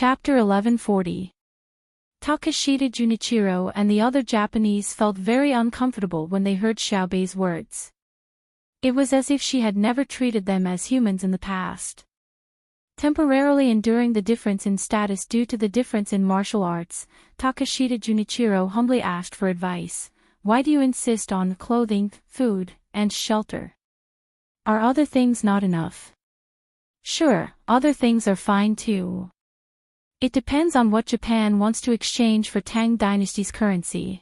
Chapter 1140. Takashita Junichiro and the other Japanese felt very uncomfortable when they heard Xiaobei's words. It was as if she had never treated them as humans in the past. Temporarily enduring the difference in status due to the difference in martial arts, Takashita Junichiro humbly asked for advice. Why do you insist on clothing, food, and shelter? Are other things not enough? Sure, other things are fine too. It depends on what Japan wants to exchange for Tang Dynasty's currency.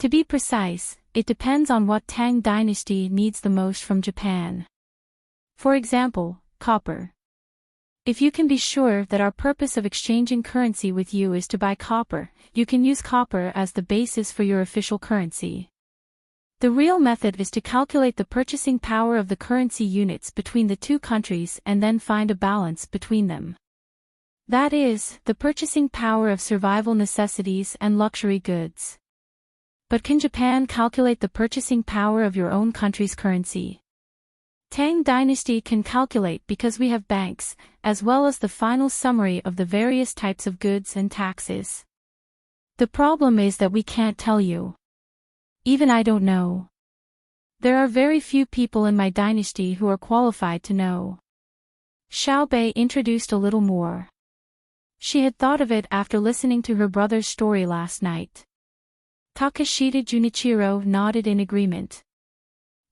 To be precise, it depends on what Tang Dynasty needs the most from Japan. For example, copper. If you can be sure that our purpose of exchanging currency with you is to buy copper, you can use copper as the basis for your official currency. The real method is to calculate the purchasing power of the currency units between the two countries and then find a balance between them. That is, the purchasing power of survival necessities and luxury goods. But can Japan calculate the purchasing power of your own country's currency? Tang Dynasty can calculate because we have banks, as well as the final summary of the various types of goods and taxes. The problem is that we can't tell you. Even I don't know. There are very few people in my dynasty who are qualified to know. Xiaobei introduced a little more. She had thought of it after listening to her brother's story last night. Takashita Junichiro nodded in agreement.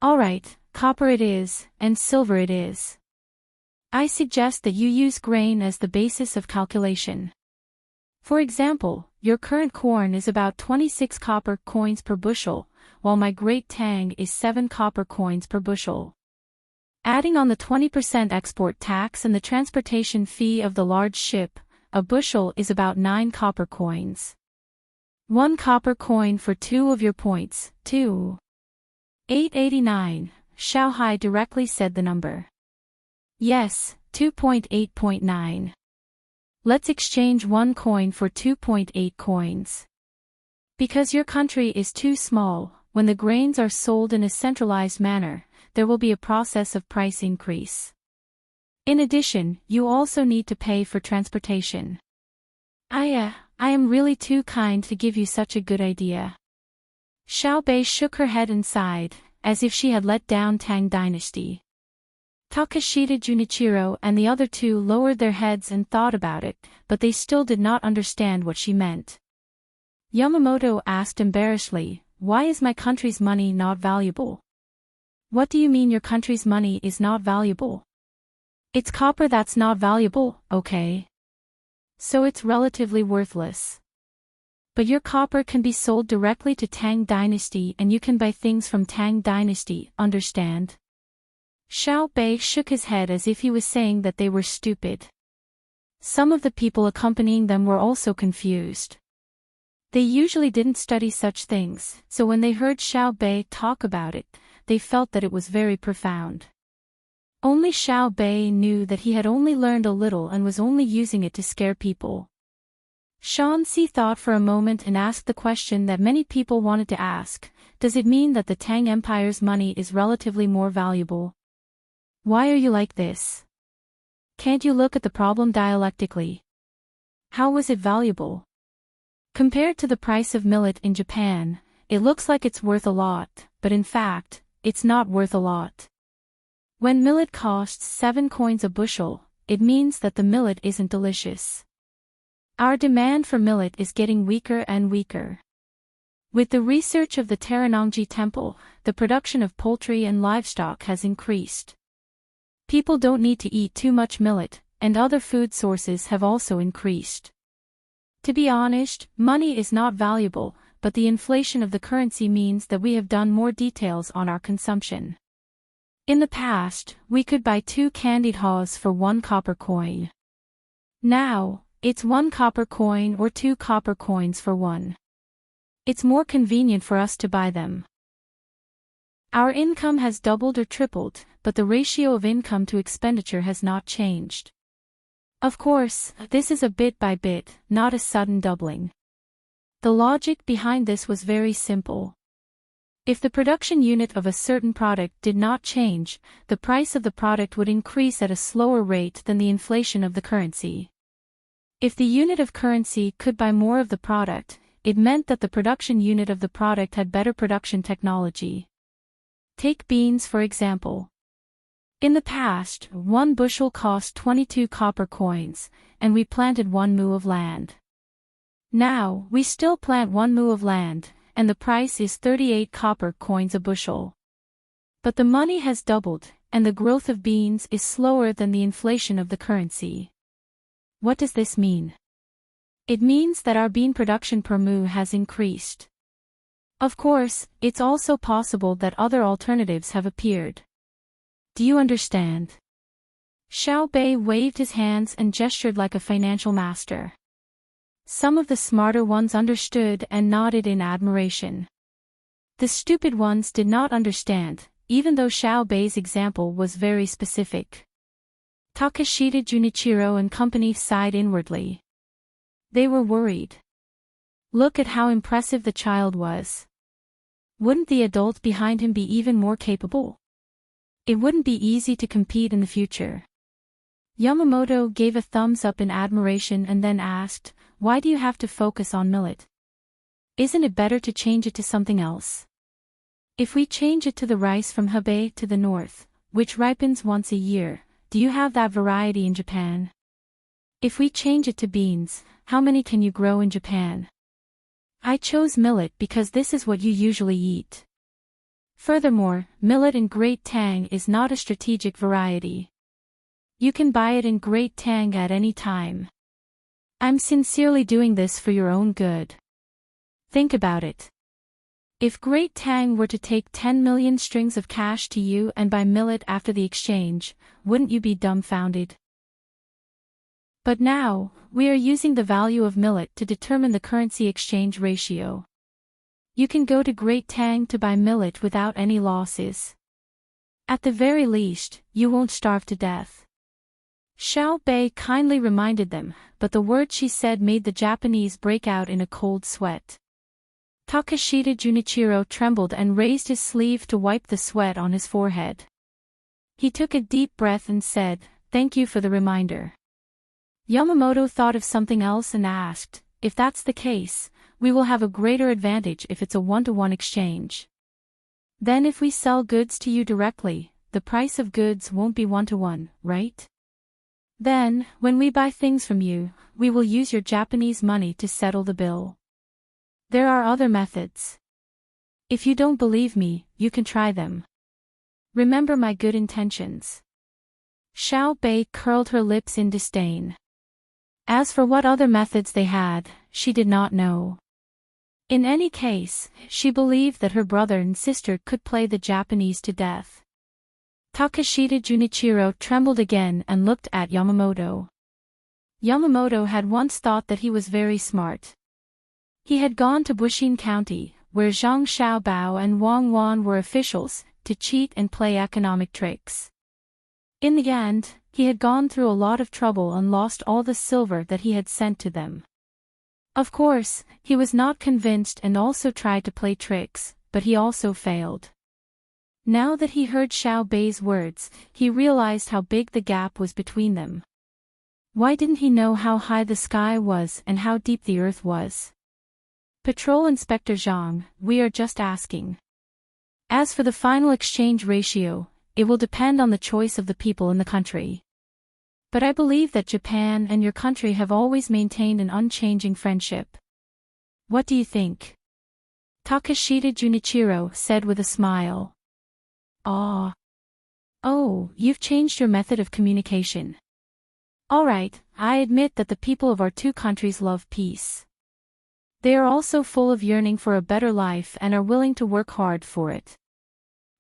All right, copper it is, and silver it is. I suggest that you use grain as the basis of calculation. For example, your current corn is about 26 copper coins per bushel, while my great Tang is 7 copper coins per bushel. Adding on the 20% export tax and the transportation fee of the large ship, a bushel is about 9 copper coins. 1 copper coin for 2 of your points, 2. 889, Xiaohai directly said the number. Yes, 2.8.9. Let's exchange 1 coin for 2.8 coins. Because your country is too small, when the grains are sold in a centralized manner, there will be a process of price increase. In addition, you also need to pay for transportation. I am really too kind to give you such a good idea. Xiaobei shook her head and sighed, as if she had let down Tang Dynasty. Takashita Junichiro and the other two lowered their heads and thought about it, but they still did not understand what she meant. Yamamoto asked embarrassedly, why is my country's money not valuable? What do you mean your country's money is not valuable? It's copper that's not valuable, okay? So it's relatively worthless. But your copper can be sold directly to Tang Dynasty and you can buy things from Tang Dynasty, understand? Xiaobei shook his head as if he was saying that they were stupid. Some of the people accompanying them were also confused. They usually didn't study such things, so when they heard Xiaobei talk about it, they felt that it was very profound. Only Xiaobei knew that he had only learned a little and was only using it to scare people. Shanxi thought for a moment and asked the question that many people wanted to ask, does it mean that the Tang Empire's money is relatively more valuable? Why are you like this? Can't you look at the problem dialectically? How was it valuable? Compared to the price of millet in Japan, it looks like it's worth a lot, but in fact, it's not worth a lot. When millet costs 7 coins a bushel, it means that the millet isn't delicious. Our demand for millet is getting weaker and weaker. With the research of the Teranongji Temple, the production of poultry and livestock has increased. People don't need to eat too much millet, and other food sources have also increased. To be honest, money is not valuable, but the inflation of the currency means that we have done more details on our consumption. In the past, we could buy 2 candied haws for 1 copper coin. Now, it's 1 copper coin or 2 copper coins for 1. It's more convenient for us to buy them. Our income has doubled or tripled, but the ratio of income to expenditure has not changed. Of course, this is a bit by bit, not a sudden doubling. The logic behind this was very simple. If the production unit of a certain product did not change, the price of the product would increase at a slower rate than the inflation of the currency. If the unit of currency could buy more of the product, it meant that the production unit of the product had better production technology. Take beans for example. In the past, 1 bushel cost 22 copper coins, and we planted 1 mu of land. Now, we still plant 1 mu of land, and the price is 38 copper coins a bushel. But the money has doubled, and the growth of beans is slower than the inflation of the currency. What does this mean? It means that our bean production per mu has increased. Of course, it's also possible that other alternatives have appeared. Do you understand? Xiao Bei waved his hands and gestured like a financial master. Some of the smarter ones understood and nodded in admiration. The stupid ones did not understand, even though Xiao Bei's example was very specific. Takashita Junichiro and company sighed inwardly. They were worried. Look at how impressive the child was. Wouldn't the adult behind him be even more capable? It wouldn't be easy to compete in the future. Yamamoto gave a thumbs up in admiration and then asked, why do you have to focus on millet? Isn't it better to change it to something else? If we change it to the rice from Hebei to the north, which ripens once a year, do you have that variety in Japan? If we change it to beans, how many can you grow in Japan? I chose millet because this is what you usually eat. Furthermore, millet in Great Tang is not a strategic variety. You can buy it in Great Tang at any time. I'm sincerely doing this for your own good. Think about it. If Great Tang were to take 10 million strings of cash to you and buy millet after the exchange, wouldn't you be dumbfounded? But now, we are using the value of millet to determine the currency exchange ratio. You can go to Great Tang to buy millet without any losses. At the very least, you won't starve to death. Xiao Bei kindly reminded them, but the words she said made the Japanese break out in a cold sweat. Takashita Junichiro trembled and raised his sleeve to wipe the sweat on his forehead. He took a deep breath and said, "Thank you for the reminder." Yamamoto thought of something else and asked, "If that's the case, we will have a greater advantage if it's a one-to-one exchange. Then if we sell goods to you directly, the price of goods won't be one-to-one, right? Then, when we buy things from you, we will use your Japanese money to settle the bill. There are other methods. If you don't believe me, you can try them. Remember my good intentions." Xiao Bei curled her lips in disdain. As for what other methods they had, she did not know. In any case, she believed that her brother and sister could play the Japanese to death. Takashita Junichiro trembled again and looked at Yamamoto. Yamamoto had once thought that he was very smart. He had gone to Bushin County, where Zhang Xiaobao and Wang Wan were officials, to cheat and play economic tricks. In the end, he had gone through a lot of trouble and lost all the silver that he had sent to them. Of course, he was not convinced and also tried to play tricks, but he also failed. Now that he heard Xiao Bei's words, he realized how big the gap was between them. Why didn't he know how high the sky was and how deep the earth was? Patrol Inspector Zhang, we are just asking. As for the final exchange ratio, it will depend on the choice of the people in the country. But I believe that Japan and your country have always maintained an unchanging friendship. What do you think? Takashita Junichiro said with a smile. Ah. Oh, you've changed your method of communication. All right, I admit that the people of our two countries love peace. They are also full of yearning for a better life and are willing to work hard for it.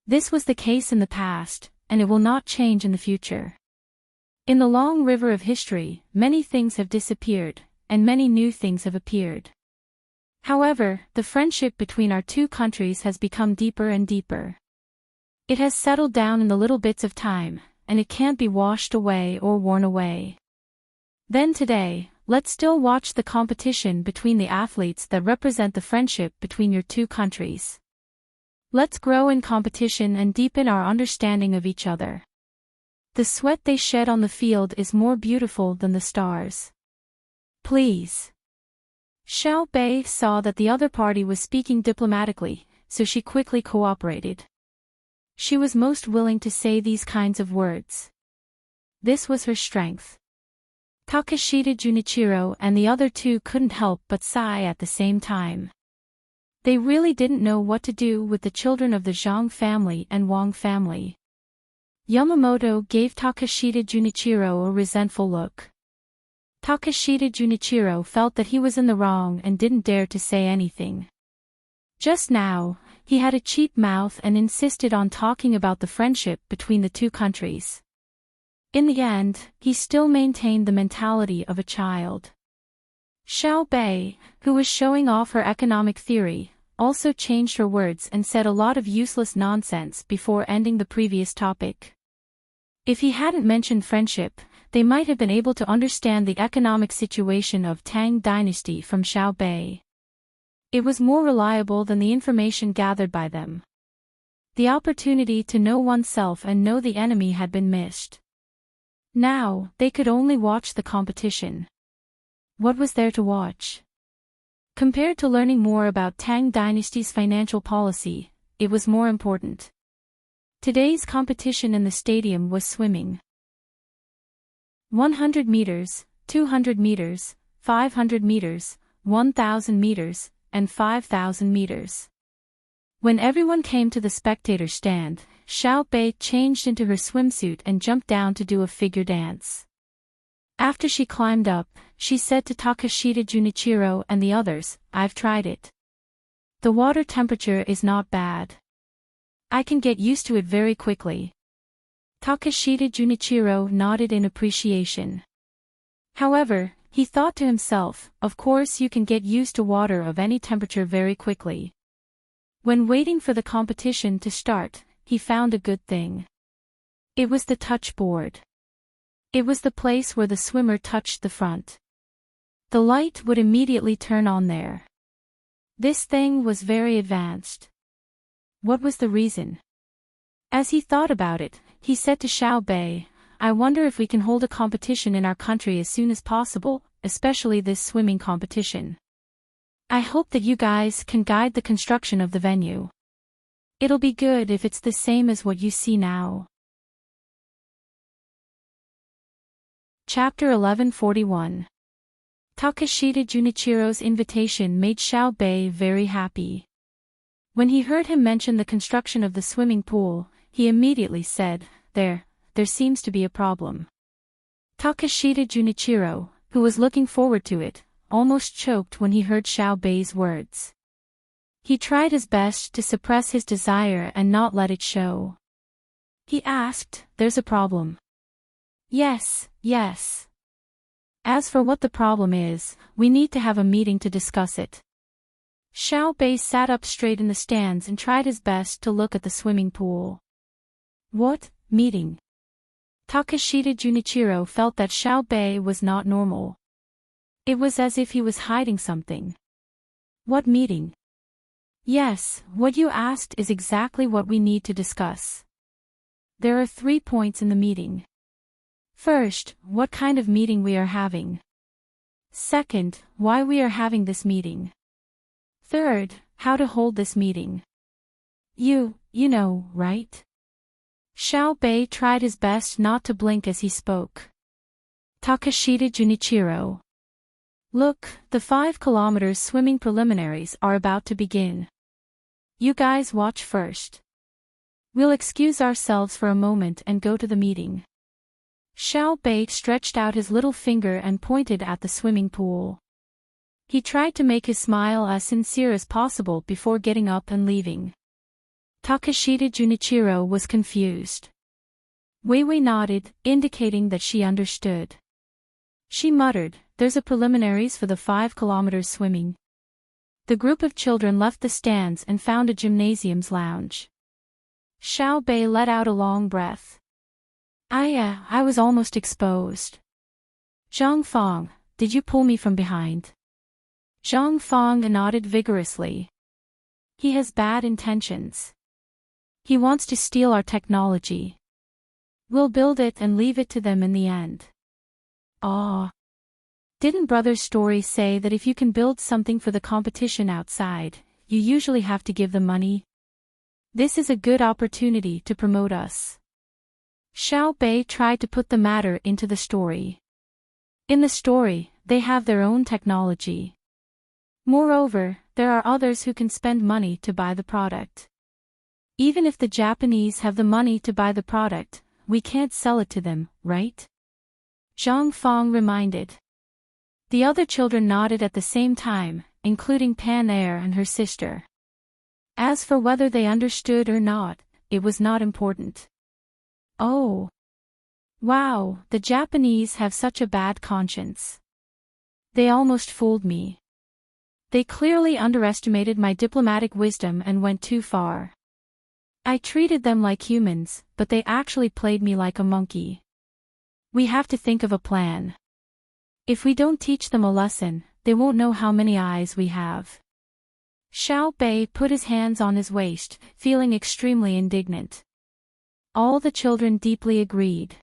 This was the case in the past, and it will not change in the future. In the long river of history, many things have disappeared, and many new things have appeared. However, the friendship between our two countries has become deeper and deeper. It has settled down in the little bits of time, and it can't be washed away or worn away. Then today, let's still watch the competition between the athletes that represent the friendship between your two countries. Let's grow in competition and deepen our understanding of each other. The sweat they shed on the field is more beautiful than the stars. Please. Xiao Bei saw that the other party was speaking diplomatically, so she quickly cooperated. She was most willing to say these kinds of words. This was her strength. Takashita Junichiro and the other two couldn't help but sigh at the same time. They really didn't know what to do with the children of the Zhang family and Wang family. Yamamoto gave Takashita Junichiro a resentful look. Takashita Junichiro felt that he was in the wrong and didn't dare to say anything. Just now, he had a cheap mouth and insisted on talking about the friendship between the two countries. In the end, he still maintained the mentality of a child. Xiao Bei, who was showing off her economic theory, also changed her words and said a lot of useless nonsense before ending the previous topic. If he hadn't mentioned friendship, they might have been able to understand the economic situation of Tang dynasty from Xiao Bei. It was more reliable than the information gathered by them. The opportunity to know oneself and know the enemy had been missed. Now, they could only watch the competition. What was there to watch? Compared to learning more about Tang dynasty's financial policy, it was more important. Today's competition in the stadium was swimming. 100 meters, 200 meters, 500 meters, 1,000 meters, and 5,000 meters. When everyone came to the spectator stand, Xiao Bei changed into her swimsuit and jumped down to do a figure dance. After she climbed up, she said to Takashita Junichiro and the others, "I've tried it. The water temperature is not bad. I can get used to it very quickly." Takashita Junichiro nodded in appreciation. However, he thought to himself, of course you can get used to water of any temperature very quickly. When waiting for the competition to start, he found a good thing. It was the touch board. It was the place where the swimmer touched the front. The light would immediately turn on there. This thing was very advanced. What was the reason? As he thought about it, he said to Xiao Bei, "I wonder if we can hold a competition in our country as soon as possible, especially this swimming competition. I hope that you guys can guide the construction of the venue. It'll be good if it's the same as what you see now." Chapter 1141. Takashita Junichiro's invitation made Xiao Bei very happy. When he heard him mention the construction of the swimming pool, he immediately said, There seems to be a problem." Takashita Junichiro, who was looking forward to it, almost choked when he heard Xiao Bei's words. He tried his best to suppress his desire and not let it show. He asked, "There's a problem?" Yes. As for what the problem is, we need to have a meeting to discuss it." Xiao Bei sat up straight in the stands and tried his best to look at the swimming pool. What meeting? Takashita Junichiro felt that Xiao Bei was not normal. It was as if he was hiding something. What meeting? Yes, what you asked is exactly what we need to discuss. There are 3 points in the meeting. First, what kind of meeting we are having. Second, why we are having this meeting. Third, how to hold this meeting. You know, right? Xiao Bei tried his best not to blink as he spoke. Takashita Junichiro. Look, the 5 kilometers swimming preliminaries are about to begin. You guys watch first. We'll excuse ourselves for a moment and go to the meeting. Xiao Bei stretched out his little finger and pointed at the swimming pool. He tried to make his smile as sincere as possible before getting up and leaving. Takashita Junichiro was confused. Weiwei nodded, indicating that she understood. She muttered, "There's a preliminaries for the 5 kilometers swimming." The group of children left the stands and found a gymnasium's lounge. Xiao Bei let out a long breath. I was almost exposed. Zhang Fang, did you pull me from behind?" Zhang Fang nodded vigorously. "He has bad intentions. He wants to steal our technology. We'll build it and leave it to them in the end." "Aw. Didn't Brother's story say that if you can build something for the competition outside, you usually have to give them money? This is a good opportunity to promote us. Xiao Bei tried to put the matter into the story. In the story, they have their own technology. Moreover, there are others who can spend money to buy the product. Even if the Japanese have the money to buy the product, we can't sell it to them, right? Zhang Fang reminded. The other children nodded at the same time, including Pan Er and her sister. As for whether they understood or not, it was not important. Oh. Wow, the Japanese have such a bad conscience. They almost fooled me. They clearly underestimated my diplomatic wisdom and went too far. I treated them like humans, but they actually played me like a monkey. We have to think of a plan. If we don't teach them a lesson, they won't know how many eyes we have. Xiao Bei put his hands on his waist, feeling extremely indignant. All the children deeply agreed.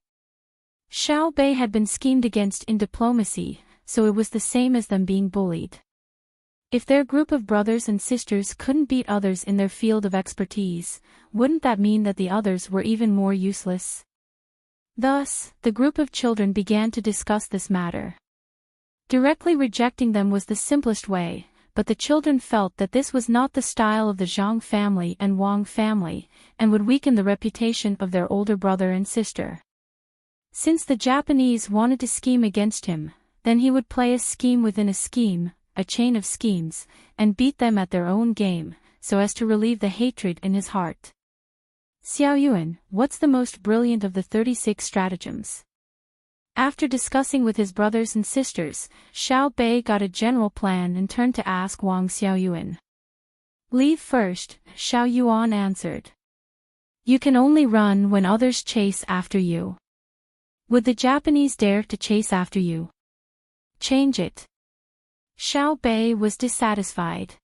Xiao Bei had been schemed against in diplomacy, so it was the same as them being bullied. If their group of brothers and sisters couldn't beat others in their field of expertise, wouldn't that mean that the others were even more useless? Thus, the group of children began to discuss this matter. Directly rejecting them was the simplest way, but the children felt that this was not the style of the Zhang family and Wang family, and would weaken the reputation of their older brother and sister. Since the Japanese wanted to scheme against him, then he would play a scheme within a scheme, a chain of schemes, and beat them at their own game, so as to relieve the hatred in his heart. Xiaoyuan, what's the most brilliant of the 36 stratagems? After discussing with his brothers and sisters, Xiao Bei got a general plan and turned to ask Wang Xiaoyuan. Leave first, Xiao Yuan answered. You can only run when others chase after you. Would the Japanese dare to chase after you? Change it. Xiao Bei was dissatisfied.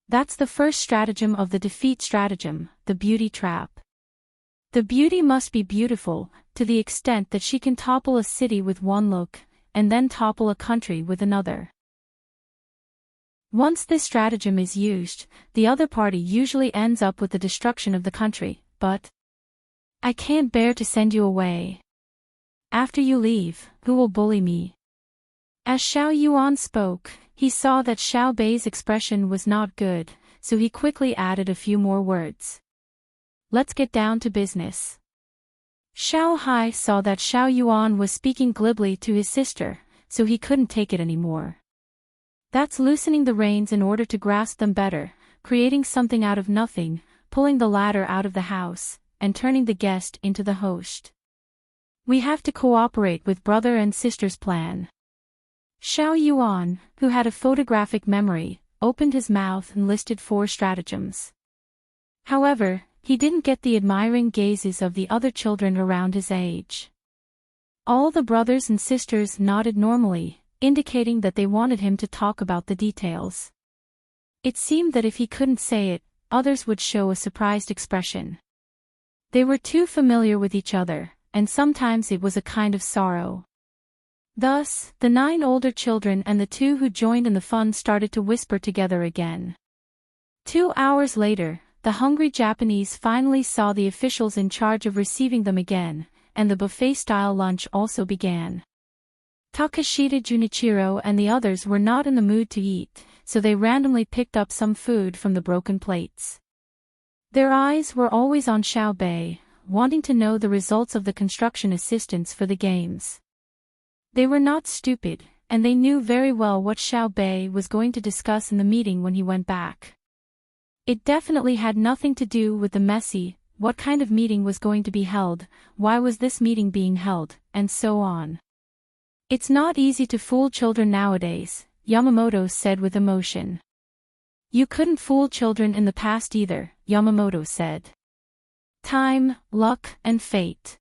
That's the first stratagem of the defeat stratagem, the beauty trap. The beauty must be beautiful, to the extent that she can topple a city with one look, and then topple a country with another. Once this stratagem is used, the other party usually ends up with the destruction of the country, but I can't bear to send you away. After you leave, who will bully me? As Xiao Yuan spoke, he saw that Xiao Bei's expression was not good, so he quickly added a few more words. Let's get down to business. Xiao Hai saw that Xiao Yuan was speaking glibly to his sister, so he couldn't take it anymore. That's loosening the reins in order to grasp them better, creating something out of nothing, pulling the ladder out of the house, and turning the guest into the host. We have to cooperate with brother and sister's plan. Xiao Yuan, who had a photographic memory, opened his mouth and listed 4 stratagems. However, he didn't get the admiring gazes of the other children around his age. All the brothers and sisters nodded normally, indicating that they wanted him to talk about the details. It seemed that if he couldn't say it, others would show a surprised expression. They were too familiar with each other, and sometimes it was a kind of sorrow. Thus, the 9 older children and the 2 who joined in the fun started to whisper together again. 2 hours later, the hungry Japanese finally saw the officials in charge of receiving them again, and the buffet-style lunch also began. Takashita Junichiro and the others were not in the mood to eat, so they randomly picked up some food from the broken plates. Their eyes were always on Xiao Bei, wanting to know the results of the construction assistance for the games. They were not stupid, and they knew very well what Xiao Bei was going to discuss in the meeting when he went back. It definitely had nothing to do with the messy, what kind of meeting was going to be held, why was this meeting being held, and so on. It's not easy to fool children nowadays, Yamamoto said with emotion. You couldn't fool children in the past either, Yamamoto said. Time, luck, and fate.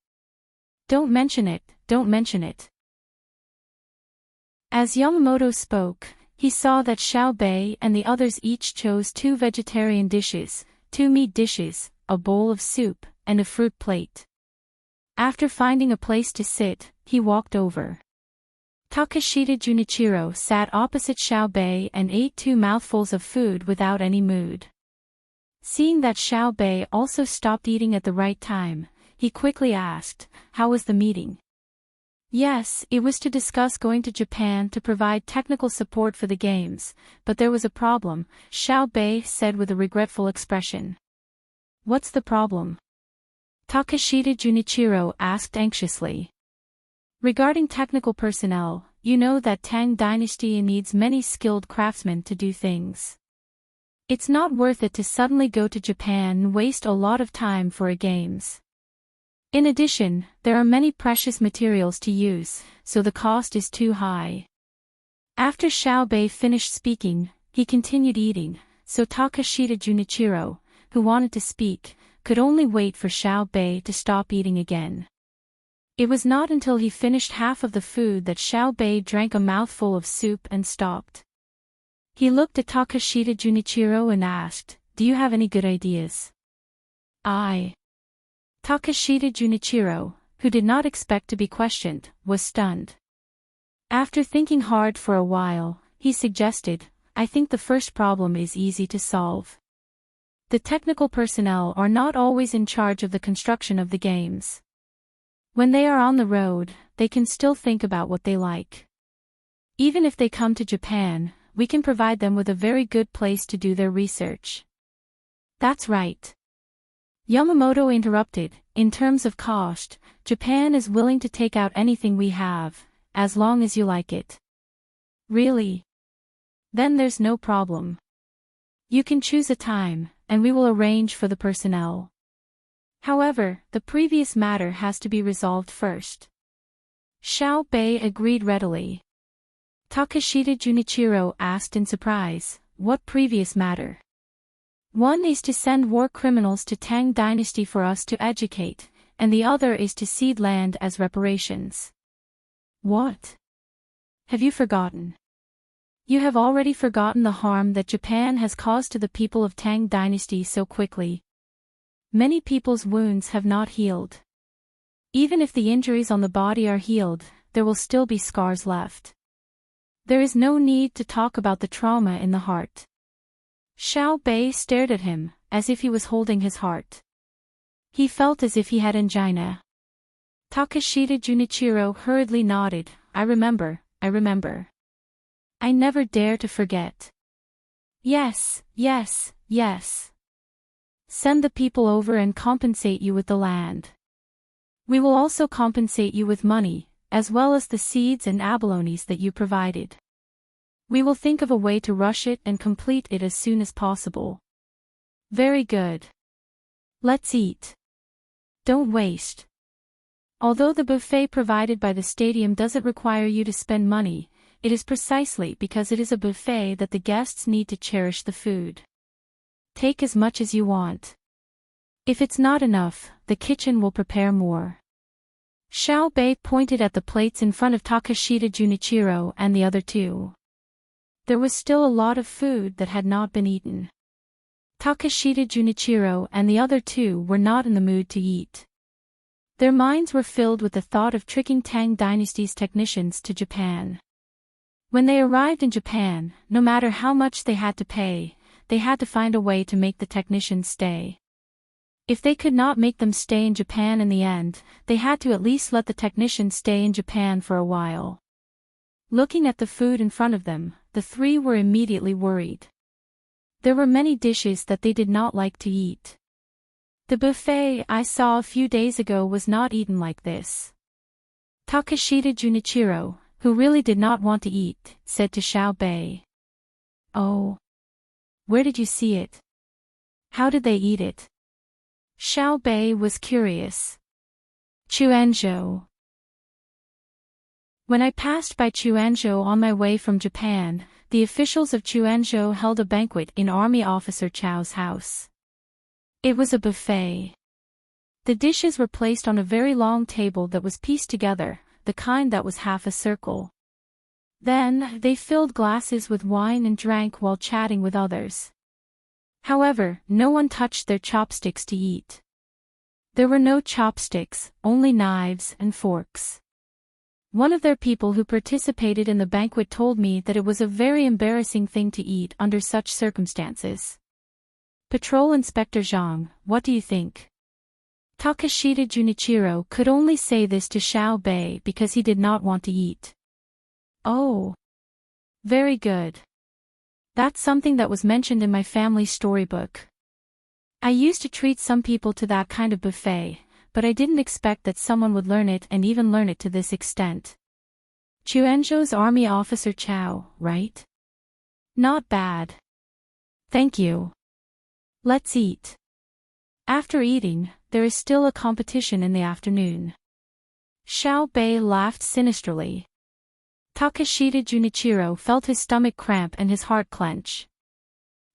Don't mention it, don't mention it. As Yamamoto spoke, he saw that Xiao Bei and the others each chose 2 vegetarian dishes, 2 meat dishes, a bowl of soup, and a fruit plate. After finding a place to sit, he walked over. Takashita Junichiro sat opposite Xiaobei and ate 2 mouthfuls of food without any mood. Seeing that Xiaobei also stopped eating at the right time, he quickly asked, "How was the meeting?" Yes, it was to discuss going to Japan to provide technical support for the games, but there was a problem, Xiaobei said with a regretful expression. What's the problem? Takashita Junichiro asked anxiously. Regarding technical personnel, you know that Tang dynasty needs many skilled craftsmen to do things. It's not worth it to suddenly go to Japan and waste a lot of time for a games. In addition, there are many precious materials to use, so the cost is too high. After Xiaobei finished speaking, he continued eating, so Takashita Junichiro, who wanted to speak, could only wait for Xiaobei to stop eating again. It was not until he finished half of the food that Xiaobei drank a mouthful of soup and stopped. He looked at Takashita Junichiro and asked, "Do you have any good ideas?" Takashita Junichiro, who did not expect to be questioned, was stunned. After thinking hard for a while, he suggested, "I think the first problem is easy to solve. The technical personnel are not always in charge of the construction of the games. When they are on the road, they can still think about what they like. Even if they come to Japan, we can provide them with a very good place to do their research." That's right. Yamamoto interrupted, "In terms of cost, Japan is willing to take out anything we have, as long as you like it." Really? Then there's no problem. You can choose a time, and we will arrange for the personnel. However, the previous matter has to be resolved first. Xiaobei agreed readily. Takashita Junichiro asked in surprise, "What previous matter?" "One is to send war criminals to Tang dynasty for us to educate, and the other is to cede land as reparations." What? Have you forgotten? You have already forgotten the harm that Japan has caused to the people of Tang dynasty so quickly. Many people's wounds have not healed. Even if the injuries on the body are healed, there will still be scars left. There is no need to talk about the trauma in the heart. Xiaobei stared at him, as if he was holding his heart. He felt as if he had angina. Takashita Junichiro hurriedly nodded, I remember. I never dare to forget." Yes. Send the people over and compensate you with the land. We will also compensate you with money, as well as the seeds and abalones that you provided. We will think of a way to rush it and complete it as soon as possible. Very good. Let's eat. Don't waste. Although the buffet provided by the stadium doesn't require you to spend money, it is precisely because it is a buffet that the guests need to cherish the food. Take as much as you want. If it's not enough, the kitchen will prepare more. Xiaobei pointed at the plates in front of Takashita Junichiro and the other two. There was still a lot of food that had not been eaten. Takashita Junichiro and the other two were not in the mood to eat. Their minds were filled with the thought of tricking Tang dynasty's technicians to Japan. When they arrived in Japan, no matter how much they had to pay, they had to find a way to make the technicians stay. If they could not make them stay in Japan in the end, they had to at least let the technicians stay in Japan for a while. Looking at the food in front of them, the three were immediately worried. There were many dishes that they did not like to eat. The buffet I saw a few days ago was not eaten like this. Takashita Junichiro, who really did not want to eat, said to Xiaobei. Oh. Where did you see it? How did they eat it? Xiaobei was curious. Chuanzhou. When I passed by Chuanzhou on my way from Japan, the officials of Chuanzhou held a banquet in Army Officer Chao's house. It was a buffet. The dishes were placed on a very long table that was pieced together, the kind that was half a circle. Then, they filled glasses with wine and drank while chatting with others. However, no one touched their chopsticks to eat. There were no chopsticks, only knives and forks. One of their people who participated in the banquet told me that it was a very embarrassing thing to eat under such circumstances. Patrol Inspector Zhang, what do you think? Takashita Junichiro could only say this to Xiao Bei because he did not want to eat. Oh. Very good. That's something that was mentioned in my family storybook. I used to treat some people to that kind of buffet, but I didn't expect that someone would learn it and even learn it to this extent. Chuenzhou's army officer Chao, right? Not bad. Thank you. Let's eat. After eating, there is still a competition in the afternoon. Xiao Bei laughed sinisterly. Takashita Junichiro felt his stomach cramp and his heart clench.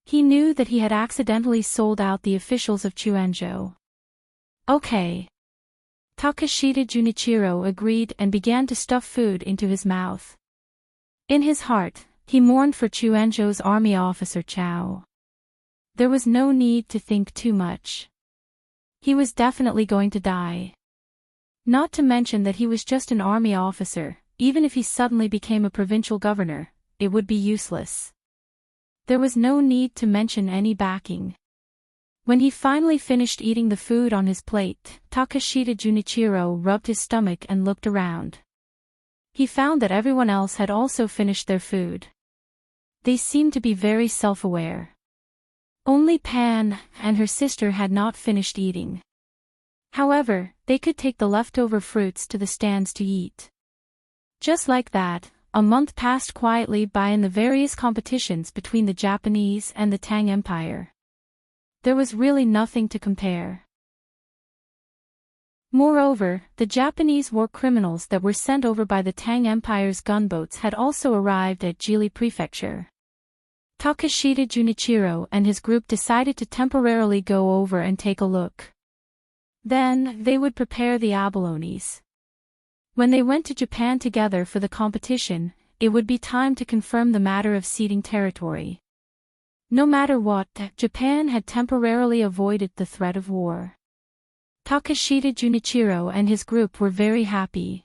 He knew that he had accidentally sold out the officials of Chuenzhou. Okay. Takashita Junichiro agreed and began to stuff food into his mouth. In his heart, he mourned for Chuenzhou's army officer Chao. There was no need to think too much. He was definitely going to die. Not to mention that he was just an army officer. Even if he suddenly became a provincial governor, it would be useless. There was no need to mention any backing. When he finally finished eating the food on his plate, Takashita Junichiro rubbed his stomach and looked around. He found that everyone else had also finished their food. They seemed to be very self-aware. Only Pan and her sister had not finished eating. However, they could take the leftover fruits to the stands to eat. Just like that, a month passed quietly by in the various competitions between the Japanese and the Tang Empire. There was really nothing to compare. Moreover, the Japanese war criminals that were sent over by the Tang Empire's gunboats had also arrived at Jili Prefecture. Takashita Junichiro and his group decided to temporarily go over and take a look. Then, they would prepare the abalones. When they went to Japan together for the competition, it would be time to confirm the matter of ceding territory. No matter what, Japan had temporarily avoided the threat of war. Takashita Junichiro and his group were very happy.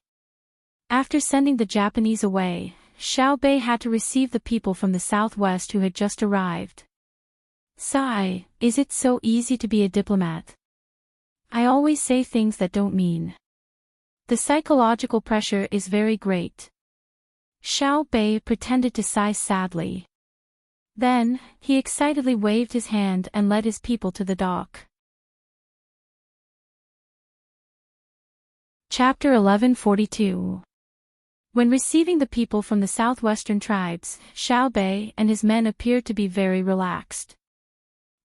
After sending the Japanese away, Xiao Bei had to receive the people from the southwest who had just arrived. Sigh, is it so easy to be a diplomat? I always say things that don't mean. The psychological pressure is very great. Xiao Bei pretended to sigh sadly. Then, he excitedly waved his hand and led his people to the dock. Chapter 1142. When receiving the people from the southwestern tribes, Xiao Bei and his men appeared to be very relaxed.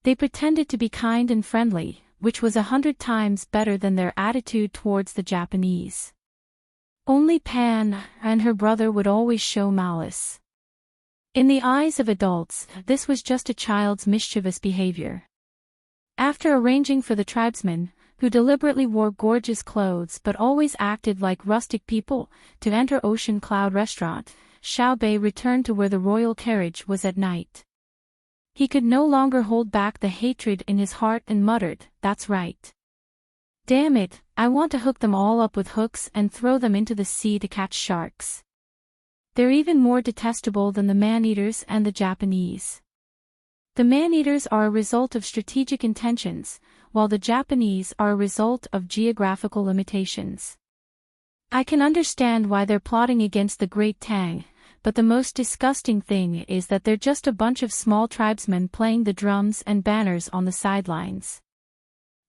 They pretended to be kind and friendly, which was 100 times better than their attitude towards the Japanese. Only Pan and her brother would always show malice. In the eyes of adults, this was just a child's mischievous behavior. After arranging for the tribesmen, who deliberately wore gorgeous clothes but always acted like rustic people, to enter Ocean Cloud Restaurant, Xiao Bei returned to where the royal carriage was at night. He could no longer hold back the hatred in his heart and muttered, "That's right. Damn it, I want to hook them all up with hooks and throw them into the sea to catch sharks. They're even more detestable than the man-eaters and the Japanese. The man-eaters are a result of strategic intentions, while the Japanese are a result of geographical limitations. I can understand why they're plotting against the Great Tang, but the most disgusting thing is that they're just a bunch of small tribesmen playing the drums and banners on the sidelines.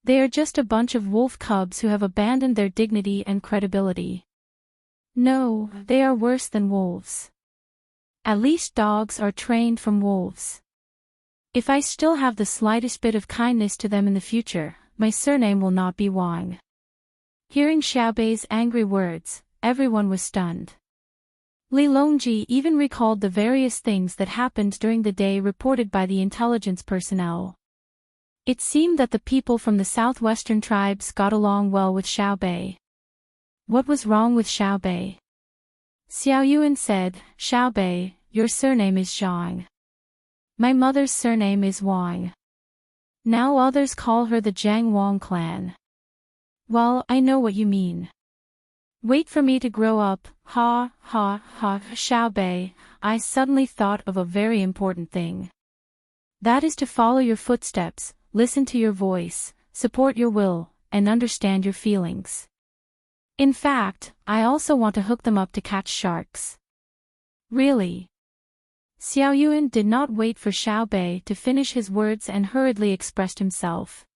They are just a bunch of wolf cubs who have abandoned their dignity and credibility. No, they are worse than wolves. At least dogs are trained from wolves. If I still have the slightest bit of kindness to them in the future, my surname will not be Wang." Hearing Xiao Bei's angry words, everyone was stunned. Li Longji even recalled the various things that happened during the day reported by the intelligence personnel. It seemed that the people from the southwestern tribes got along well with Xiao Bei. What was wrong with Xiao Bei? Xiao Yuan said, "Xiao Bei, your surname is Zhang. My mother's surname is Wang. Now others call her the Jiang Wang clan." "Well, I know what you mean. Wait for me to grow up, Ha, ha, ha, Xiaobei, I suddenly thought of a very important thing. That is to follow your footsteps, listen to your voice, support your will, and understand your feelings. In fact, I also want to hook them up to catch sharks. Really? Xiao Yuan did not wait for Xiaobei to finish his words and hurriedly expressed himself.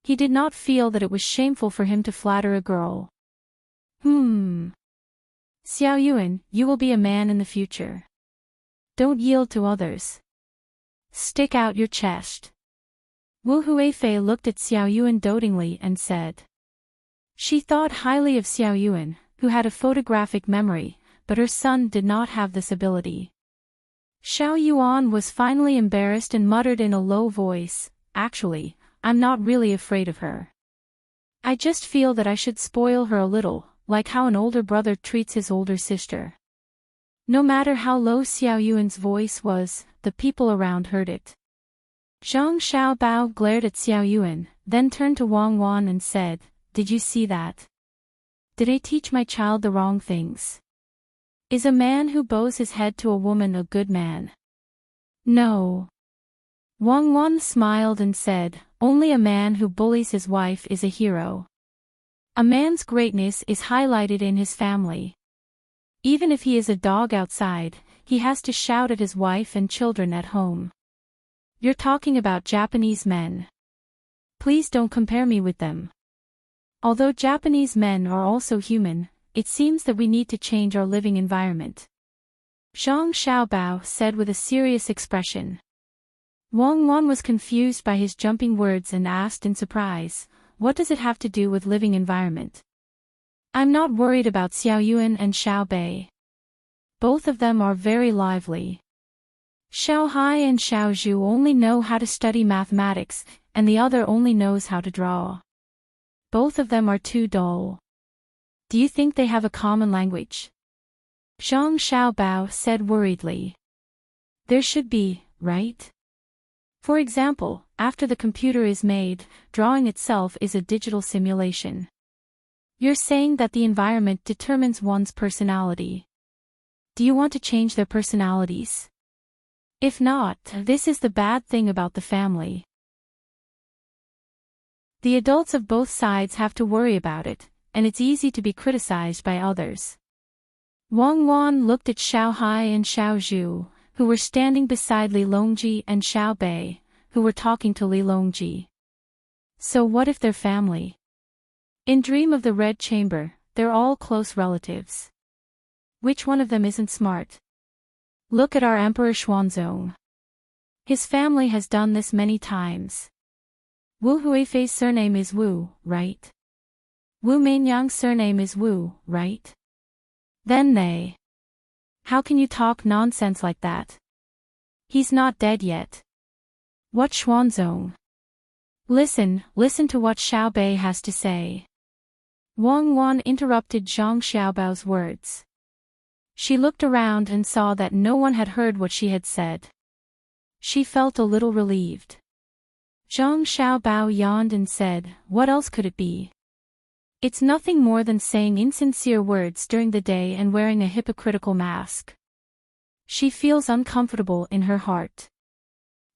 He did not feel that it was shameful for him to flatter a girl. Xiao Yuan, you will be a man in the future. Don't yield to others. Stick out your chest. Wu Huifei looked at Xiao Yuan dotingly and said. She thought highly of Xiao Yuan, who had a photographic memory, but her son did not have this ability. Xiao Yuan was finally embarrassed and muttered in a low voice, actually, I'm not really afraid of her. I just feel that I should spoil her a little, like how an older brother treats his older sister. No matter how low Xiao Yuan's voice was, the people around heard it. Zhang Xiaobao glared at Xiao Yuan, then turned to Wang Wan and said, Did you see that? Did I teach my child the wrong things? Is a man who bows his head to a woman a good man? No. Wang Wan smiled and said, Only a man who bullies his wife is a hero. A man's greatness is highlighted in his family. Even if he is a dog outside, he has to shout at his wife and children at home. You're talking about Japanese men. Please don't compare me with them. Although Japanese men are also human, it seems that we need to change our living environment. Zhang Xiaobao said with a serious expression. Wang Wan was confused by his jumping words and asked in surprise, What does it have to do with living environment? I'm not worried about Xiao Yuan and Xiaobei. Both of them are very lively. Xiao Hai and Xiao Zhu only know how to study mathematics, and the other only knows how to draw. Both of them are too dull. Do you think they have a common language? Zhang Xiaobao said worriedly. There should be, right? For example, after the computer is made, drawing itself is a digital simulation. You're saying that the environment determines one's personality. Do you want to change their personalities? If not, this is the bad thing about the family. The adults of both sides have to worry about it, and it's easy to be criticized by others. Wang Wan looked at Xiao Hai and Xiao Zhu, who were standing beside Li Longji and Xiao Bei, who were talking to Li Longji. So what if they're family? In Dream of the Red Chamber, they're all close relatives. Which one of them isn't smart? Look at our Emperor Xuanzong. His family has done this many times. Wu Huifei's surname is Wu, right? Wu Meinyang's surname is Wu, right? Then they. How can you talk nonsense like that? He's not dead yet. What Xuanzong? Listen to what Xiaobei has to say. Wang Wan interrupted Zhang Xiaobao's words. She looked around and saw that no one had heard what she had said. She felt a little relieved. Zhang Xiaobao yawned and said, What else could it be? It's nothing more than saying insincere words during the day and wearing a hypocritical mask. She feels uncomfortable in her heart.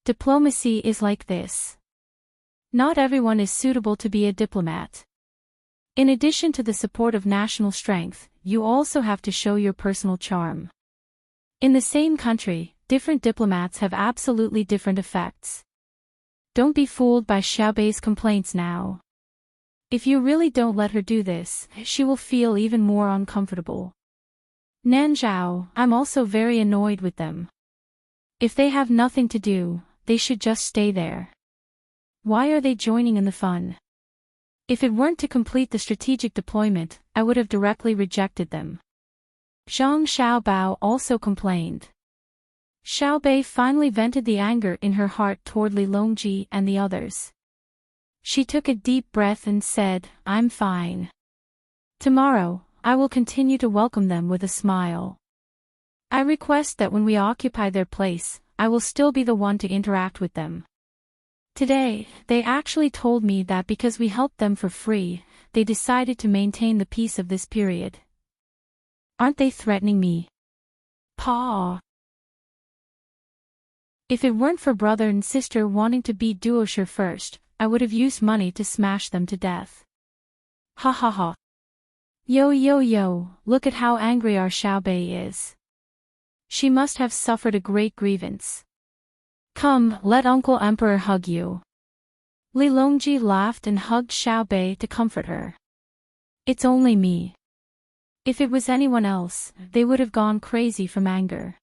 Diplomacy is like this. Not everyone is suitable to be a diplomat. In addition to the support of national strength, you also have to show your personal charm. In the same country, different diplomats have absolutely different effects. Don't be fooled by Xiaobei's complaints now. If you really don't let her do this, she will feel even more uncomfortable. Nanzhao, I'm also very annoyed with them. If they have nothing to do, they should just stay there. Why are they joining in the fun? If it weren't to complete the strategic deployment, I would have directly rejected them. Zhang Xiaobao also complained. Xiaobei finally vented the anger in her heart toward Li Longji and the others. She took a deep breath and said, I'm fine. Tomorrow, I will continue to welcome them with a smile. I request that when we occupy their place, I will still be the one to interact with them. Today, they actually told me that because we helped them for free, they decided to maintain the peace of this period. Aren't they threatening me? Pa. If it weren't for brother and sister wanting to beat Duosher first, I would have used money to smash them to death. Ha ha ha. Yo yo yo, look at how angry our Xiaobei is. She must have suffered a great grievance. Come, let Uncle Emperor hug you. Li Longji laughed and hugged Xiaobei to comfort her. It's only me. If it was anyone else, they would have gone crazy from anger.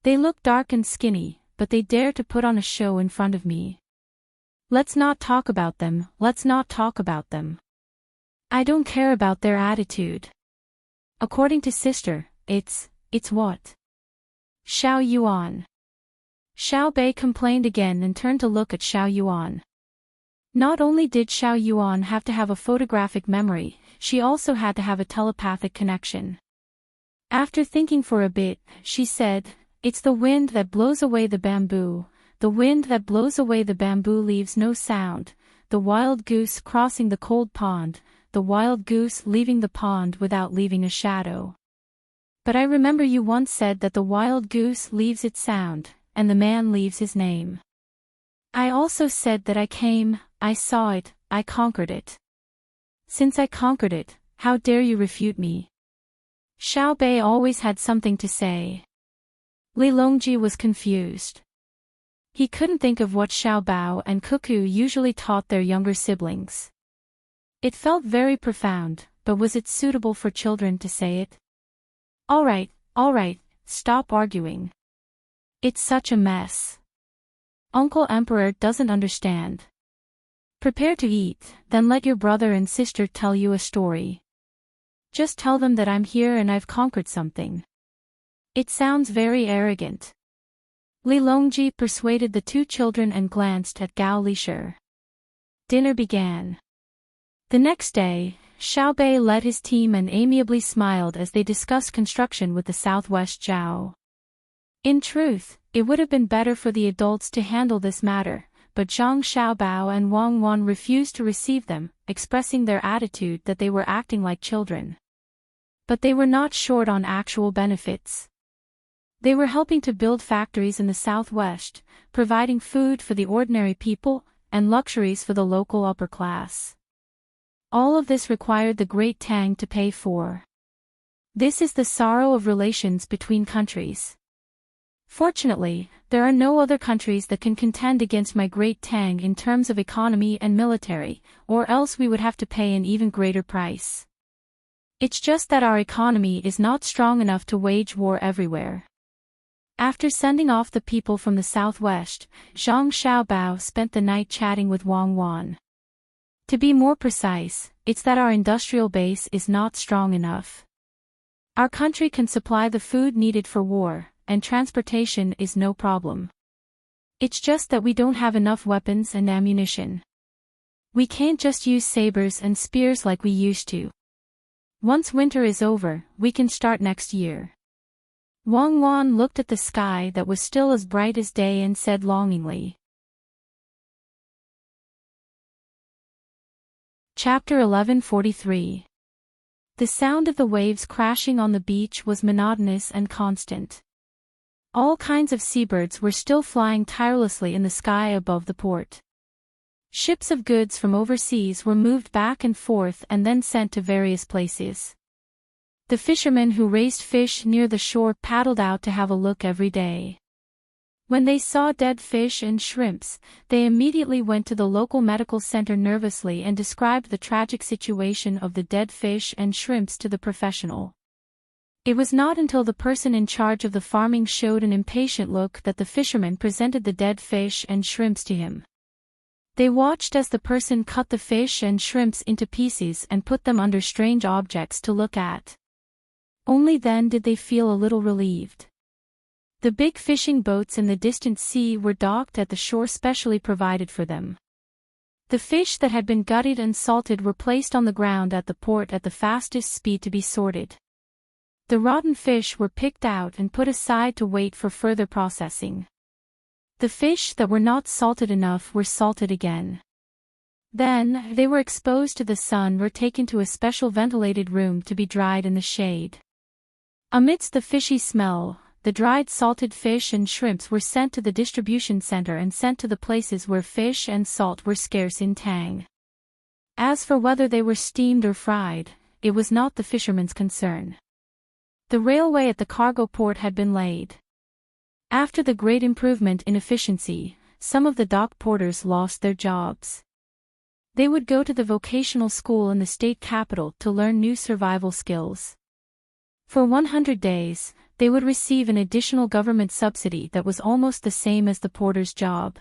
They look dark and skinny, but they dare to put on a show in front of me. Let's not talk about them, let's not talk about them. I don't care about their attitude. According to sister, it's what? Xiao Yuan. Xiaobei complained again and turned to look at Xiao Yuan. Not only did Xiao Yuan have to have a photographic memory, she also had to have a telepathic connection. After thinking for a bit, she said, "It's the wind that blows away the bamboo. The wind that blows away the bamboo leaves no sound. The wild goose crossing the cold pond. The wild goose leaving the pond without leaving a shadow." But I remember you once said that the wild goose leaves its sound, and the man leaves his name. I also said that I came, I saw it, I conquered it. Since I conquered it, how dare you refute me? Xiaobei always had something to say. Li Longji was confused. He couldn't think of what Xiaobao and Cuckoo usually taught their younger siblings. It felt very profound, but was it suitable for children to say it? All right, stop arguing. It's such a mess. Uncle Emperor doesn't understand. Prepare to eat, then let your brother and sister tell you a story. Just tell them that I'm here and I've conquered something. It sounds very arrogant. Li Longji persuaded the two children and glanced at Gao Lisher. Dinner began. The next day, Xiaobei led his team and amiably smiled as they discussed construction with the Southwest Zhao. In truth, it would have been better for the adults to handle this matter, but Zhang Xiaobao and Wang Wan refused to receive them, expressing their attitude that they were acting like children. But they were not short on actual benefits. They were helping to build factories in the Southwest, providing food for the ordinary people, and luxuries for the local upper class. All of this required the great Tang to pay for. This is the sorrow of relations between countries. Fortunately, there are no other countries that can contend against my great Tang in terms of economy and military, or else we would have to pay an even greater price. It's just that our economy is not strong enough to wage war everywhere. After sending off the people from the Southwest, Zhang Xiaobao spent the night chatting with Wang Wan. To be more precise, it's that our industrial base is not strong enough. Our country can supply the food needed for war, and transportation is no problem. It's just that we don't have enough weapons and ammunition. We can't just use sabers and spears like we used to. Once winter is over, we can start next year. Wang Wan looked at the sky that was still as bright as day and said longingly. Chapter 1143. The sound of the waves crashing on the beach was monotonous and constant. All kinds of seabirds were still flying tirelessly in the sky above the port. Ships of goods from overseas were moved back and forth and then sent to various places. The fishermen who raised fish near the shore paddled out to have a look every day. When they saw dead fish and shrimps, they immediately went to the local medical center nervously and described the tragic situation of the dead fish and shrimps to the professional. It was not until the person in charge of the farming showed an impatient look that the fisherman presented the dead fish and shrimps to him. They watched as the person cut the fish and shrimps into pieces and put them under strange objects to look at. Only then did they feel a little relieved. The big fishing boats in the distant sea were docked at the shore specially provided for them. The fish that had been gutted and salted were placed on the ground at the port at the fastest speed to be sorted. The rotten fish were picked out and put aside to wait for further processing. The fish that were not salted enough were salted again. Then, they were exposed to the sun or taken to a special ventilated room to be dried in the shade. Amidst the fishy smell, the dried salted fish and shrimps were sent to the distribution center and sent to the places where fish and salt were scarce in Tang. As for whether they were steamed or fried, it was not the fishermen's concern. The railway at the cargo port had been laid. After the great improvement in efficiency, some of the dock porters lost their jobs. They would go to the vocational school in the state capital to learn new survival skills. For 100 days, they would receive an additional government subsidy that was almost the same as the porter's job.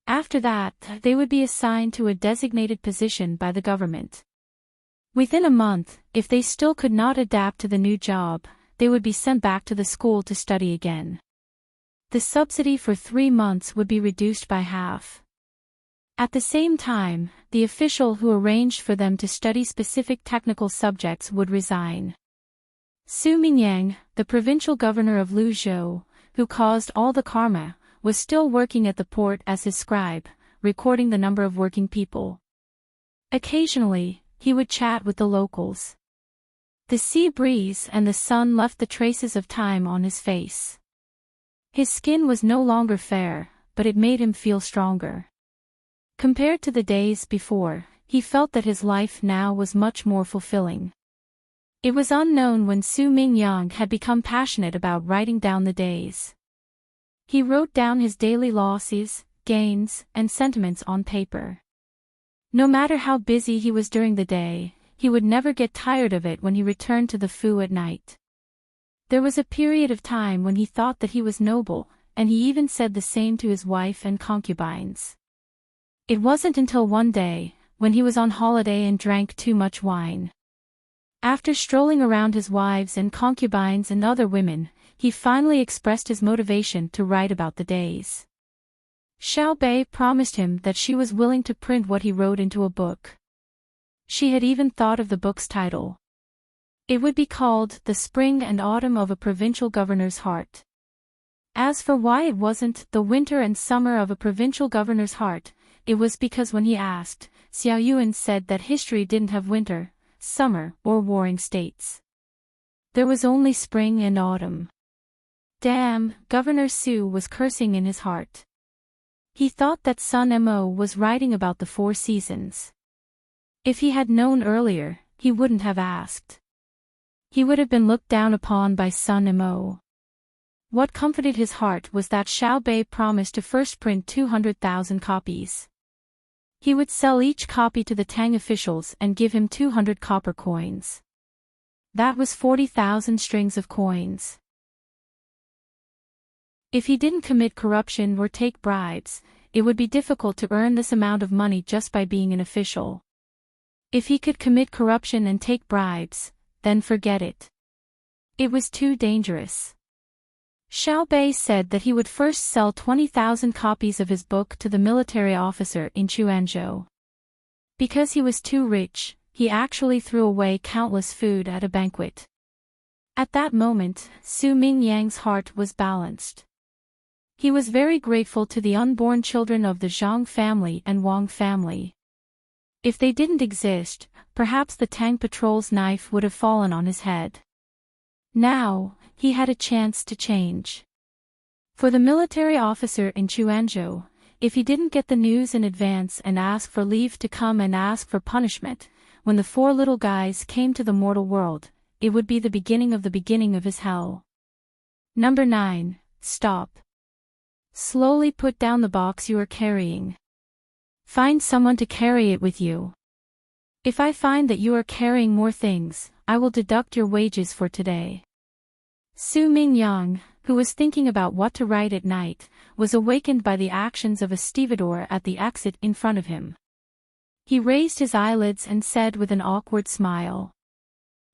After that, they would be assigned to a designated position by the government. Within a month, if they still could not adapt to the new job, they would be sent back to the school to study again. The subsidy for 3 months would be reduced by half. At the same time, the official who arranged for them to study specific technical subjects would resign. Su Mingyang, the provincial governor of Luzhou, who caused all the karma, was still working at the port as his scribe, recording the number of working people. Occasionally, he would chat with the locals. The sea breeze and the sun left the traces of time on his face. His skin was no longer fair, but it made him feel stronger. Compared to the days before, he felt that his life now was much more fulfilling. It was unknown when Su Mingyang had become passionate about writing down the days. He wrote down his daily losses, gains, and sentiments on paper. No matter how busy he was during the day, he would never get tired of it when he returned to the Fu at night. There was a period of time when he thought that he was noble, and he even said the same to his wife and concubines. It wasn't until one day, when he was on holiday and drank too much wine. After strolling around his wives and concubines and other women, he finally expressed his motivation to write about the days. Xiao Bei promised him that she was willing to print what he wrote into a book. She had even thought of the book's title. It would be called The Spring and Autumn of a Provincial Governor's Heart. As for why it wasn't The Winter and Summer of a Provincial Governor's Heart, it was because when he asked, Xiao Yuan said that history didn't have winter, summer, or warring states. There was only spring and autumn. Damn, Governor Su was cursing in his heart. He thought that Sun Mo was writing about the 4 seasons. If he had known earlier, he wouldn't have asked. He would have been looked down upon by Sun Mo. What comforted his heart was that Xiao Bei promised to first print 200,000 copies. He would sell each copy to the Tang officials and give him 200 copper coins. That was 40,000 strings of coins. If he didn't commit corruption or take bribes, it would be difficult to earn this amount of money just by being an official. If he could commit corruption and take bribes, then forget it. It was too dangerous. Xiao Bei said that he would first sell 20,000 copies of his book to the military officer in Quanzhou. Because he was too rich, he actually threw away countless food at a banquet. At that moment, Su Mingyang's heart was balanced. He was very grateful to the unborn children of the Zhang family and Wang family. If they didn't exist, perhaps the Tang patrol's knife would have fallen on his head. Now, he had a chance to change. For the military officer in Quanzhou, if he didn't get the news in advance and ask for leave to come and ask for punishment, when the 4 little guys came to the mortal world, it would be the beginning of his hell. Number 9, stop. Slowly put down the box you are carrying. Find someone to carry it with you. If I find that you are carrying more things, I will deduct your wages for today. Su Mingyang, who was thinking about what to write at night, was awakened by the actions of a stevedore at the exit in front of him. He raised his eyelids and said with an awkward smile,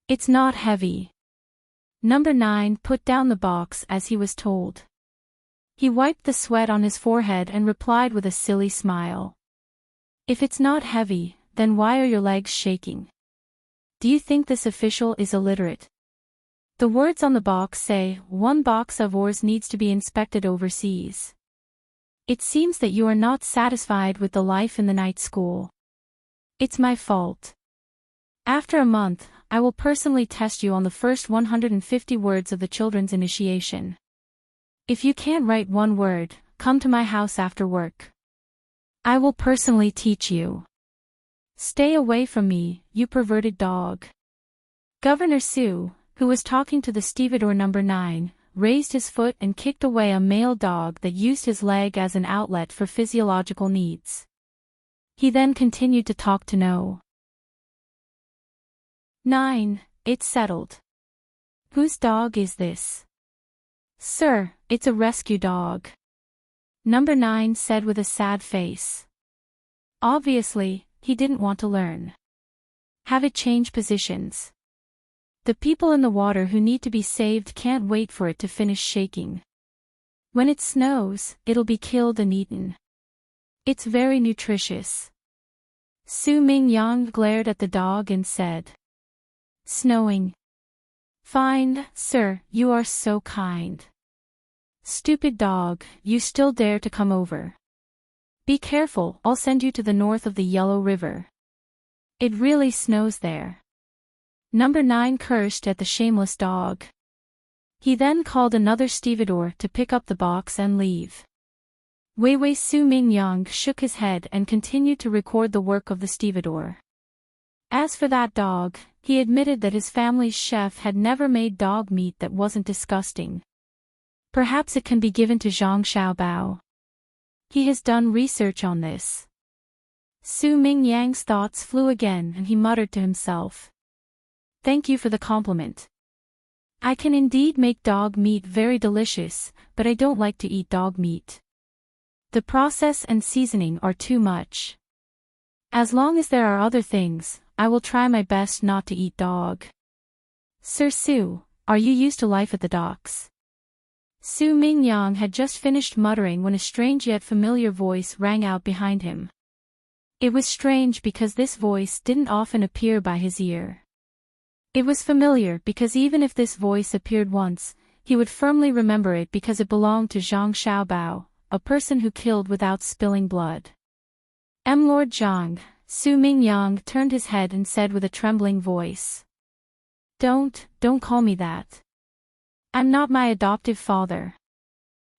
"It's not heavy." Number 9 put down the box as he was told. He wiped the sweat on his forehead and replied with a silly smile. "If it's not heavy, then why are your legs shaking? Do you think this official is illiterate?" The words on the box say, "One box of ores needs to be inspected overseas." It seems that you are not satisfied with the life in the night school. It's my fault. After a month, I will personally test you on the first 150 words of the children's initiation. If you can't write one word, come to my house after work. I will personally teach you. Stay away from me, you perverted dog. Governor Sue, who was talking to the stevedore number 9, raised his foot and kicked away a male dog that used his leg as an outlet for physiological needs. He then continued to talk to No. 9. It's settled. Whose dog is this? Sir, it's a rescue dog. Number 9 said with a sad face. Obviously, he didn't want to learn. Have it change positions. The people in the water who need to be saved can't wait for it to finish shaking. When it snows, it'll be killed and eaten. It's very nutritious. Su Mingyang glared at the dog and said. Snowing. Fine, sir, you are so kind. Stupid dog, you still dare to come over. Be careful, I'll send you to the north of the Yellow River. It really snows there. Number 9 cursed at the shameless dog. He then called another stevedore to pick up the box and leave. Wei Wei Su Mingyang shook his head and continued to record the work of the stevedore. As for that dog, he admitted that his family's chef had never made dog meat that wasn't disgusting. Perhaps it can be given to Zhang Xiaobao. He has done research on this. Su Mingyang's thoughts flew again and he muttered to himself. Thank you for the compliment. I can indeed make dog meat very delicious, but I don't like to eat dog meat. The process and seasoning are too much. As long as there are other things, I will try my best not to eat dog. Sir Su, are you used to life at the docks? Su Mingyang had just finished muttering when a strange yet familiar voice rang out behind him. It was strange because this voice didn't often appear by his ear. It was familiar because even if this voice appeared once, he would firmly remember it because it belonged to Zhang Xiaobao, a person who killed without spilling blood. Lord Zhang, Su Mingyang turned his head and said with a trembling voice. Don't call me that. I'm not my adoptive father.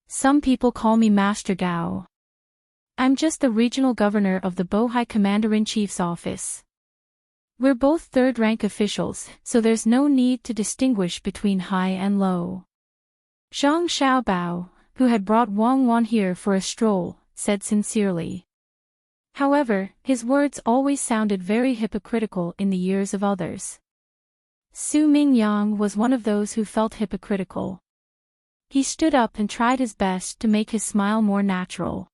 Some people call me Master Gao. I'm just the regional governor of the Bohai Commander-in-Chief's office. We're both third-rank officials, so there's no need to distinguish between high and low. Zhang Xiaobao, who had brought Wang Wan here for a stroll, said sincerely. However, his words always sounded very hypocritical in the ears of others. Su Mingyang was one of those who felt hypocritical. He stood up and tried his best to make his smile more natural.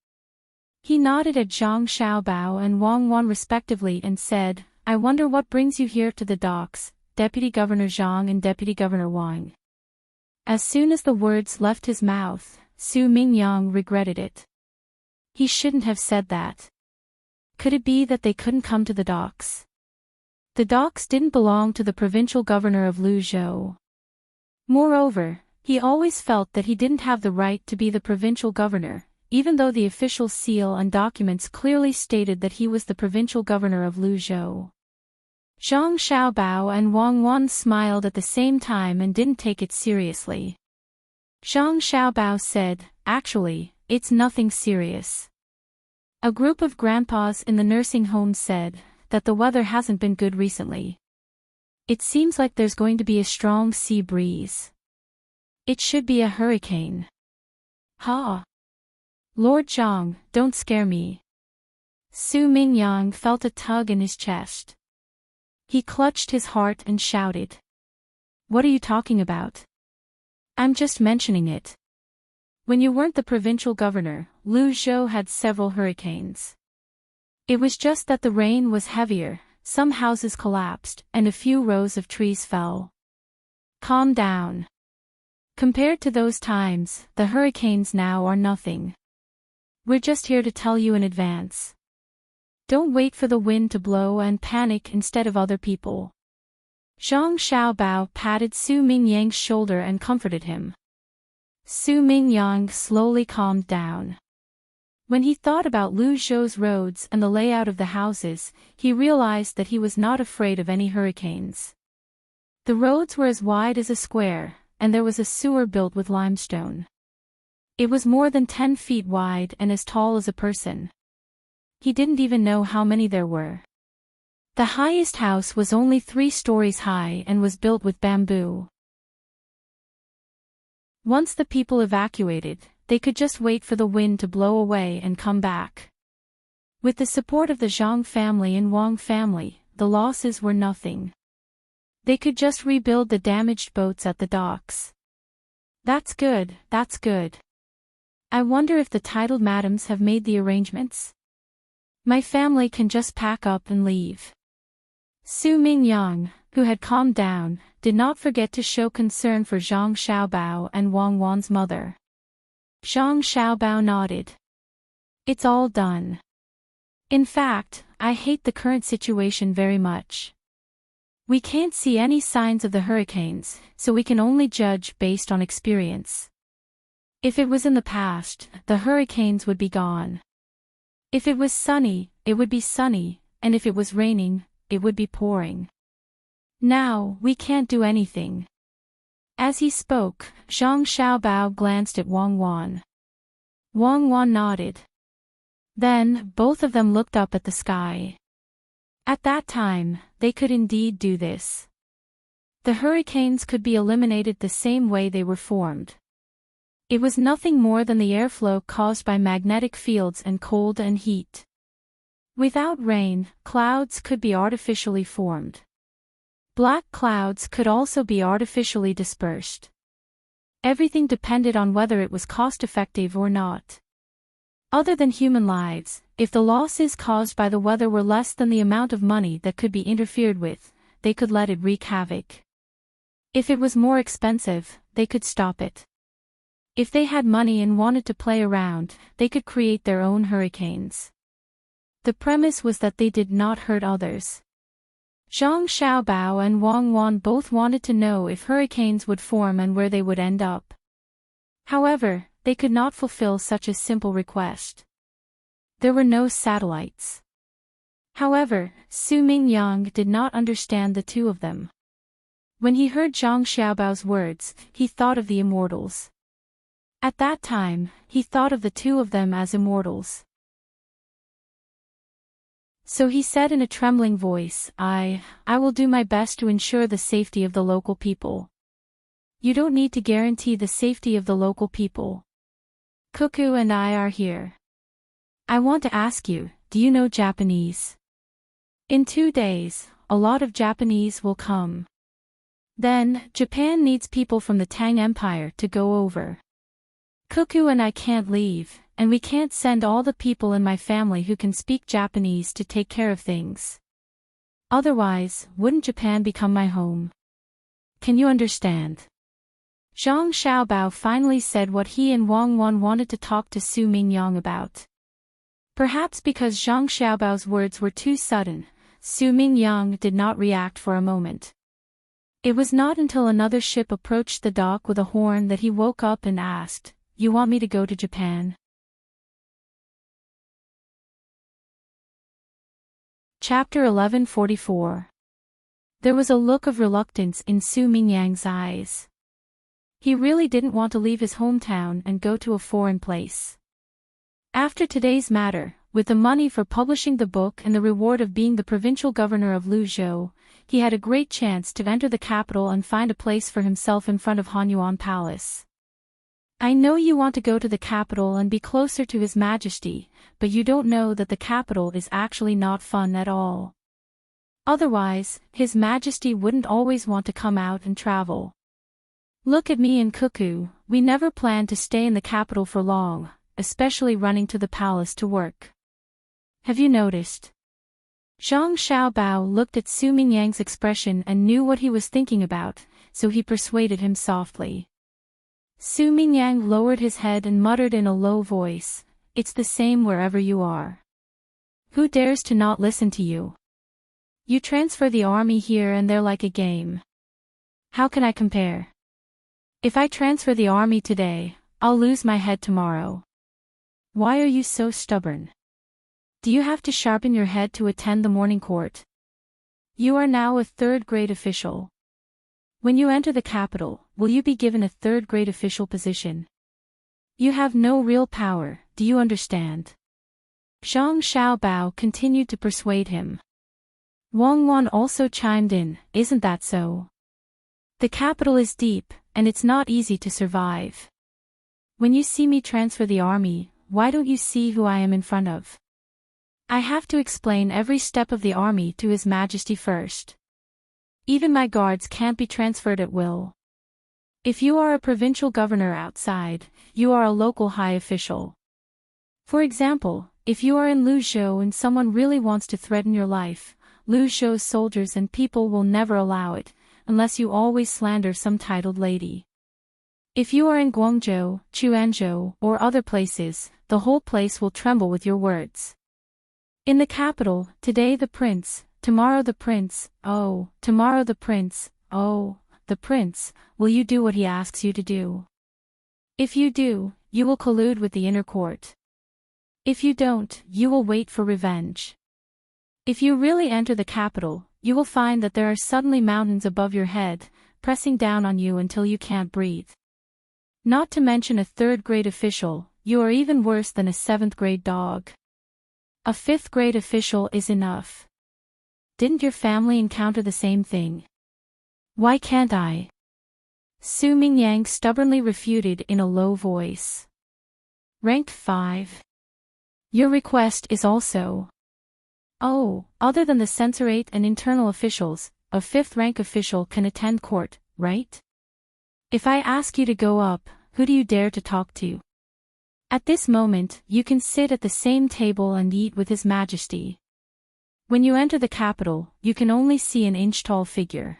He nodded at Zhang Xiaobao and Wang Wan respectively and said, I wonder what brings you here to the docks, Deputy Governor Zhang and Deputy Governor Wang. As soon as the words left his mouth, Su Mingyang regretted it. He shouldn't have said that. Could it be that they couldn't come to the docks? The docks didn't belong to the provincial governor of Luzhou. Moreover, he always felt that he didn't have the right to be the provincial governor, even though the official seal and documents clearly stated that he was the provincial governor of Luzhou. Zhang Xiaobao and Wang Wan smiled at the same time and didn't take it seriously. Zhang Xiaobao said, Actually, it's nothing serious. A group of grandpas in the nursing home said that the weather hasn't been good recently. It seems like there's going to be a strong sea breeze. It should be a hurricane. Ha! Lord Zhang, don't scare me. Su Mingyang felt a tug in his chest. He clutched his heart and shouted. What are you talking about? I'm just mentioning it. When you weren't the provincial governor, Luzhou had several hurricanes. It was just that the rain was heavier, some houses collapsed, and a few rows of trees fell. Calm down. Compared to those times, the hurricanes now are nothing. We're just here to tell you in advance. Don't wait for the wind to blow and panic instead of other people. Zhang Xiaobao patted Su Mingyang's shoulder and comforted him. Su Mingyang slowly calmed down. When he thought about Luzhou's roads and the layout of the houses, he realized that he was not afraid of any hurricanes. The roads were as wide as a square, and there was a sewer built with limestone. It was more than 10 feet wide and as tall as a person. He didn't even know how many there were. The highest house was only 3 stories high and was built with bamboo. Once the people evacuated, they could just wait for the wind to blow away and come back. With the support of the Zhang family and Wang family, the losses were nothing. They could just rebuild the damaged boats at the docks. That's good, that's good. I wonder if the titled madams have made the arrangements? My family can just pack up and leave. Su Mingyang, who had calmed down, did not forget to show concern for Zhang Xiaobao and Wang Wan's mother. Zhang Xiaobao nodded. It's all done. In fact, I hate the current situation very much. We can't see any signs of the hurricanes, so we can only judge based on experience. If it was in the past, the hurricanes would be gone. If it was sunny, it would be sunny, and if it was raining, it would be pouring. Now, we can't do anything. As he spoke, Zhang Xiaobao glanced at Wang Wan. Wang Wan nodded. Then, both of them looked up at the sky. At that time, they could indeed do this. The hurricanes could be eliminated the same way they were formed. It was nothing more than the airflow caused by magnetic fields and cold and heat. Without rain, clouds could be artificially formed. Black clouds could also be artificially dispersed. Everything depended on whether it was cost-effective or not. Other than human lives, if the losses caused by the weather were less than the amount of money that could be interfered with, they could let it wreak havoc. If it was more expensive, they could stop it. If they had money and wanted to play around, they could create their own hurricanes. The premise was that they did not hurt others. Zhang Xiaobao and Wang Wan both wanted to know if hurricanes would form and where they would end up. However, they could not fulfill such a simple request. There were no satellites. However, Su Mingyang did not understand the two of them. When he heard Zhang Xiaobao's words, he thought of the immortals. At that time, he thought of the two of them as immortals. So he said in a trembling voice, I will do my best to ensure the safety of the local people. You don't need to guarantee the safety of the local people. Cuckoo and I are here. I want to ask you, do you know Japanese? In 2 days, a lot of Japanese will come. Then, Japan needs people from the Tang Empire to go over. Cuckoo and I can't leave, and we can't send all the people in my family who can speak Japanese to take care of things. Otherwise, wouldn't Japan become my home? Can you understand? Zhang Xiaobao finally said what he and Wang Wan wanted to talk to Su Mingyang about. Perhaps because Zhang Xiaobao's words were too sudden, Su Mingyang did not react for a moment. It was not until another ship approached the dock with a horn that he woke up and asked, "You want me to go to Japan?" Chapter 1144. There was a look of reluctance in Su Mingyang's eyes. He really didn't want to leave his hometown and go to a foreign place. After today's matter, with the money for publishing the book and the reward of being the provincial governor of Luzhou, he had a great chance to enter the capital and find a place for himself in front of Hanyuan Palace. I know you want to go to the capital and be closer to His Majesty, but you don't know that the capital is actually not fun at all. Otherwise, His Majesty wouldn't always want to come out and travel. Look at me and Cuckoo, we never planned to stay in the capital for long, especially running to the palace to work. Have you noticed? Zhang Xiaobao looked at Su Mingyang's expression and knew what he was thinking about, so he persuaded him softly. Su Mingyang lowered his head and muttered in a low voice, "It's the same wherever you are. Who dares to not listen to you? You transfer the army here and they're like a game. How can I compare? If I transfer the army today, I'll lose my head tomorrow. Why are you so stubborn? Do you have to sharpen your head to attend the morning court? You are now a third-grade official. When you enter the capital, will you be given a third-grade official position? You have no real power, do you understand? Zhang Xiaobao continued to persuade him. Wang Wan also chimed in, isn't that so? The capital is deep, and it's not easy to survive. When you see me transfer the army, why don't you see who I am in front of? I have to explain every step of the army to His Majesty first. Even my guards can't be transferred at will. If you are a provincial governor outside, you are a local high official. For example, if you are in Luzhou and someone really wants to threaten your life, Luzhou's soldiers and people will never allow it, unless you always slander some titled lady. If you are in Guangzhou, Quanzhou, or other places, the whole place will tremble with your words. In the capital, today the prince, tomorrow the prince, oh, tomorrow the prince, oh, the prince, will you do what he asks you to do? If you do, you will collude with the inner court. If you don't, you will wait for revenge. If you really enter the capital, you will find that there are suddenly mountains above your head, pressing down on you until you can't breathe. Not to mention a third-grade official, you are even worse than a seventh-grade dog. A fifth-grade official is enough. Didn't your family encounter the same thing? Why can't I? Su Mingyang stubbornly refuted in a low voice. Ranked 5. Your request is also. Oh, other than the censorate and internal officials, a 5th rank official can attend court, right? If I ask you to go up, who do you dare to talk to? At this moment, you can sit at the same table and eat with His Majesty. When you enter the capital, you can only see an inch-tall figure.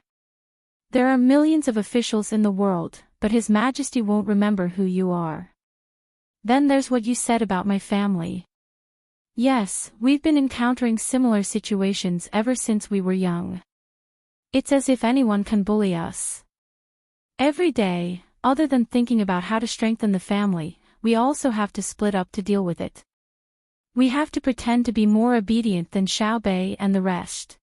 There are millions of officials in the world, but His Majesty won't remember who you are. Then there's what you said about my family. Yes, we've been encountering similar situations ever since we were young. It's as if anyone can bully us. Every day, other than thinking about how to strengthen the family, we also have to split up to deal with it. We have to pretend to be more obedient than Xiaobei and the rest.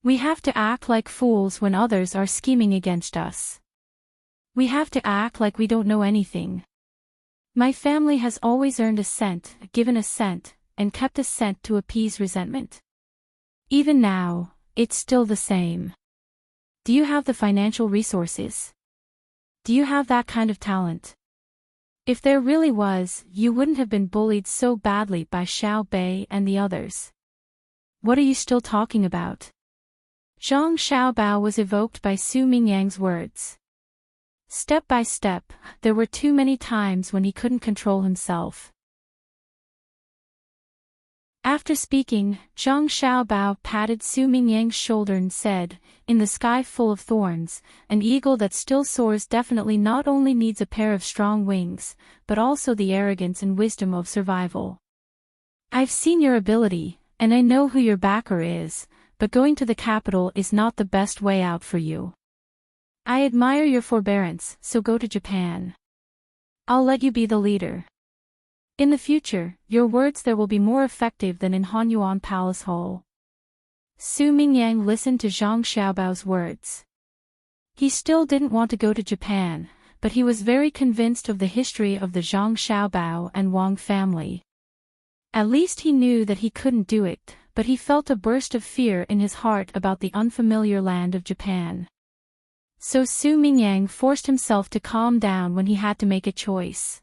We have to act like fools when others are scheming against us. We have to act like we don't know anything. My family has always earned a cent, given a cent, and kept a cent to appease resentment. Even now, it's still the same. Do you have the financial resources? Do you have that kind of talent? If there really was, you wouldn't have been bullied so badly by Xiaobei and the others. What are you still talking about? Zhang Xiaobao was evoked by Su Mingyang's words. Step by step, there were too many times when he couldn't control himself. After speaking, Zhang Xiaobao patted Su Mingyang's shoulder and said, in the sky full of thorns, an eagle that still soars definitely not only needs a pair of strong wings, but also the arrogance and wisdom of survival. I've seen your ability, and I know who your backer is, but going to the capital is not the best way out for you. I admire your forbearance, so go to Japan. I'll let you be the leader. In the future, your words there will be more effective than in Hanyuan Palace Hall. Su Mingyang listened to Zhang Xiaobao's words. He still didn't want to go to Japan, but he was very convinced of the history of the Zhang Xiaobao and Wang family. At least he knew that he couldn't do it, but he felt a burst of fear in his heart about the unfamiliar land of Japan. So Su Mingyang forced himself to calm down when he had to make a choice.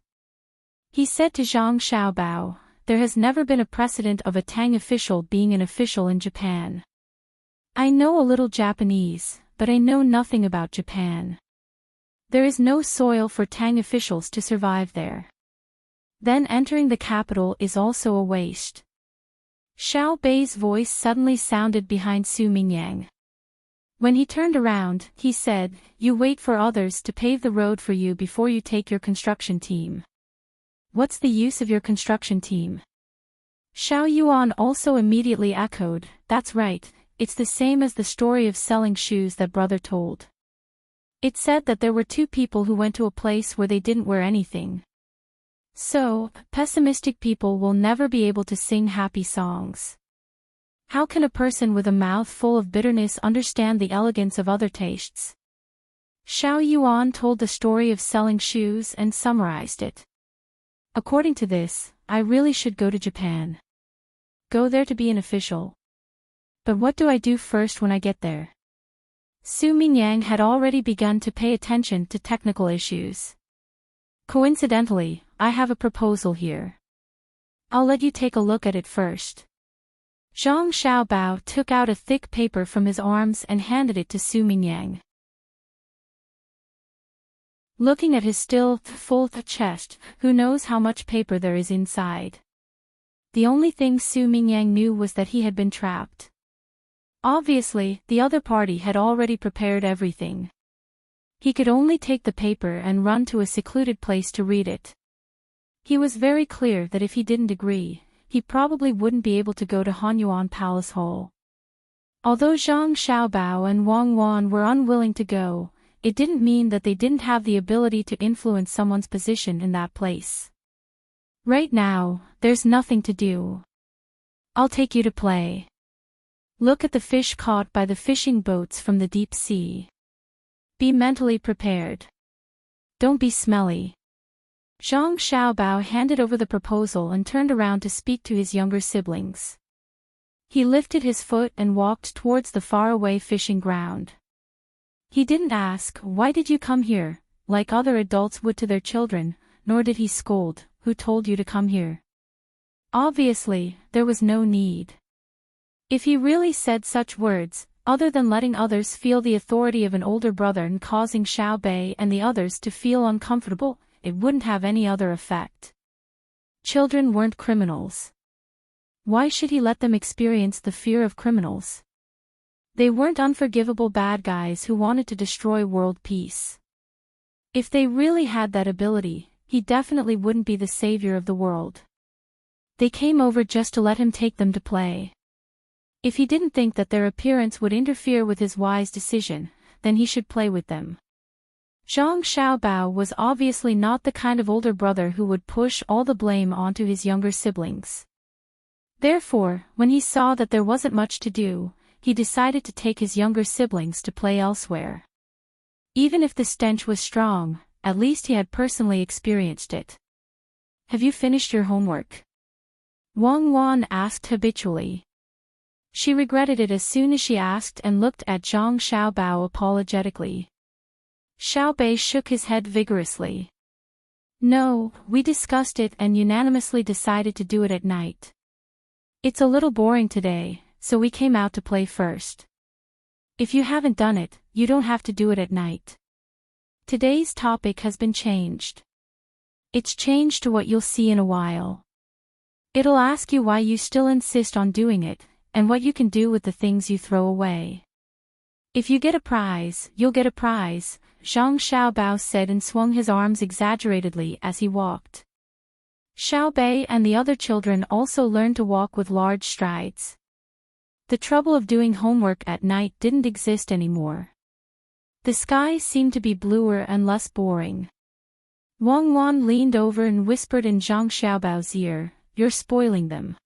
He said to Zhang Xiaobao, there has never been a precedent of a Tang official being an official in Japan. I know a little Japanese, but I know nothing about Japan. There is no soil for Tang officials to survive there. Then entering the capital is also a waste. Xiaobei's voice suddenly sounded behind Su Mingyang. When he turned around, he said, you wait for others to pave the road for you before you take your construction team. What's the use of your construction team? Xiao Yuan also immediately echoed, that's right, it's the same as the story of selling shoes that brother told. It said that there were two people who went to a place where they didn't wear anything. So, pessimistic people will never be able to sing happy songs. How can a person with a mouth full of bitterness understand the elegance of other tastes? Xiao Yuan told the story of selling shoes and summarized it. According to this, I really should go to Japan. Go there to be an official. But what do I do first when I get there? Su Mingyang had already begun to pay attention to technical issues. Coincidentally, I have a proposal here. I'll let you take a look at it first. Zhang Xiaobao took out a thick paper from his arms and handed it to Su Mingyang. Looking at his still, full chest, who knows how much paper there is inside? The only thing Su Mingyang knew was that he had been trapped. Obviously, the other party had already prepared everything. He could only take the paper and run to a secluded place to read it. He was very clear that if he didn't agree, he probably wouldn't be able to go to Hanyuan Palace Hall. Although Zhang Xiaobao and Wang Wan were unwilling to go, it didn't mean that they didn't have the ability to influence someone's position in that place. Right now, there's nothing to do. I'll take you to play. Look at the fish caught by the fishing boats from the deep sea. Be mentally prepared. Don't be smelly. Zhang Xiaobao handed over the proposal and turned around to speak to his younger siblings. He lifted his foot and walked towards the faraway fishing ground. He didn't ask, "Why did you come here?" like other adults would to their children, nor did he scold, "Who told you to come here?" Obviously, there was no need. If he really said such words, other than letting others feel the authority of an older brother and causing Xiao Bei and the others to feel uncomfortable, it wouldn't have any other effect. Children weren't criminals. Why should he let them experience the fear of criminals? They weren't unforgivable bad guys who wanted to destroy world peace. If they really had that ability, he definitely wouldn't be the savior of the world. They came over just to let him take them to play. If he didn't think that their appearance would interfere with his wise decision, then he should play with them. Zhang Xiaobao was obviously not the kind of older brother who would push all the blame onto his younger siblings. Therefore, when he saw that there wasn't much to do, he decided to take his younger siblings to play elsewhere. Even if the stench was strong, at least he had personally experienced it. Have you finished your homework? Wang Wan asked habitually. She regretted it as soon as she asked and looked at Zhang Xiaobao apologetically. Xiao Bei shook his head vigorously. No, we discussed it and unanimously decided to do it at night. It's a little boring today, so we came out to play first. If you haven't done it, you don't have to do it at night. Today's topic has been changed. It's changed to what you'll see in a while. It'll ask you why you still insist on doing it, and what you can do with the things you throw away. If you get a prize, you'll get a prize, Zhang Xiaobao said and swung his arms exaggeratedly as he walked. Xiao Bei and the other children also learned to walk with large strides. The trouble of doing homework at night didn't exist anymore. The sky seemed to be bluer and less boring. Wang Wan leaned over and whispered in Zhang Xiaobao's ear, "You're spoiling them.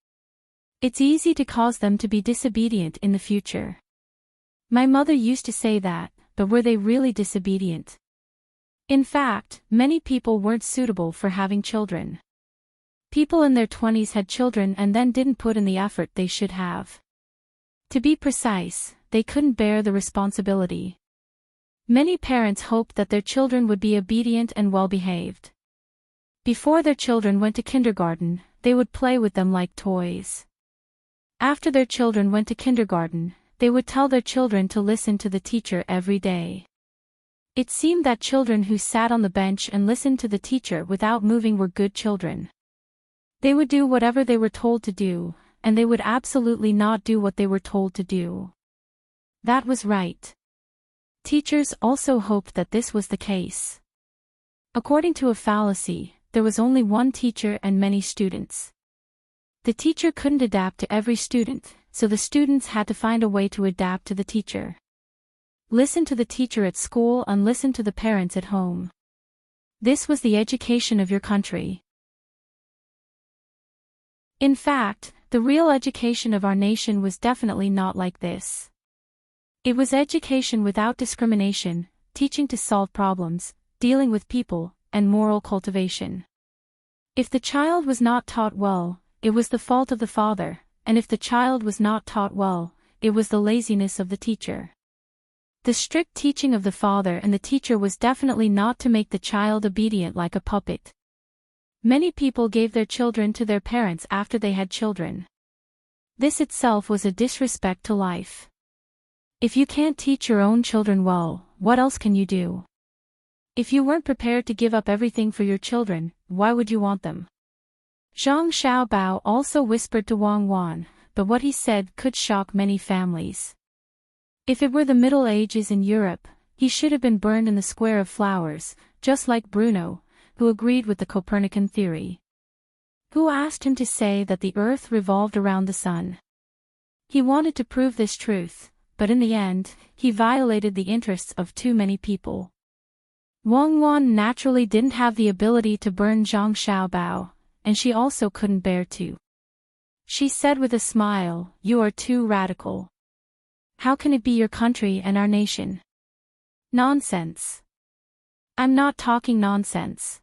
It's easy to cause them to be disobedient in the future." My mother used to say that, but were they really disobedient? In fact, many people weren't suitable for having children. People in their 20s had children and then didn't put in the effort they should have. To be precise, they couldn't bear the responsibility. Many parents hoped that their children would be obedient and well-behaved. Before their children went to kindergarten, they would play with them like toys. After their children went to kindergarten, they would tell their children to listen to the teacher every day. It seemed that children who sat on the bench and listened to the teacher without moving were good children. They would do whatever they were told to do, and they would absolutely not do what they were told to do. That was right. Teachers also hoped that this was the case. According to a fallacy, there was only one teacher and many students. The teacher couldn't adapt to every student, so the students had to find a way to adapt to the teacher. Listen to the teacher at school and listen to the parents at home. This was the education of your country. In fact, the real education of our nation was definitely not like this. It was education without discrimination, teaching to solve problems, dealing with people, and moral cultivation. If the child was not taught well, it was the fault of the father, and if the child was not taught well, it was the laziness of the teacher. The strict teaching of the father and the teacher was definitely not to make the child obedient like a puppet. Many people gave their children to their parents after they had children. This itself was a disrespect to life. If you can't teach your own children well, what else can you do? If you weren't prepared to give up everything for your children, why would you want them? Zhang Xiaobao also whispered to Wang Wan, but what he said could shock many families. If it were the Middle Ages in Europe, he should have been burned in the Square of Flowers, just like Bruno, who agreed with the Copernican theory. Who asked him to say that the Earth revolved around the sun? He wanted to prove this truth, but in the end, he violated the interests of too many people. Wang Wan naturally didn't have the ability to burn Zhang Xiaobao, and she also couldn't bear to. She said with a smile, "You are too radical. How can it be your country and our nation?" Nonsense. I'm not talking nonsense.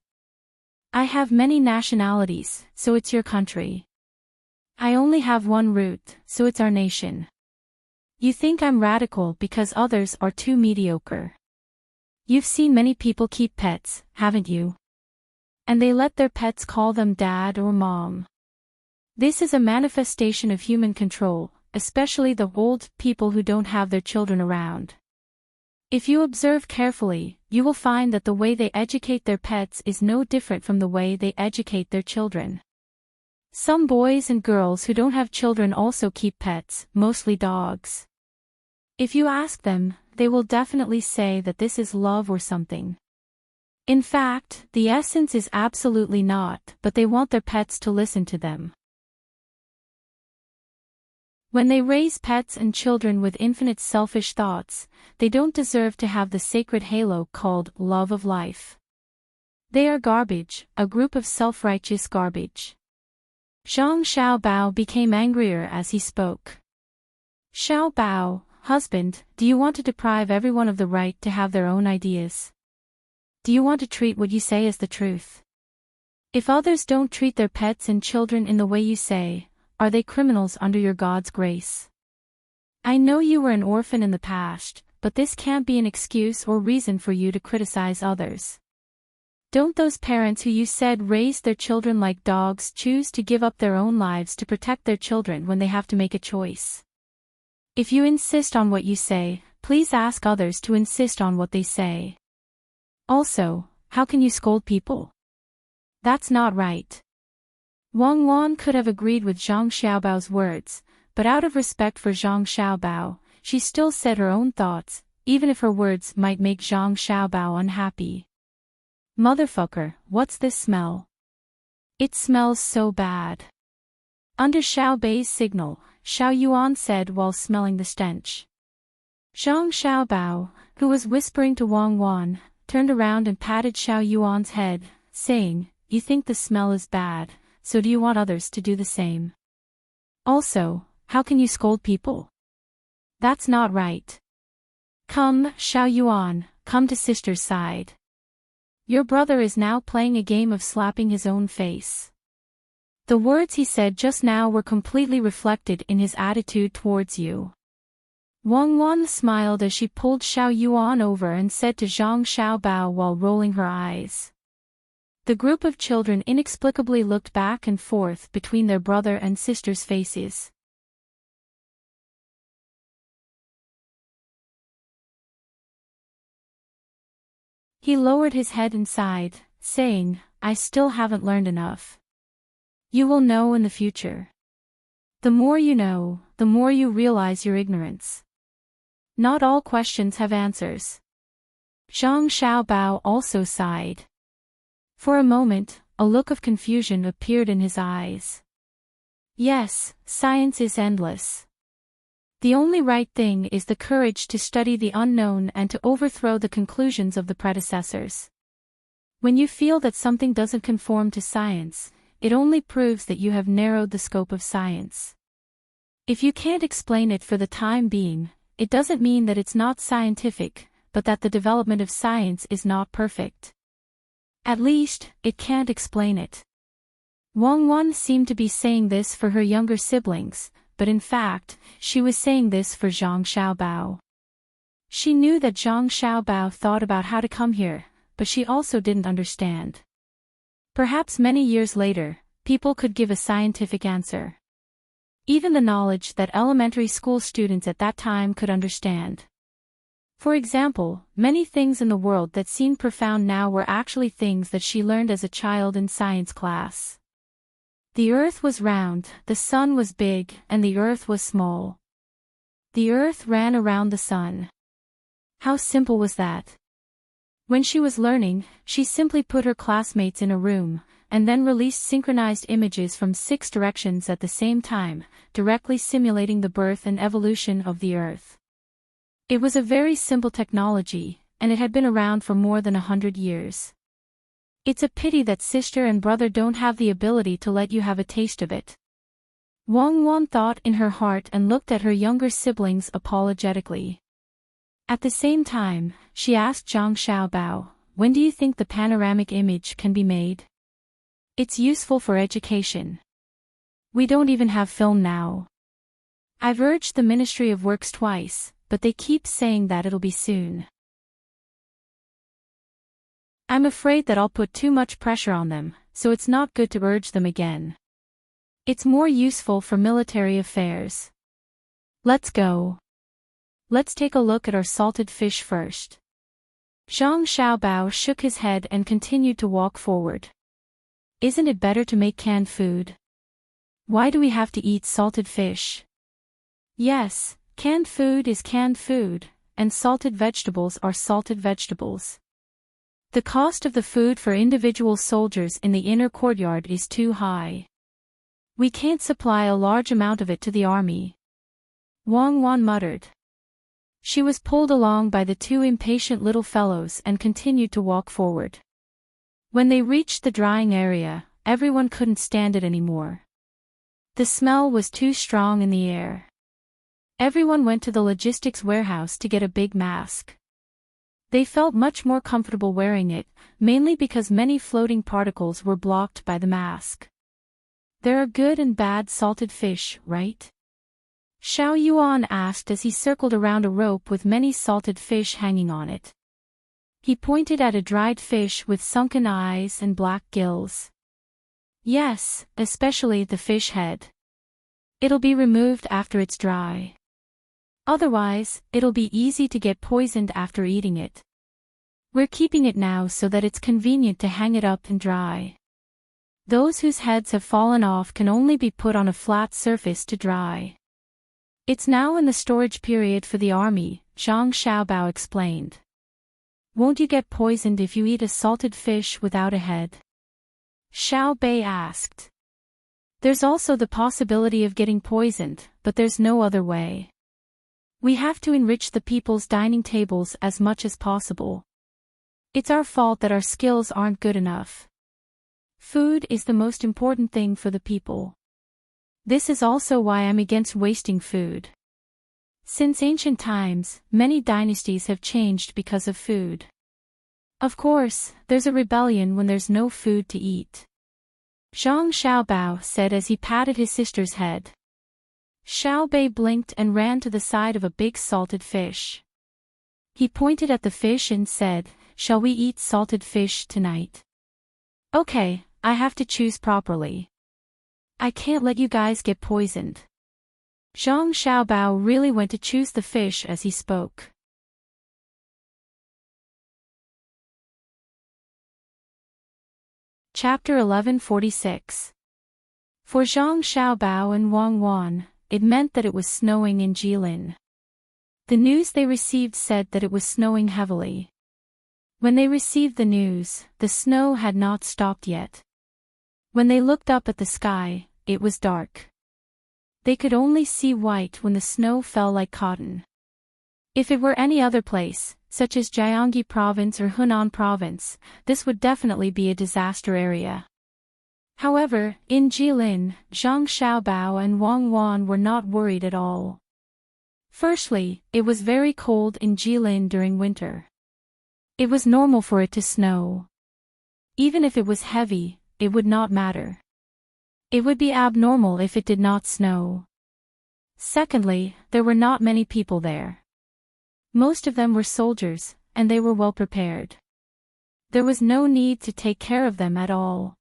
I have many nationalities, so it's your country. I only have one root, so it's our nation. You think I'm radical because others are too mediocre. You've seen many people keep pets, haven't you? And they let their pets call them dad or mom. This is a manifestation of human control, especially the old people who don't have their children around. If you observe carefully, you will find that the way they educate their pets is no different from the way they educate their children. Some boys and girls who don't have children also keep pets, mostly dogs. If you ask them, they will definitely say that this is love or something. In fact, the essence is absolutely not, but they want their pets to listen to them. When they raise pets and children with infinite selfish thoughts, they don't deserve to have the sacred halo called love of life. They are garbage, a group of self-righteous garbage. Zhang Xiaobao became angrier as he spoke. Xiaobao, husband, do you want to deprive everyone of the right to have their own ideas? Do you want to treat what you say as the truth? If others don't treat their pets and children in the way you say, are they criminals under your God's grace? I know you were an orphan in the past, but this can't be an excuse or reason for you to criticize others. Don't those parents who you said raised their children like dogs choose to give up their own lives to protect their children when they have to make a choice? If you insist on what you say, please ask others to insist on what they say. Also, how can you scold people? That's not right. Wang Wan could have agreed with Zhang Xiaobao's words, but out of respect for Zhang Xiaobao, she still said her own thoughts, even if her words might make Zhang Xiaobao unhappy. Motherfucker, what's this smell? It smells so bad. Under Xiao Bei's signal, Xiao Yuan said while smelling the stench. Zhang Xiaobao, who was whispering to Wang Wan, turned around and patted Xiao Yuan's head, saying, "You think the smell is bad, so do you want others to do the same? Also, how can you scold people? That's not right. Come, Xiao Yuan, come to sister's side. Your brother is now playing a game of slapping his own face." The words he said just now were completely reflected in his attitude towards you. Wang Wan smiled as she pulled Xiao Yuan over and said to Zhang Xiaobao while rolling her eyes. The group of children inexplicably looked back and forth between their brother and sister's faces. He lowered his head and sighed, saying, "I still haven't learned enough." You will know in the future. The more you know, the more you realize your ignorance. Not all questions have answers. Zhang Xiaobao also sighed. For a moment, a look of confusion appeared in his eyes. Yes, science is endless. The only right thing is the courage to study the unknown and to overthrow the conclusions of the predecessors. When you feel that something doesn't conform to science, it only proves that you have narrowed the scope of science. If you can't explain it for the time being, it doesn't mean that it's not scientific, but that the development of science is not perfect. At least, it can't explain it. Wang Wan seemed to be saying this for her younger siblings, but in fact, she was saying this for Zhang Xiaobao. She knew that Zhang Xiaobao thought about how to come here, but she also didn't understand. Perhaps many years later, people could give a scientific answer. Even the knowledge that elementary school students at that time could understand. For example, many things in the world that seemed profound now were actually things that she learned as a child in science class. The earth was round, the sun was big, and the earth was small. The earth ran around the sun. How simple was that? When she was learning, she simply put her classmates in a room, and then released synchronized images from 6 directions at the same time, directly simulating the birth and evolution of the earth. It was a very simple technology, and it had been around for more than 100 years. It's a pity that sister and brother don't have the ability to let you have a taste of it. Wang Wan thought in her heart and looked at her younger siblings apologetically. At the same time, she asked Zhang Xiaobao, "When do you think the panoramic image can be made? It's useful for education. We don't even have film now. I've urged the Ministry of Works twice, but they keep saying that it'll be soon. I'm afraid that I'll put too much pressure on them, so it's not good to urge them again. It's more useful for military affairs. Let's go. Let's take a look at our salted fish first." Zhang Xiaobao shook his head and continued to walk forward. Isn't it better to make canned food? Why do we have to eat salted fish? Yes, canned food is canned food, and salted vegetables are salted vegetables. The cost of the food for individual soldiers in the inner courtyard is too high. We can't supply a large amount of it to the army. Wang Wan muttered. She was pulled along by the 2 impatient little fellows and continued to walk forward. When they reached the drying area, everyone couldn't stand it anymore. The smell was too strong in the air. Everyone went to the logistics warehouse to get a big mask. They felt much more comfortable wearing it, mainly because many floating particles were blocked by the mask. There are good and bad salted fish, right? Xiao Yuan asked as he circled around a rope with many salted fish hanging on it. He pointed at a dried fish with sunken eyes and black gills. Yes, especially the fish head. It'll be removed after it's dry. Otherwise, it'll be easy to get poisoned after eating it. We're keeping it now so that it's convenient to hang it up and dry. Those whose heads have fallen off can only be put on a flat surface to dry. It's now in the storage period for the army, Zhang Xiaobao explained. Won't you get poisoned if you eat a salted fish without a head? Xiao Bei asked. There's also the possibility of getting poisoned, but there's no other way. We have to enrich the people's dining tables as much as possible. It's our fault that our skills aren't good enough. Food is the most important thing for the people. This is also why I'm against wasting food. Since ancient times, many dynasties have changed because of food. Of course, there's a rebellion when there's no food to eat. Zhang Xiaobao said as he patted his sister's head. Xiao Bei blinked and ran to the side of a big salted fish. He pointed at the fish and said, "Shall we eat salted fish tonight?" Okay, I have to choose properly. I can't let you guys get poisoned. Zhang Xiaobao really went to choose the fish as he spoke. Chapter 1146. For Zhang Xiaobao and Wang Wan, it meant that it was snowing in Jilin. The news they received said that it was snowing heavily. When they received the news, the snow had not stopped yet. When they looked up at the sky, it was dark. They could only see white when the snow fell like cotton. If it were any other place, such as Jiangxi province or Hunan province, this would definitely be a disaster area. However, in Jilin, Zhang Xiaobao and Wang Wan were not worried at all. Firstly, it was very cold in Jilin during winter. It was normal for it to snow. Even if it was heavy, it would not matter. It would be abnormal if it did not snow. Secondly, there were not many people there. Most of them were soldiers, and they were well prepared. There was no need to take care of them at all.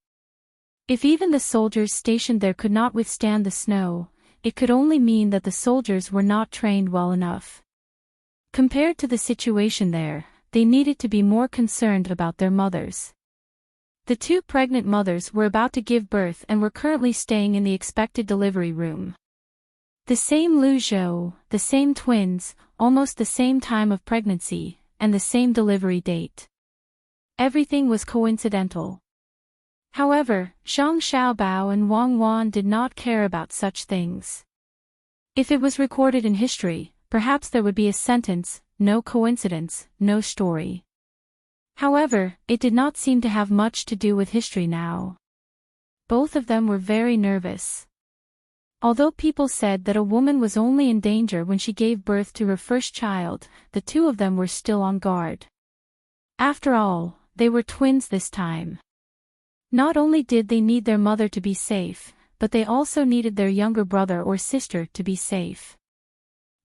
If even the soldiers stationed there could not withstand the snow, it could only mean that the soldiers were not trained well enough. Compared to the situation there, they needed to be more concerned about their mothers. The two pregnant mothers were about to give birth and were currently staying in the expected delivery room. The same Lu Zhou, the same twins, almost the same time of pregnancy, and the same delivery date. Everything was coincidental. However, Zhang Xiaobao and Wang Wan did not care about such things. If it was recorded in history, perhaps there would be a sentence, "No coincidence, no story." However, it did not seem to have much to do with history now. Both of them were very nervous. Although people said that a woman was only in danger when she gave birth to her first child, the two of them were still on guard. After all, they were twins this time. Not only did they need their mother to be safe, but they also needed their younger brother or sister to be safe.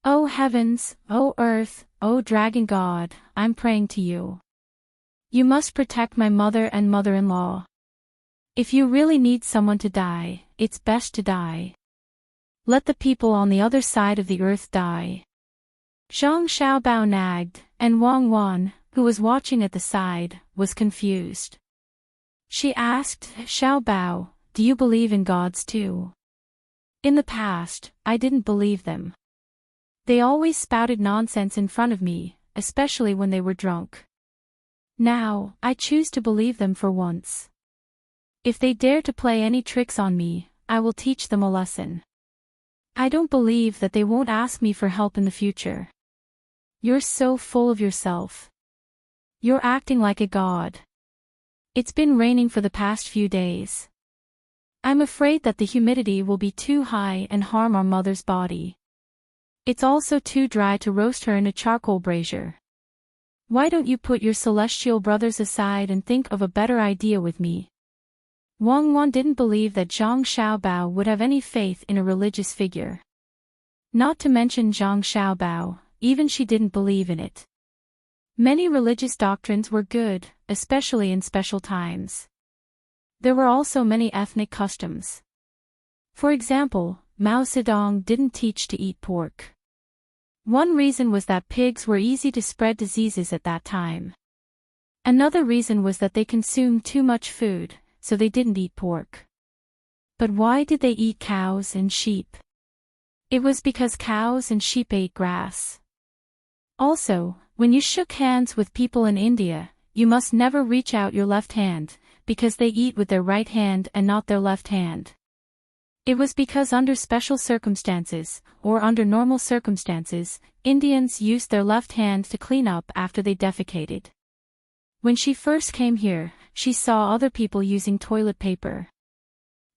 Oh heavens, oh earth, oh dragon god, I'm praying to you. You must protect my mother and mother-in-law. If you really need someone to die, it's best to die. Let the people on the other side of the earth die. Zhang Xiaobao nagged, and Wang Wan, who was watching at the side, was confused. She asked, "Xiaobao, do you believe in gods too?" "In the past, I didn't believe them. They always spouted nonsense in front of me, especially when they were drunk. Now, I choose to believe them for once. If they dare to play any tricks on me, I will teach them a lesson. I don't believe that they won't ask me for help in the future." "You're so full of yourself. You're acting like a god. It's been raining for the past few days. I'm afraid that the humidity will be too high and harm our mother's body. It's also too dry to roast her in a charcoal brazier. Why don't you put your celestial brothers aside and think of a better idea with me?" Wang Wan didn't believe that Zhang Xiaobao would have any faith in a religious figure. Not to mention Zhang Xiaobao, even she didn't believe in it. Many religious doctrines were good, especially in special times. There were also many ethnic customs. For example, Mao Zedong didn't teach to eat pork. One reason was that pigs were easy to spread diseases at that time. Another reason was that they consumed too much food, so they didn't eat pork. But why did they eat cows and sheep? It was because cows and sheep ate grass. Also, when you shook hands with people in India, you must never reach out your left hand, because they eat with their right hand and not their left hand. It was because under special circumstances, or under normal circumstances, Indians used their left hand to clean up after they defecated. When she first came here, she saw other people using toilet paper.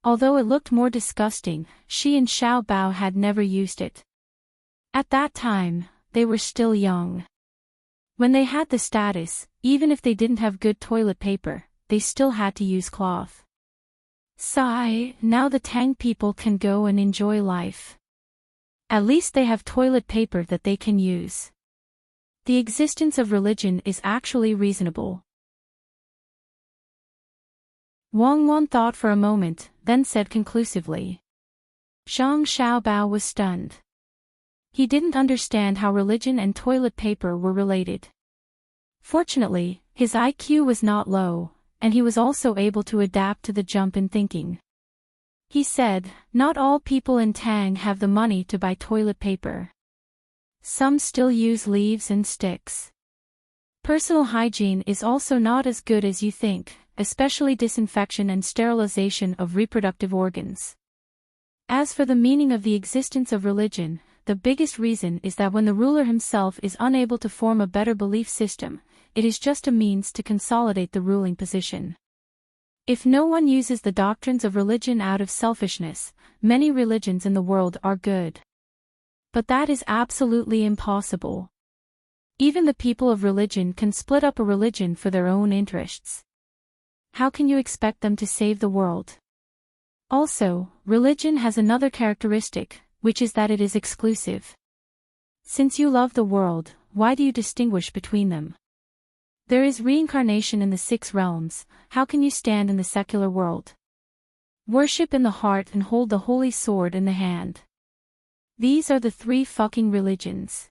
Although it looked more disgusting, she and Xiao Bao had never used it. At that time, they were still young. When they had the status, even if they didn't have good toilet paper, they still had to use cloth. Sigh, now the Tang people can go and enjoy life. At least they have toilet paper that they can use. The existence of religion is actually reasonable. Wang Wan thought for a moment, then said conclusively. Zhang Xiaobao was stunned. He didn't understand how religion and toilet paper were related. Fortunately, his IQ was not low, and he was also able to adapt to the jump in thinking. He said, "Not all people in Tang have the money to buy toilet paper. Some still use leaves and sticks. Personal hygiene is also not as good as you think, especially disinfection and sterilization of reproductive organs. As for the meaning of the existence of religion, the biggest reason is that when the ruler himself is unable to form a better belief system, it is just a means to consolidate the ruling position. If no one uses the doctrines of religion out of selfishness, many religions in the world are good. But that is absolutely impossible. Even the people of religion can split up a religion for their own interests. How can you expect them to save the world? Also, religion has another characteristic, which is that it is exclusive. Since you love the world, why do you distinguish between them? There is reincarnation in the 6 realms, how can you stand in the secular world? Worship in the heart and hold the holy sword in the hand. These are the 3 fucking religions.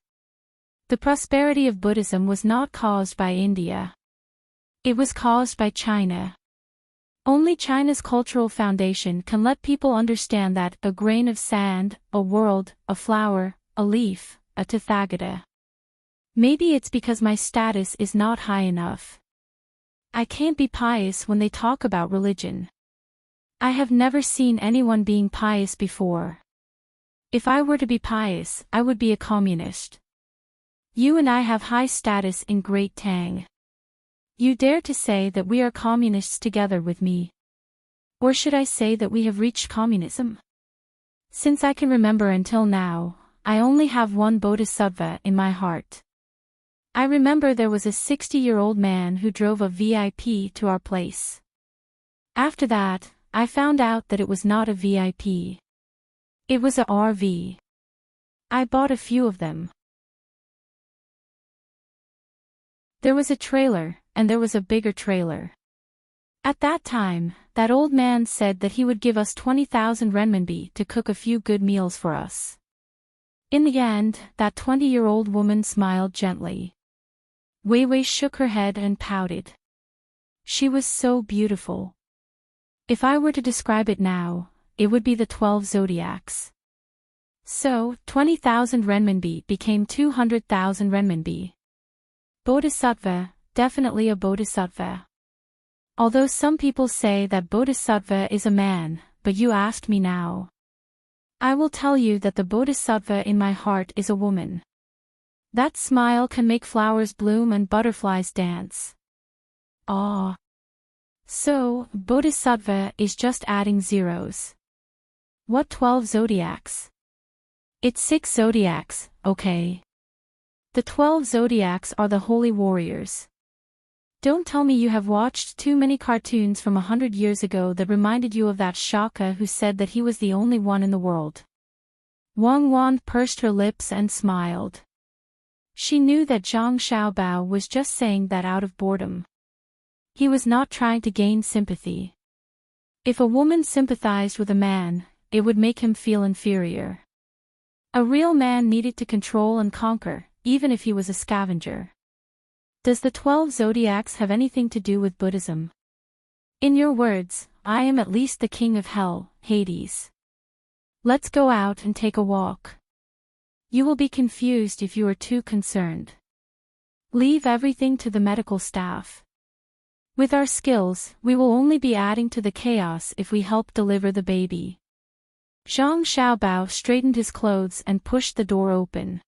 The prosperity of Buddhism was not caused by India. It was caused by China. Only China's cultural foundation can let people understand that a grain of sand, a world, a flower, a leaf, a Tathagata. Maybe it's because my status is not high enough. I can't be pious when they talk about religion. I have never seen anyone being pious before. If I were to be pious, I would be a communist. You and I have high status in Great Tang. You dare to say that we are communists together with me? Or should I say that we have reached communism? Since I can remember until now, I only have one bodhisattva in my heart. I remember there was a 60-year-old man who drove a VIP to our place. After that, I found out that it was not a VIP. It was a RV. I bought a few of them. There was a trailer, and there was a bigger trailer. At that time, that old man said that he would give us 20,000 renminbi to cook a few good meals for us. In the end, that 20-year-old woman smiled gently. Wei Wei shook her head and pouted. She was so beautiful. If I were to describe it now, it would be the 12 zodiacs. So, 20,000 renminbi became 200,000 renminbi. Bodhisattva, definitely a bodhisattva. Although some people say that bodhisattva is a man, but you asked me now. I will tell you that the bodhisattva in my heart is a woman. That smile can make flowers bloom and butterflies dance. Ah. So, bodhisattva is just adding zeros. What 12 zodiacs? It's 6 zodiacs, okay. The 12 zodiacs are the holy warriors. Don't tell me you have watched too many cartoons from 100 years ago that reminded you of that Shaka who said that he was the only one in the world. Wang Wan pursed her lips and smiled. She knew that Zhang Xiaobao was just saying that out of boredom. He was not trying to gain sympathy. If a woman sympathized with a man, it would make him feel inferior. A real man needed to control and conquer, even if he was a scavenger. Does the 12 zodiacs have anything to do with Buddhism? In your words, I am at least the king of hell, Hades. Let's go out and take a walk. You will be confused if you are too concerned. Leave everything to the medical staff. With our skills, we will only be adding to the chaos if we help deliver the baby. Zhang Xiaobao straightened his clothes and pushed the door open.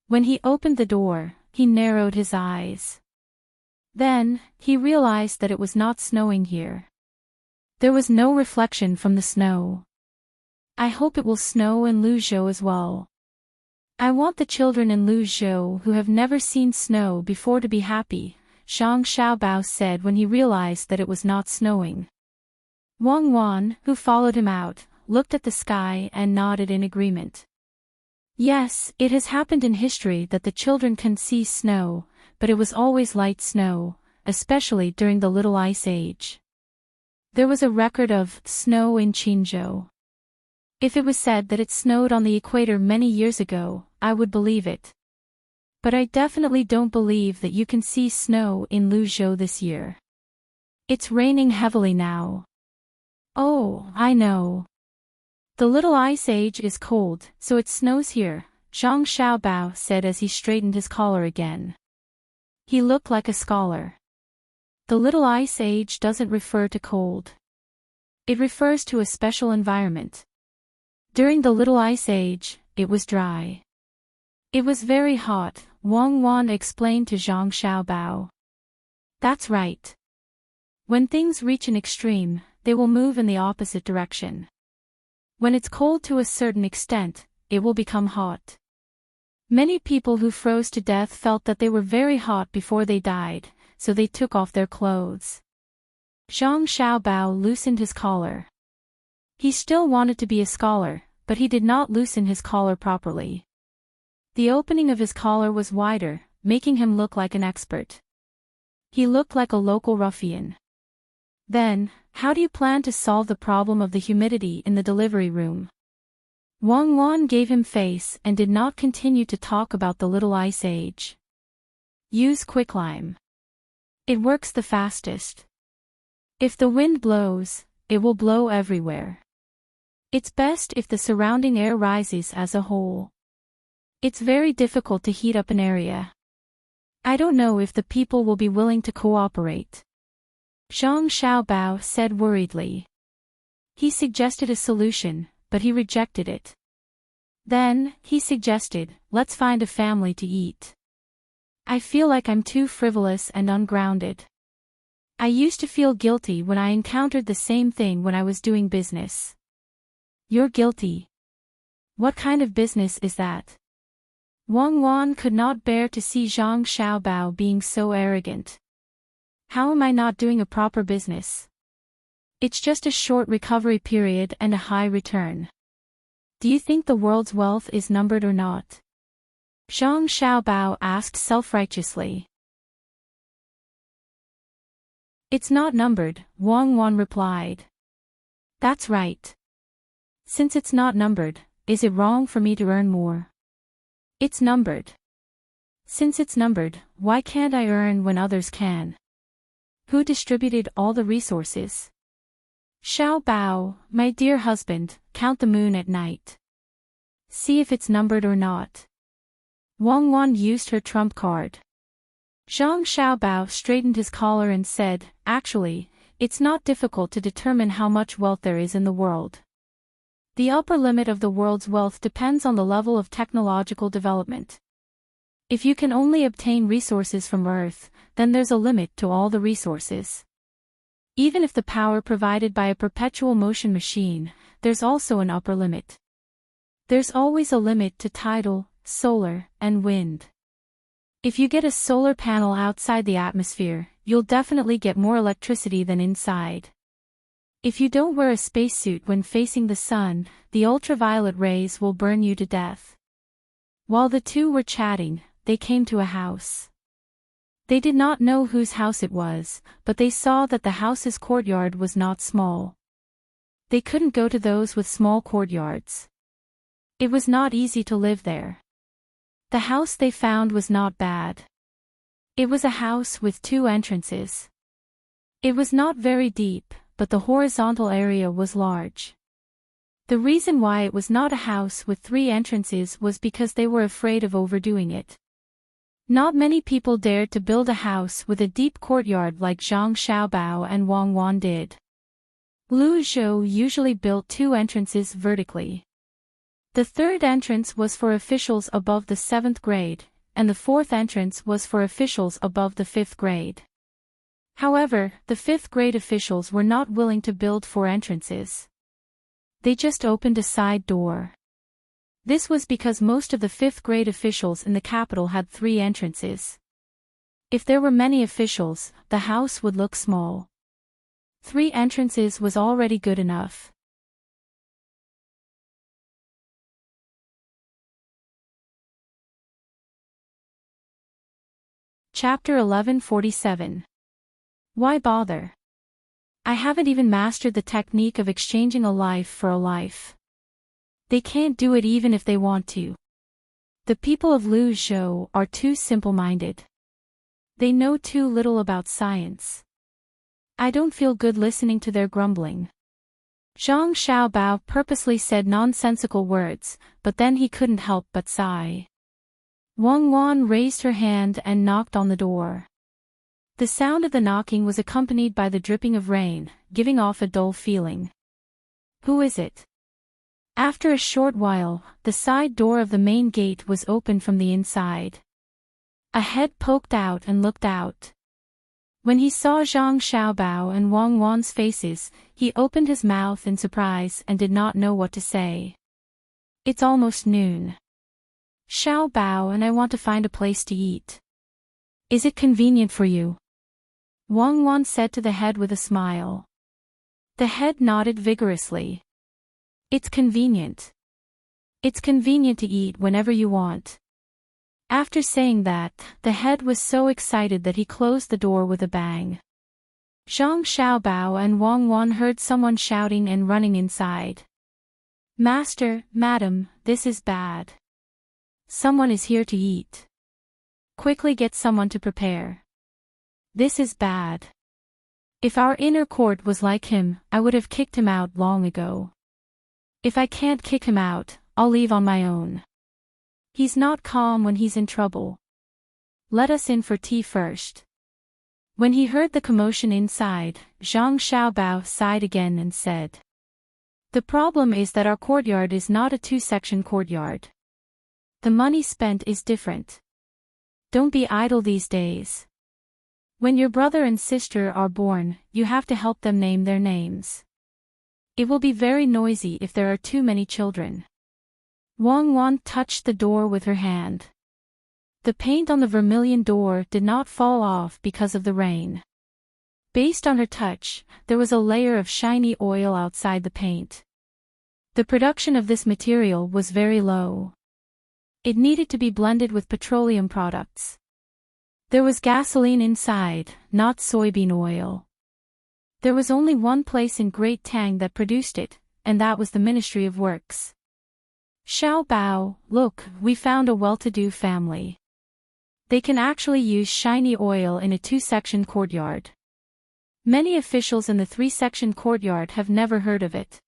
When he opened the door, he narrowed his eyes. Then, he realized that it was not snowing here. There was no reflection from the snow. I hope it will snow in Luzhou as well. I want the children in Luzhou who have never seen snow before to be happy, Zhang Xiaobao said when he realized that it was not snowing. Wang Wan, who followed him out, looked at the sky and nodded in agreement. Yes, it has happened in history that the children can see snow, but it was always light snow, especially during the Little Ice Age. There was a record of snow in Qinzhou. If it was said that it snowed on the equator many years ago, I would believe it. But I definitely don't believe that you can see snow in Luzhou this year. It's raining heavily now. Oh, I know. The Little Ice Age is cold, so it snows here, Zhang Xiaobao said as he straightened his collar again. He looked like a scholar. The Little Ice Age doesn't refer to cold. It refers to a special environment. During the Little Ice Age, it was dry. It was very hot, Wang Wan explained to Zhang Xiaobao. That's right. When things reach an extreme, they will move in the opposite direction. When it's cold to a certain extent, it will become hot. Many people who froze to death felt that they were very hot before they died, so they took off their clothes. Zhang Xiaobao loosened his collar. He still wanted to be a scholar, but he did not loosen his collar properly. The opening of his collar was wider, making him look like an expert. He looked like a local ruffian. Then, how do you plan to solve the problem of the humidity in the delivery room? Wang Wan gave him face and did not continue to talk about the Little Ice Age. Use quicklime. It works the fastest. If the wind blows, it will blow everywhere. It's best if the surrounding air rises as a whole. It's very difficult to heat up an area. I don't know if the people will be willing to cooperate. Zhang Xiaobao said worriedly. He suggested a solution, but he rejected it. Then, he suggested, let's find a family to eat. I feel like I'm too frivolous and ungrounded. I used to feel guilty when I encountered the same thing when I was doing business. You're guilty. What kind of business is that? Wang Wan could not bear to see Zhang Xiaobao being so arrogant. How am I not doing a proper business? It's just a short recovery period and a high return. Do you think the world's wealth is numbered or not? Zhang Xiaobao asked self-righteously. It's not numbered, Wang Wan replied. That's right. Since it's not numbered, is it wrong for me to earn more? It's numbered. Since it's numbered, why can't I earn when others can? Who distributed all the resources? Xiaobao, my dear husband, count the moon at night. See if it's numbered or not. Wang Wan used her trump card. Zhang Xiaobao straightened his collar and said, actually, it's not difficult to determine how much wealth there is in the world. The upper limit of the world's wealth depends on the level of technological development. If you can only obtain resources from Earth, then there's a limit to all the resources. Even if the power provided by a perpetual motion machine, there's also an upper limit. There's always a limit to tidal, solar, and wind. If you get a solar panel outside the atmosphere, you'll definitely get more electricity than inside. If you don't wear a spacesuit when facing the sun, the ultraviolet rays will burn you to death. While the two were chatting, they came to a house. They did not know whose house it was, but they saw that the house's courtyard was not small. They couldn't go to those with small courtyards. It was not easy to live there. The house they found was not bad. It was a house with 2 entrances. It was not very deep, but the horizontal area was large. The reason why it was not a house with 3 entrances was because they were afraid of overdoing it. Not many people dared to build a house with a deep courtyard like Zhang Xiaobao and Wang Wan did. Lu Zhou usually built 2 entrances vertically. The 3rd entrance was for officials above the 7th grade, and the 4th entrance was for officials above the 5th grade. However, the 5th grade officials were not willing to build 4 entrances. They just opened a side door. This was because most of the 5th grade officials in the capital had 3 entrances. If there were many officials, the house would look small. 3 entrances was already good enough. Chapter 1147. Why bother? I haven't even mastered the technique of exchanging a life for a life. They can't do it even if they want to. The people of Lu Zhou are too simple-minded. They know too little about science. I don't feel good listening to their grumbling. Zhang Xiaobao purposely said nonsensical words, but then he couldn't help but sigh. Wang Wan raised her hand and knocked on the door. The sound of the knocking was accompanied by the dripping of rain, giving off a dull feeling. Who is it? After a short while, the side door of the main gate was opened from the inside. A head poked out and looked out. When he saw Zhang Xiaobao and Wang Wan's faces, he opened his mouth in surprise and did not know what to say. It's almost noon. Xiao Bao and I want to find a place to eat. Is it convenient for you? Wang Wan said to the head with a smile. The head nodded vigorously. It's convenient. It's convenient to eat whenever you want. After saying that, the head was so excited that he closed the door with a bang. Zhang Xiaobao and Wang Wan heard someone shouting and running inside. Master, madam, this is bad. Someone is here to eat. Quickly get someone to prepare. This is bad. If our inner court was like him, I would have kicked him out long ago. If I can't kick him out, I'll leave on my own. He's not calm when he's in trouble. Let us in for tea first. When he heard the commotion inside, Zhang Xiaobao sighed again and said. The problem is that our courtyard is not a two-section courtyard. The money spent is different. Don't be idle these days. When your brother and sister are born, you have to help them name their names. It will be very noisy if there are too many children. Wang Wan touched the door with her hand. The paint on the vermilion door did not fall off because of the rain. Based on her touch, there was a layer of shiny oil outside the paint. The production of this material was very low. It needed to be blended with petroleum products. There was gasoline inside, not soybean oil. There was only one place in Great Tang that produced it, and that was the Ministry of Works. Xiao Bao, look, we found a well-to-do family. They can actually use shiny oil in a two-section courtyard. Many officials in the three-section courtyard have never heard of it.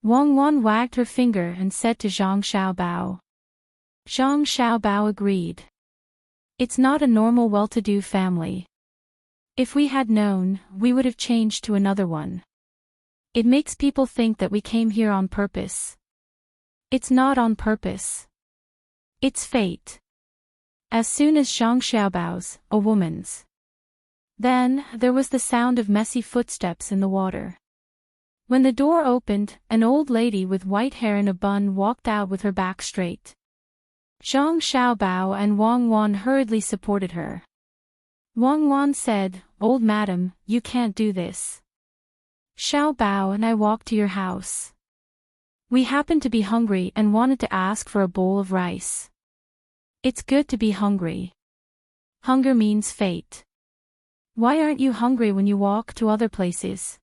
Wang Wan wagged her finger and said to Zhang Xiaobao. Zhang Xiaobao agreed. It's not a normal well-to-do family. If we had known, we would have changed to another one. It makes people think that we came here on purpose. It's not on purpose. It's fate. As soon as Zhang Xiaobao's, a woman's. Then, there was the sound of messy footsteps in the water. When the door opened, an old lady with white hair in a bun walked out with her back straight. Zhang Xiaobao and Wang Wan hurriedly supported her. Wang Wan said, Old madam, you can't do this. Xiaobao and I walked to your house. We happened to be hungry and wanted to ask for a bowl of rice. It's good to be hungry. Hunger means fate. Why aren't you hungry when you walk to other places?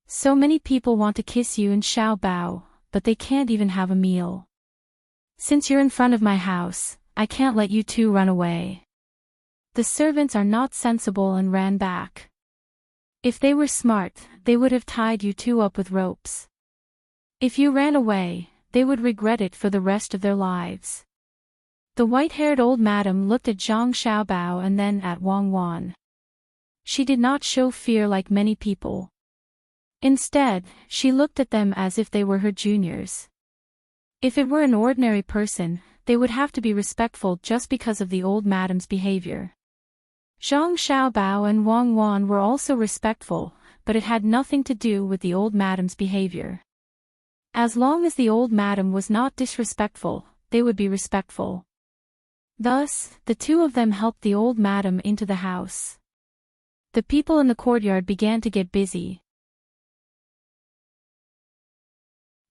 So many people want to kiss you in Xiaobao, but they can't even have a meal. Since you're in front of my house, I can't let you two run away. The servants are not sensible and ran back. If they were smart, they would have tied you two up with ropes. If you ran away, they would regret it for the rest of their lives. The white-haired old madam looked at Zhang Xiaobao and then at Wang Wan. She did not show fear like many people. Instead, she looked at them as if they were her juniors. If it were an ordinary person, they would have to be respectful just because of the old madam's behavior. Zhang Xiaobao and Wang Wan were also respectful, but it had nothing to do with the old madam's behavior. As long as the old madam was not disrespectful, they would be respectful. Thus, the two of them helped the old madam into the house. The people in the courtyard began to get busy.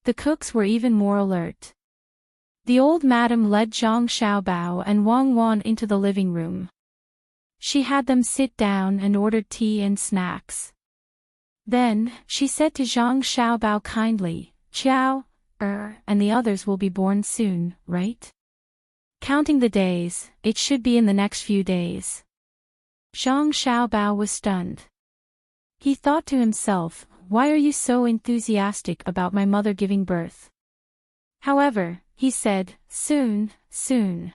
The cooks were even more alert. The old madam led Zhang Xiaobao and Wang Wan into the living room. She had them sit down and ordered tea and snacks. Then, she said to Zhang Xiaobao kindly, Qiao, and the others will be born soon, right? Counting the days, it should be in the next few days. Zhang Xiaobao was stunned. He thought to himself, why are you so enthusiastic about my mother giving birth? However, he said, soon, soon.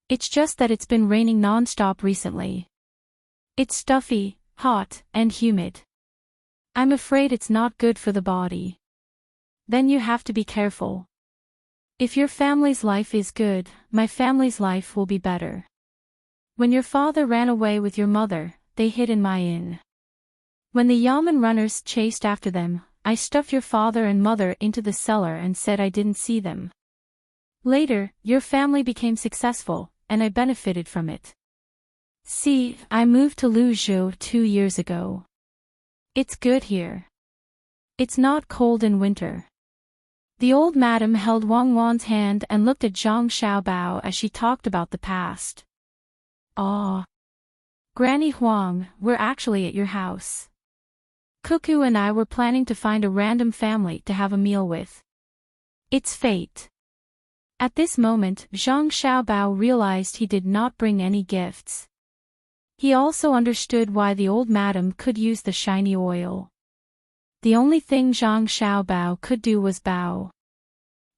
It's just that it's been raining non-stop recently. It's stuffy, hot, and humid. I'm afraid it's not good for the body. Then you have to be careful. If your family's life is good, my family's life will be better. When your father ran away with your mother, they hid in my inn. When the Yamen runners chased after them, I stuffed your father and mother into the cellar and said I didn't see them. Later, your family became successful, and I benefited from it. See, I moved to Luzhou 2 years ago. It's good here. It's not cold in winter. The old madam held Wang Wan's hand and looked at Zhang Xiaobao as she talked about the past. Ah. Granny Huang, we're actually at your house. Cuckoo and I were planning to find a random family to have a meal with. It's fate. At this moment, Zhang Xiaobao realized he did not bring any gifts. He also understood why the old madam could use the shiny oil. The only thing Zhang Xiaobao could do was bow.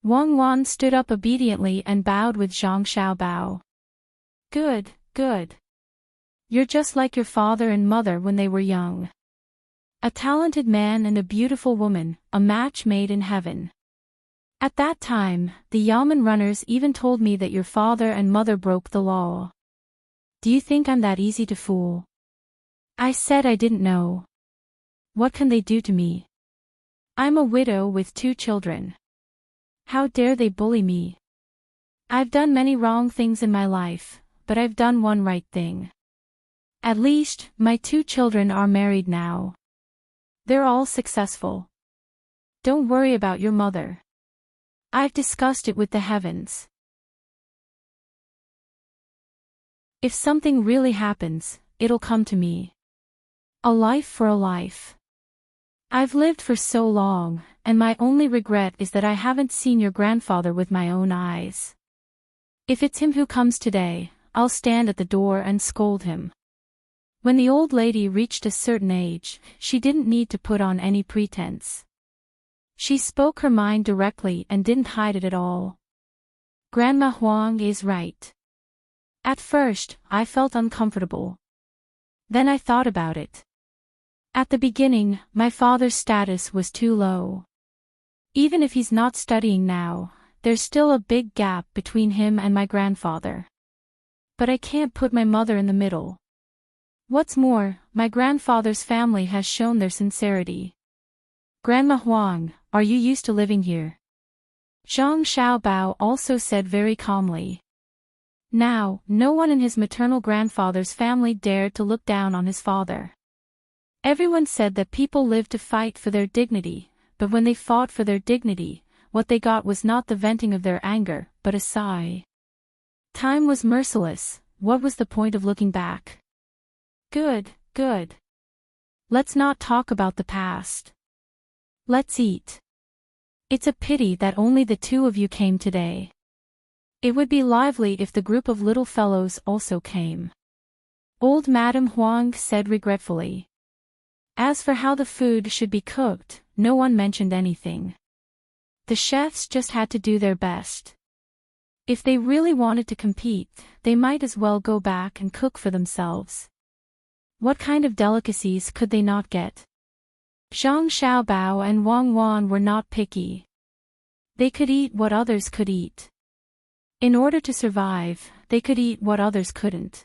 Wang Wan stood up obediently and bowed with Zhang Xiaobao. Good, good. You're just like your father and mother when they were young. A talented man and a beautiful woman, a match made in heaven. At that time, the Yamen runners even told me that your father and mother broke the law. Do you think I'm that easy to fool? I said I didn't know. What can they do to me? I'm a widow with 2 children. How dare they bully me? I've done many wrong things in my life, but I've done one right thing. At least, my 2 children are married now. They're all successful. Don't worry about your mother. I've discussed it with the heavens. If something really happens, it'll come to me. A life for a life. I've lived for so long, and my only regret is that I haven't seen your grandfather with my own eyes. If it's him who comes today, I'll stand at the door and scold him. When the old lady reached a certain age, she didn't need to put on any pretense. She spoke her mind directly and didn't hide it at all. Grandma Huang is right. At first, I felt uncomfortable. Then I thought about it. At the beginning, my father's status was too low. Even if he's not studying now, there's still a big gap between him and my grandfather. But I can't put my mother in the middle. What's more, my grandfather's family has shown their sincerity. Grandma Huang, are you used to living here? Zhang Xiaobao also said very calmly. Now, no one in his maternal grandfather's family dared to look down on his father. Everyone said that people lived to fight for their dignity, but when they fought for their dignity, what they got was not the venting of their anger, but a sigh. Time was merciless, what was the point of looking back? Good, good. Let's not talk about the past. Let's eat. It's a pity that only the 2 of you came today. It would be lively if the group of little fellows also came. Old Madame Huang said regretfully. As for how the food should be cooked, no one mentioned anything. The chefs just had to do their best. If they really wanted to compete, they might as well go back and cook for themselves. What kind of delicacies could they not get? Zhang Xiaobao and Wang Wan were not picky. They could eat what others could eat. In order to survive, they could eat what others couldn't.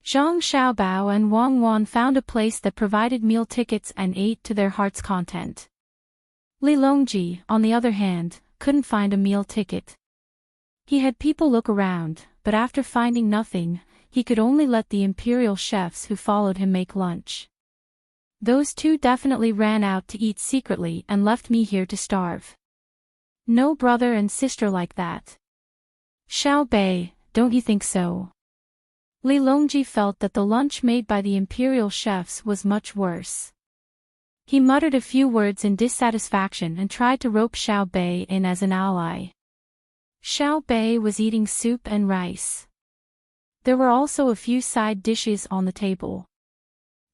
Zhang Xiaobao and Wang Wan found a place that provided meal tickets and ate to their heart's content. Li Longji, on the other hand, couldn't find a meal ticket. He had people look around, but after finding nothing, he could only let the imperial chefs who followed him make lunch. Those 2 definitely ran out to eat secretly and left me here to starve. No brother and sister like that. Xiao Bei, don't you think so? Li Longji felt that the lunch made by the imperial chefs was much worse. He muttered a few words in dissatisfaction and tried to rope Xiao Bei in as an ally. Xiao Bei was eating soup and rice. There were also a few side dishes on the table.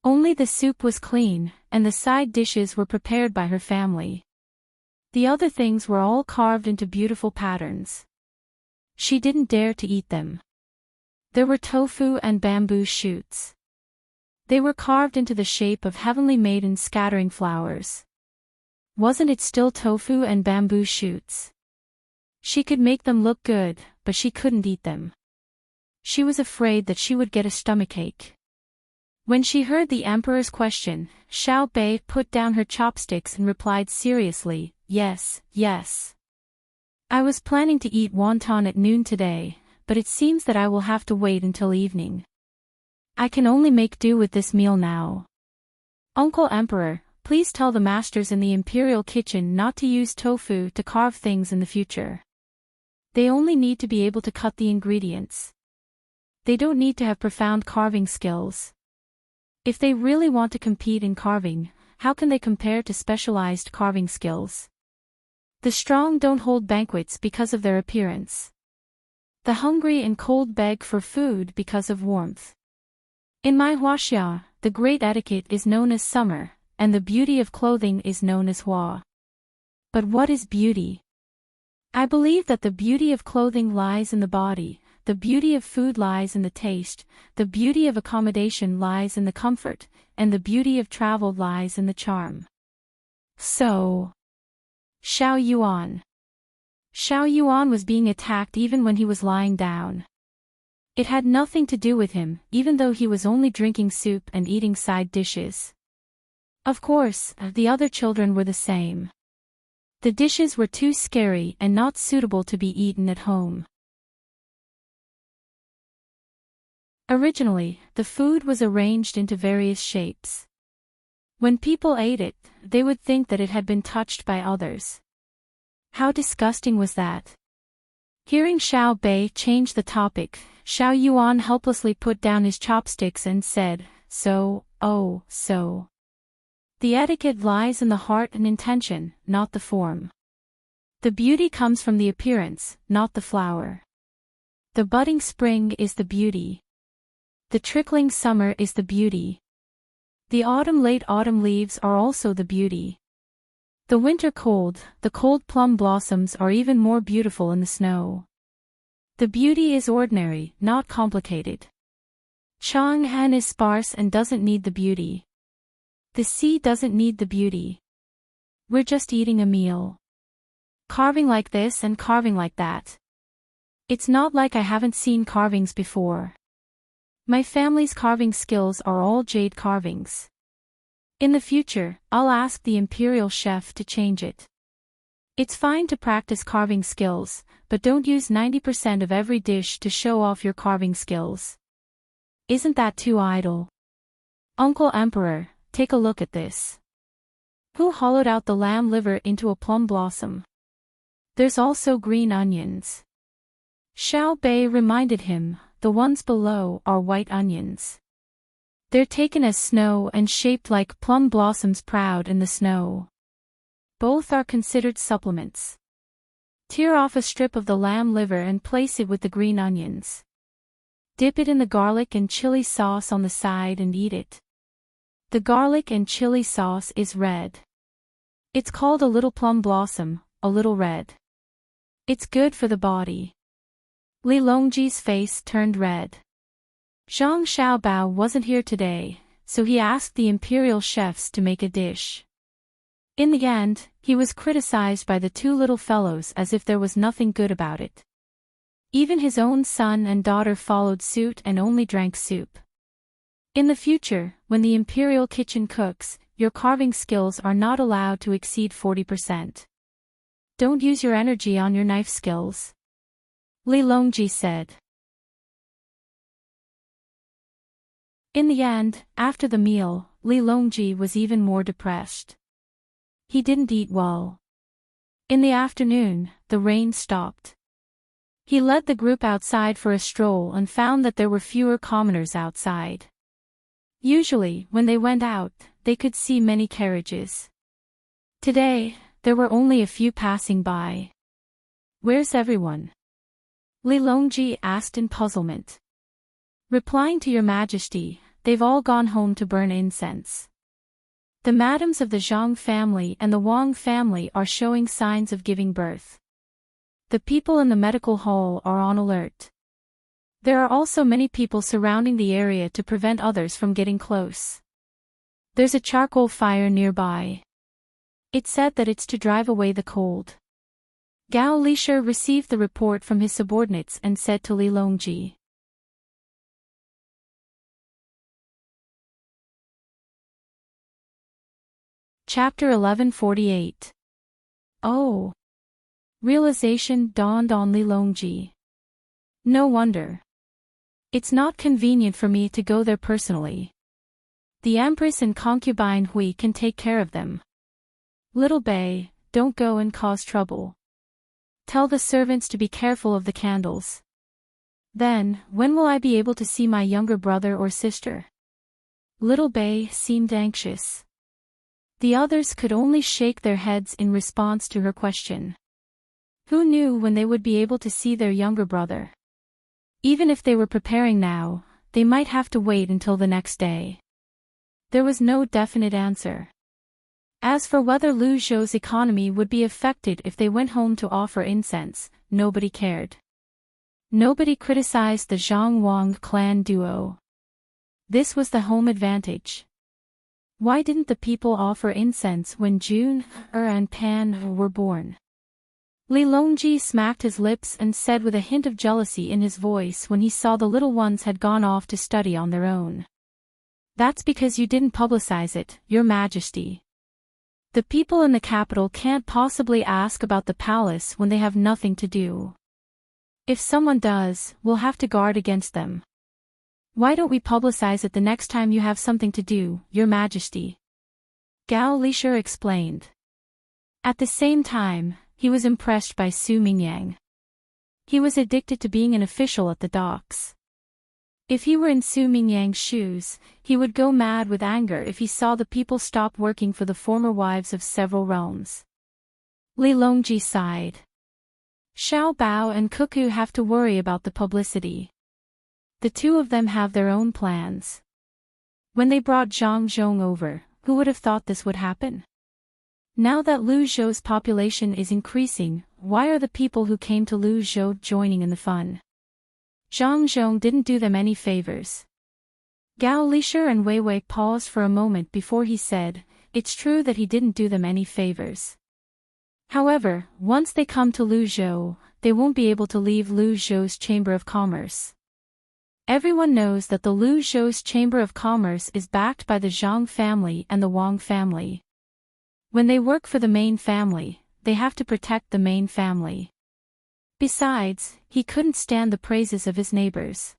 Only the soup was clean, and the side dishes were prepared by her family. The other things were all carved into beautiful patterns. She didn't dare to eat them. There were tofu and bamboo shoots. They were carved into the shape of heavenly maidens scattering flowers. Wasn't it still tofu and bamboo shoots? She could make them look good, but she couldn't eat them. She was afraid that she would get a stomachache. When she heard the emperor's question, Xiao Bei put down her chopsticks and replied seriously, "Yes, yes. I was planning to eat wonton at noon today, but it seems that I will have to wait until evening. I can only make do with this meal now. Uncle Emperor, please tell the masters in the imperial kitchen not to use tofu to carve things in the future. They only need to be able to cut the ingredients. They don't need to have profound carving skills. If they really want to compete in carving, how can they compare to specialized carving skills? The strong don't hold banquets because of their appearance. The hungry and cold beg for food because of warmth. In my huaxia, the great etiquette is known as summer, and the beauty of clothing is known as hua. But what is beauty? I believe that the beauty of clothing lies in the body, the beauty of food lies in the taste, the beauty of accommodation lies in the comfort, and the beauty of travel lies in the charm. So, Xiao Yuan. Xiao Yuan was being attacked even when he was lying down. It had nothing to do with him, even though he was only drinking soup and eating side dishes. Of course, the other children were the same. The dishes were too scary and not suitable to be eaten at home. Originally, the food was arranged into various shapes. When people ate it, they would think that it had been touched by others. How disgusting was that? Hearing Xiao Bei change the topic, Xiao Yuan helplessly put down his chopsticks and said, "So. The etiquette lies in the heart and intention, not the form. The beauty comes from the appearance, not the flower. The budding spring is the beauty. The trickling summer is the beauty. The late autumn leaves are also the beauty. The cold plum blossoms are even more beautiful in the snow. The beauty is ordinary, not complicated. Chang'an is sparse and doesn't need the beauty. The sea doesn't need the beauty. We're just eating a meal. Carving like this and carving like that. It's not like I haven't seen carvings before. My family's carving skills are all jade carvings. In the future, I'll ask the imperial chef to change it. It's fine to practice carving skills, but don't use 90% of every dish to show off your carving skills. Isn't that too idle? Uncle Emperor, take a look at this. Who hollowed out the lamb liver into a plum blossom? There's also green onions. Xiao Bei reminded him, the ones below are white onions. They're taken as snow and shaped like plum blossoms proud in the snow. Both are considered supplements. Tear off a strip of the lamb liver and place it with the green onions. Dip it in the garlic and chili sauce on the side and eat it. The garlic and chili sauce is red. It's called a little plum blossom, a little red. It's good for the body. Li Longji's face turned red. Zhang Xiaobao wasn't here today, so he asked the imperial chefs to make a dish. In the end, he was criticized by the two little fellows as if there was nothing good about it. Even his own son and daughter followed suit and only drank soup. In the future, when the imperial kitchen cooks, your carving skills are not allowed to exceed 40%. Don't use your energy on your knife skills. Li Longji said. In the end, after the meal, Li Longji was even more depressed. He didn't eat well. In the afternoon, the rain stopped. He led the group outside for a stroll and found that there were fewer commoners outside. Usually, when they went out, they could see many carriages. Today, there were only a few passing by. Where's everyone? Li Longji asked in puzzlement. Replying to your majesty, they've all gone home to burn incense. The madams of the Zhang family and the Wang family are showing signs of giving birth. The people in the medical hall are on alert. There are also many people surrounding the area to prevent others from getting close. There's a charcoal fire nearby. It's said that it's to drive away the cold. Gao Lisher received the report from his subordinates and said to Li Longji. Chapter 1148. Oh. Realization dawned on Li Longji. No wonder. It's not convenient for me to go there personally. The Empress and concubine Hui can take care of them. Little Bei, don't go and cause trouble. Tell the servants to be careful of the candles. Then, when will I be able to see my younger brother or sister? Little Bei seemed anxious. The others could only shake their heads in response to her question. Who knew when they would be able to see their younger brother? Even if they were preparing now, they might have to wait until the next day. There was no definite answer. As for whether Lu Zhou's economy would be affected if they went home to offer incense, nobody cared. Nobody criticized the Zhang Wang clan duo. This was the home advantage. Why didn't the people offer incense when June, and Pan were born? Li Longji smacked his lips and said with a hint of jealousy in his voice when he saw the little ones had gone off to study on their own. That's because you didn't publicize it, Your Majesty. The people in the capital can't possibly ask about the palace when they have nothing to do. If someone does, we'll have to guard against them. Why don't we publicize it the next time you have something to do, Your Majesty? Gao Lisher explained. At the same time, he was impressed by Su Mingyang. He was addicted to being an official at the docks. If he were in Su Mingyang's shoes, he would go mad with anger if he saw the people stop working for the former wives of several realms. Li Longji sighed. Xiao Bao and Cuckoo have to worry about the publicity. The two of them have their own plans. When they brought Zhang Zhong over, who would have thought this would happen? Now that Lu Zhou's population is increasing, why are the people who came to Lu Zhou joining in the fun? Zhang Zhong didn't do them any favors. Gao Lisher and Wei Wei paused for a moment before he said, it's true that he didn't do them any favors. However, once they come to Lu Zhou, they won't be able to leave Lu Zhou's Chamber of Commerce. Everyone knows that the Lu Zhou's Chamber of Commerce is backed by the Zhang family and the Wang family. When they work for the main family, they have to protect the main family. Besides, he couldn't stand the praises of his neighbors.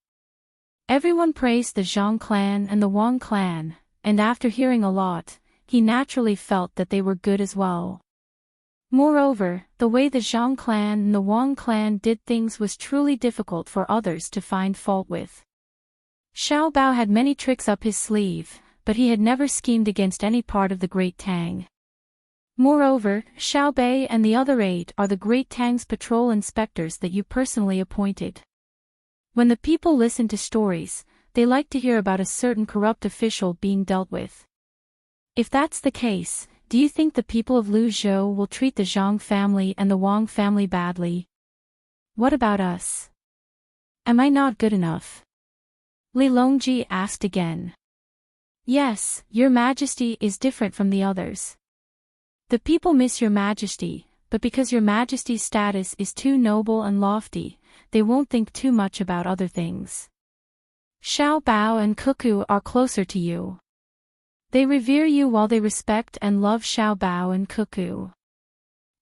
Everyone praised the Zhang clan and the Wang clan, and after hearing a lot, he naturally felt that they were good as well. Moreover, the way the Zhang clan and the Wang clan did things was truly difficult for others to find fault with. Xiao Bao had many tricks up his sleeve, but he had never schemed against any part of the Great Tang. Moreover, Xiao Bei and the other 8 are the Great Tang's patrol inspectors that you personally appointed. When the people listen to stories, they like to hear about a certain corrupt official being dealt with. If that's the case, do you think the people of Lu Zhou will treat the Zhang family and the Wang family badly? What about us? Am I not good enough? Li Longji asked again. Yes, Your Majesty is different from the others. The people miss Your Majesty, but because Your Majesty's status is too noble and lofty, they won't think too much about other things. Xiao Bao and Cuckoo are closer to you. They revere you while they respect and love Xiao Bao and Cuckoo.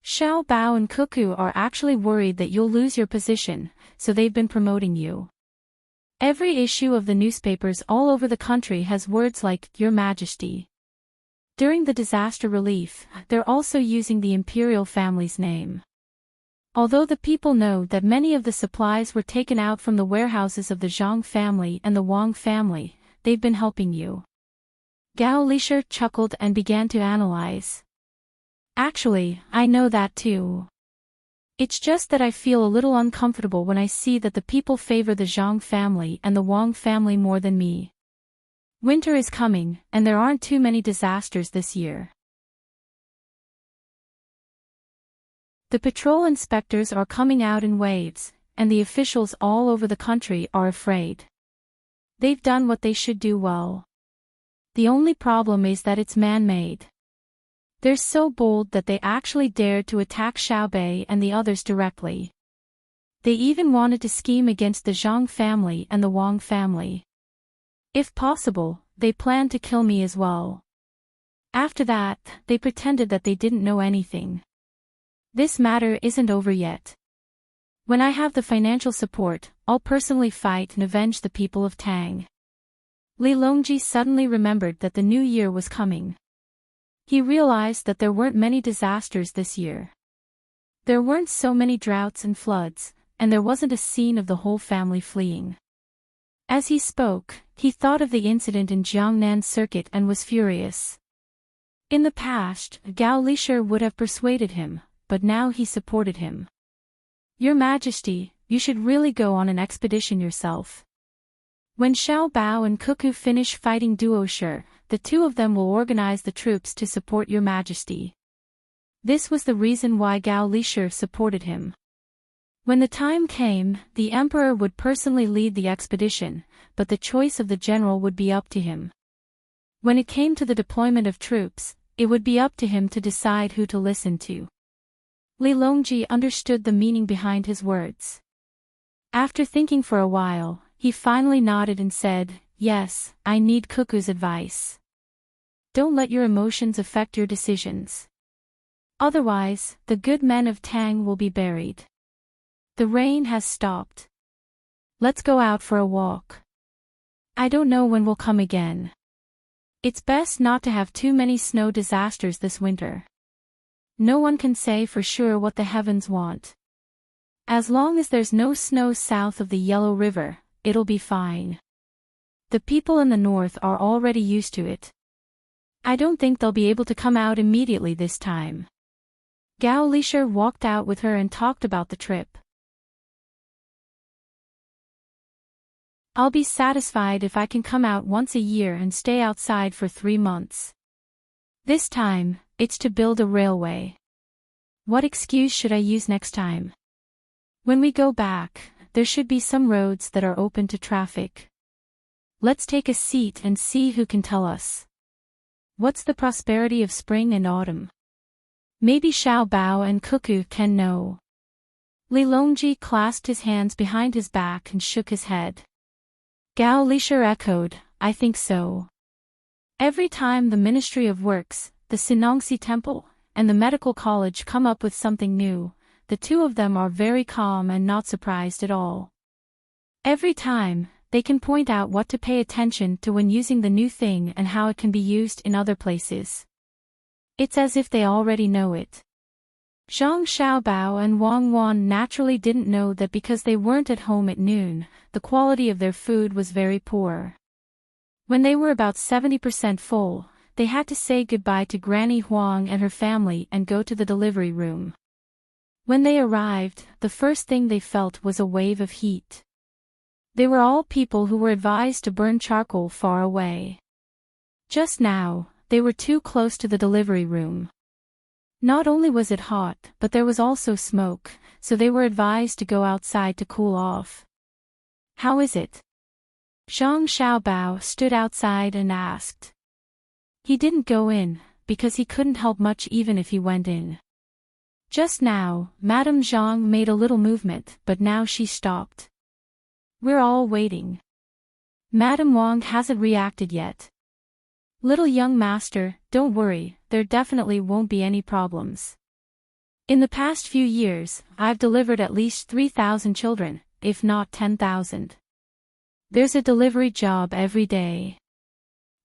Xiao Bao and Cuckoo are actually worried that you'll lose your position, so they've been promoting you. Every issue of the newspapers all over the country has words like, Your Majesty. During the disaster relief, they're also using the imperial family's name. Although the people know that many of the supplies were taken out from the warehouses of the Zhang family and the Wang family, they've been helping you. Gao Lisher chuckled and began to analyze. Actually, I know that too. It's just that I feel a little uncomfortable when I see that the people favor the Zhang family and the Wang family more than me. Winter is coming, and there aren't too many disasters this year. The patrol inspectors are coming out in waves, and the officials all over the country are afraid. They've done what they should do well. The only problem is that it's man-made. They're so bold that they actually dared to attack Xiaobei and the others directly. They even wanted to scheme against the Zhang family and the Wang family. If possible, they plan to kill me as well. After that, they pretended that they didn't know anything. This matter isn't over yet. When I have the financial support, I'll personally fight and avenge the people of Tang. Li Longji suddenly remembered that the new year was coming. He realized that there weren't many disasters this year. There weren't so many droughts and floods, and there wasn't a scene of the whole family fleeing. As he spoke, he thought of the incident in Jiangnan Circuit and was furious. In the past, Gao Lishur would have persuaded him, but now he supported him. Your Majesty, you should really go on an expedition yourself. When Xiao Bao and Cuckoo finish fighting Duoshi, the two of them will organize the troops to support your Majesty. This was the reason why Gao Lishur supported him. When the time came, the emperor would personally lead the expedition, but the choice of the general would be up to him. When it came to the deployment of troops, it would be up to him to decide who to listen to. Li Longji understood the meaning behind his words. After thinking for a while, he finally nodded and said, "Yes, I need Cuckoo's advice. Don't let your emotions affect your decisions. Otherwise, the good men of Tang will be buried. The rain has stopped. Let's go out for a walk. I don't know when we'll come again. It's best not to have too many snow disasters this winter. No one can say for sure what the heavens want. As long as there's no snow south of the Yellow River, it'll be fine. The people in the north are already used to it. I don't think they'll be able to come out immediately this time." Gao Lishur walked out with her and talked about the trip. "I'll be satisfied if I can come out once a year and stay outside for 3 months. This time, it's to build a railway. What excuse should I use next time? When we go back, there should be some roads that are open to traffic. Let's take a seat and see who can tell us. What's the prosperity of spring and autumn? Maybe Xiao Bao and Cuckoo can know." Li Longji clasped his hands behind his back and shook his head. Gao Lishur echoed, "I think so." Every time the Ministry of Works, the Sinongsi Temple, and the Medical College come up with something new, the two of them are very calm and not surprised at all. Every time, they can point out what to pay attention to when using the new thing and how it can be used in other places. It's as if they already know it. Zhang Xiaobao and Wang Wan naturally didn't know that because they weren't at home at noon, the quality of their food was very poor. When they were about 70% full, they had to say goodbye to Granny Huang and her family and go to the delivery room. When they arrived, the first thing they felt was a wave of heat. They were all people who were advised to burn charcoal far away. Just now, they were too close to the delivery room. Not only was it hot, but there was also smoke, so they were advised to go outside to cool off. "How is it?" Zhang Xiaobao stood outside and asked. He didn't go in, because he couldn't help much even if he went in. Just now, Madame Zhang made a little movement, but now she stopped. "We're all waiting. Madame Wang hasn't reacted yet. Little young master, don't worry, there definitely won't be any problems. In the past few years, I've delivered at least 3,000 children, if not 10,000. There's a delivery job every day.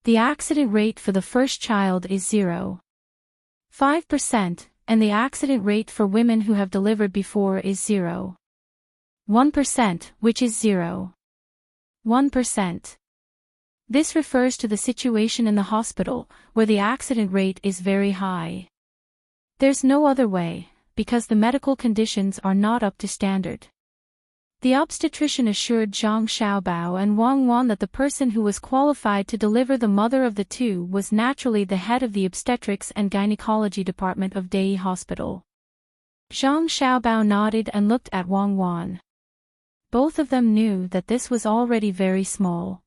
The accident rate for the first child is 0.5%, and the accident rate for women who have delivered before is 0.1%, which is 0.1%. This refers to the situation in the hospital, where the accident rate is very high. There's no other way, because the medical conditions are not up to standard." The obstetrician assured Zhang Xiaobao and Wang Wan that the person who was qualified to deliver the mother of the two was naturally the head of the obstetrics and gynecology department of Dei Hospital. Zhang Xiaobao nodded and looked at Wang Wan. Both of them knew that this was already very small.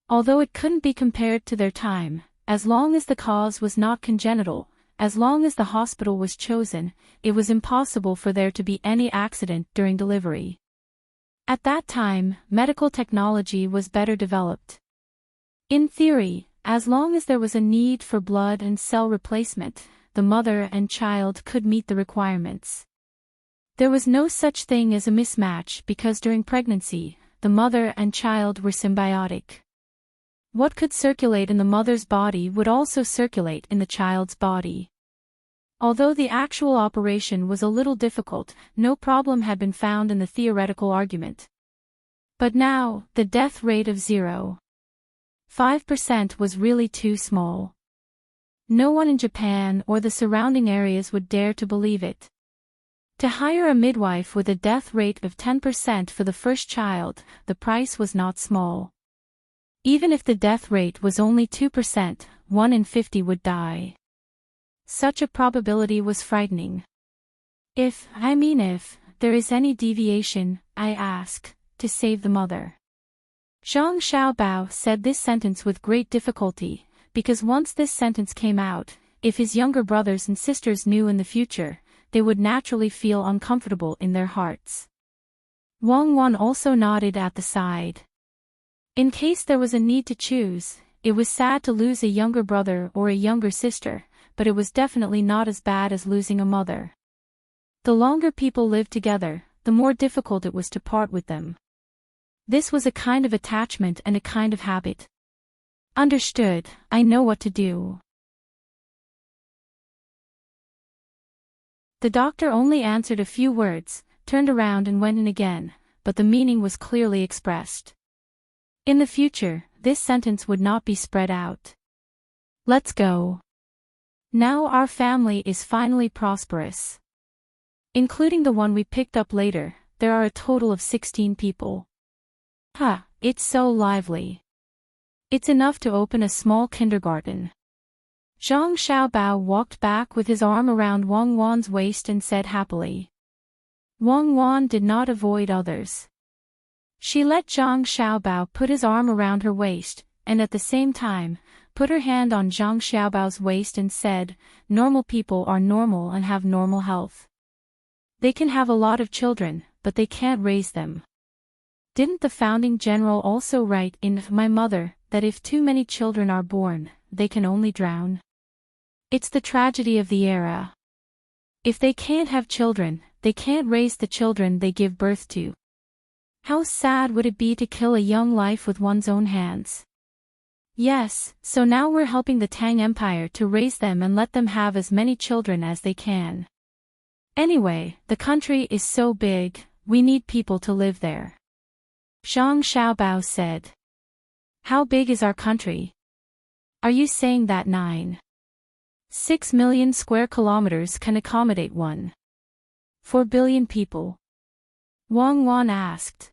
Although it couldn't be compared to their time, as long as the cause was not congenital, as long as the hospital was chosen, it was impossible for there to be any accident during delivery. At that time, medical technology was better developed. In theory, as long as there was a need for blood and cell replacement, the mother and child could meet the requirements. There was no such thing as a mismatch because during pregnancy, the mother and child were symbiotic. What could circulate in the mother's body would also circulate in the child's body. Although the actual operation was a little difficult, no problem had been found in the theoretical argument. But now, the death rate of 0.5% was really too small. No one in Japan or the surrounding areas would dare to believe it. To hire a midwife with a death rate of 10% for the first child, the price was not small. Even if the death rate was only 2%, 1 in 50 would die. Such a probability was frightening. If there is any deviation, I ask, to save the mother. Zhang Xiaobao said this sentence with great difficulty, because once this sentence came out, if his younger brothers and sisters knew in the future, they would naturally feel uncomfortable in their hearts. Wang Wan also nodded at the side. In case there was a need to choose, it was sad to lose a younger brother or a younger sister, but it was definitely not as bad as losing a mother. The longer people lived together, the more difficult it was to part with them. This was a kind of attachment and a kind of habit. Understood, I know what to do. The doctor only answered a few words, turned around and went in again, but the meaning was clearly expressed. In the future, this sentence would not be spread out. Let's go. Now our family is finally prosperous. Including the one we picked up later, there are a total of 16 people. It's so lively. It's enough to open a small kindergarten. Zhang Xiaobao walked back with his arm around Wang Wan's waist and said happily. Wang Wan did not avoid others. She let Zhang Xiaobao put his arm around her waist, and at the same time, put her hand on Zhang Xiaobao's waist and said, normal people are normal and have normal health. They can have a lot of children, but they can't raise them. Didn't the founding general also write in My Mother, that if too many children are born, they can only drown? It's the tragedy of the era. If they can't have children, they can't raise the children they give birth to. How sad would it be to kill a young life with one's own hands? Yes, so now we're helping the Tang Empire to raise them and let them have as many children as they can. Anyway, the country is so big, we need people to live there. Zhang Xiaobao said. How big is our country? Are you saying that 9.6 million square kilometers can accommodate 1.4 billion people? Wang Wan asked.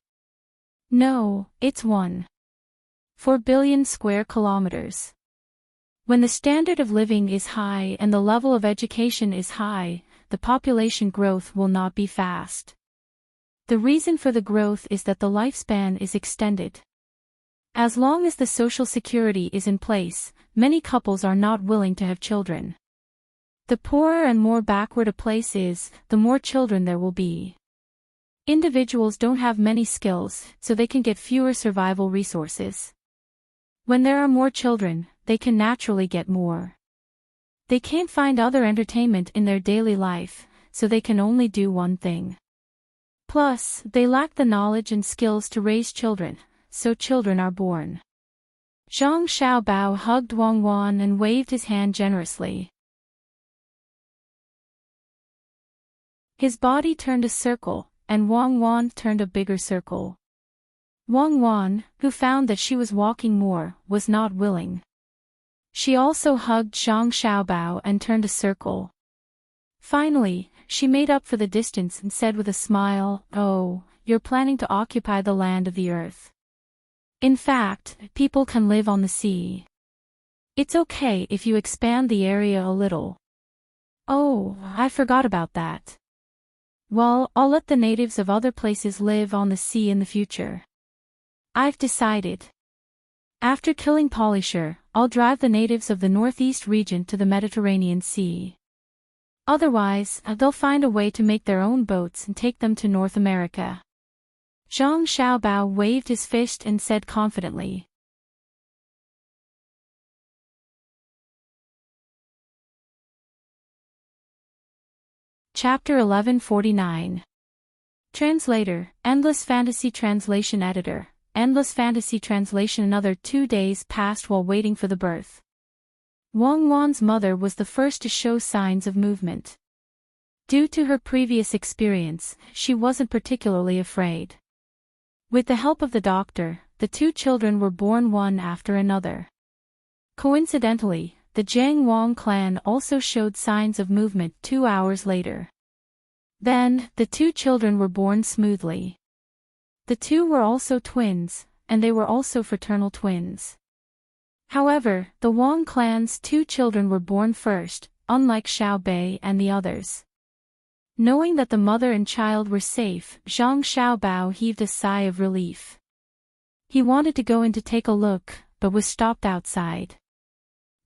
No, it's 1.4 billion square kilometers. When the standard of living is high and the level of education is high, the population growth will not be fast. The reason for the growth is that the lifespan is extended. As long as the social security is in place, many couples are not willing to have children. The poorer and more backward a place is, the more children there will be. Individuals don't have many skills, so they can get fewer survival resources. When there are more children, they can naturally get more. They can't find other entertainment in their daily life, so they can only do one thing. Plus, they lack the knowledge and skills to raise children, so children are born. Zhang Xiaobao hugged Wang Wan and waved his hand generously. His body turned a circle, and Wang Wan turned a bigger circle. Wang Wan, who found that she was walking more, was not willing. She also hugged Zhang Xiaobao and turned a circle. Finally, she made up for the distance and said with a smile, "Oh, you're planning to occupy the land of the earth. In fact, people can live on the sea. It's okay if you expand the area a little." "Oh, I forgot about that. Well, I'll let the natives of other places live on the sea in the future. I've decided. After killing Polyshur, I'll drive the natives of the northeast region to the Mediterranean Sea. Otherwise, they'll find a way to make their own boats and take them to North America." Zhang Xiaobao waved his fist and said confidently. Chapter 1149. Translator, Endless Fantasy Translation Editor, Endless Fantasy Translation. Another 2 days passed while waiting for the birth. Wang Wan's mother was the first to show signs of movement. Due to her previous experience, she wasn't particularly afraid. With the help of the doctor, the 2 children were born one after another. Coincidentally, the Jiang Wang clan also showed signs of movement 2 hours later. Then, the 2 children were born smoothly. The 2 were also twins, and they were also fraternal twins. However, the Wang clan's 2 children were born first, unlike Xiao Bei and the others. Knowing that the mother and child were safe, Zhang Xiaobao heaved a sigh of relief. He wanted to go in to take a look, but was stopped outside.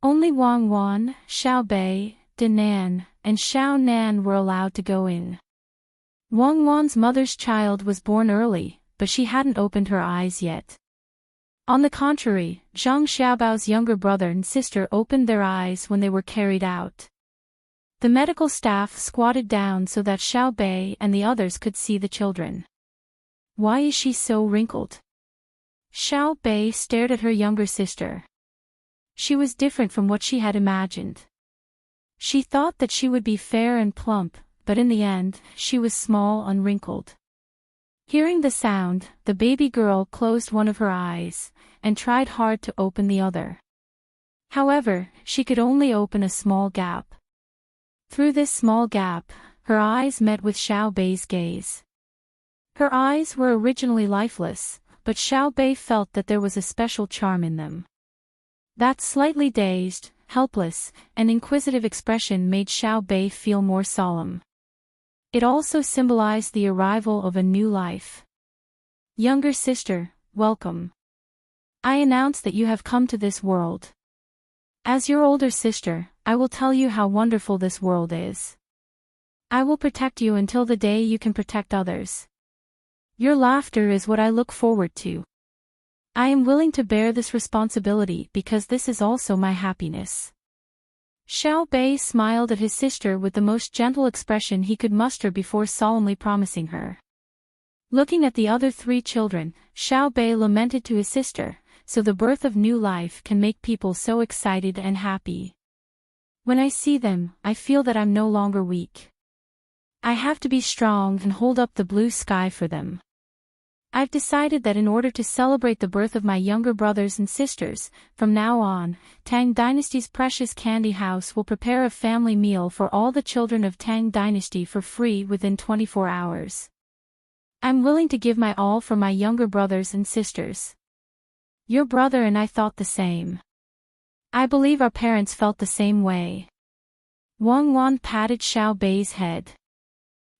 Only Wang Wan, Xiao Bei, Dinan, and Xiao Nan were allowed to go in. Wang Wan's mother's child was born early, but she hadn't opened her eyes yet. On the contrary, Zhang Xiaobao's younger brother and sister opened their eyes when they were carried out. The medical staff squatted down so that Xiao Bei and the others could see the children. Why is she so wrinkled? Xiao Bei stared at her younger sister. She was different from what she had imagined. She thought that she would be fair and plump, but in the end, she was small and wrinkled. Hearing the sound, the baby girl closed one of her eyes, and tried hard to open the other. However, she could only open a small gap. Through this small gap, her eyes met with Xiao Bei's gaze. Her eyes were originally lifeless, but Xiao Bei felt that there was a special charm in them. That slightly dazed, helpless, and inquisitive expression made Xiao Bei feel more solemn. It also symbolized the arrival of a new life. Younger sister, welcome. I announce that you have come to this world. As your older sister, I will tell you how wonderful this world is. I will protect you until the day you can protect others. Your laughter is what I look forward to. I am willing to bear this responsibility because this is also my happiness. Xiao Bei smiled at his sister with the most gentle expression he could muster before solemnly promising her. Looking at the other 3 children, Xiao Bei lamented to his sister, so the birth of new life can make people so excited and happy. When I see them, I feel that I'm no longer weak. I have to be strong and hold up the blue sky for them. I've decided that in order to celebrate the birth of my younger brothers and sisters, from now on, Tang Dynasty's precious candy house will prepare a family meal for all the children of Tang Dynasty for free within 24 hours. I'm willing to give my all for my younger brothers and sisters. Your brother and I thought the same. I believe our parents felt the same way. Wang Wan patted Xiao Bei's head.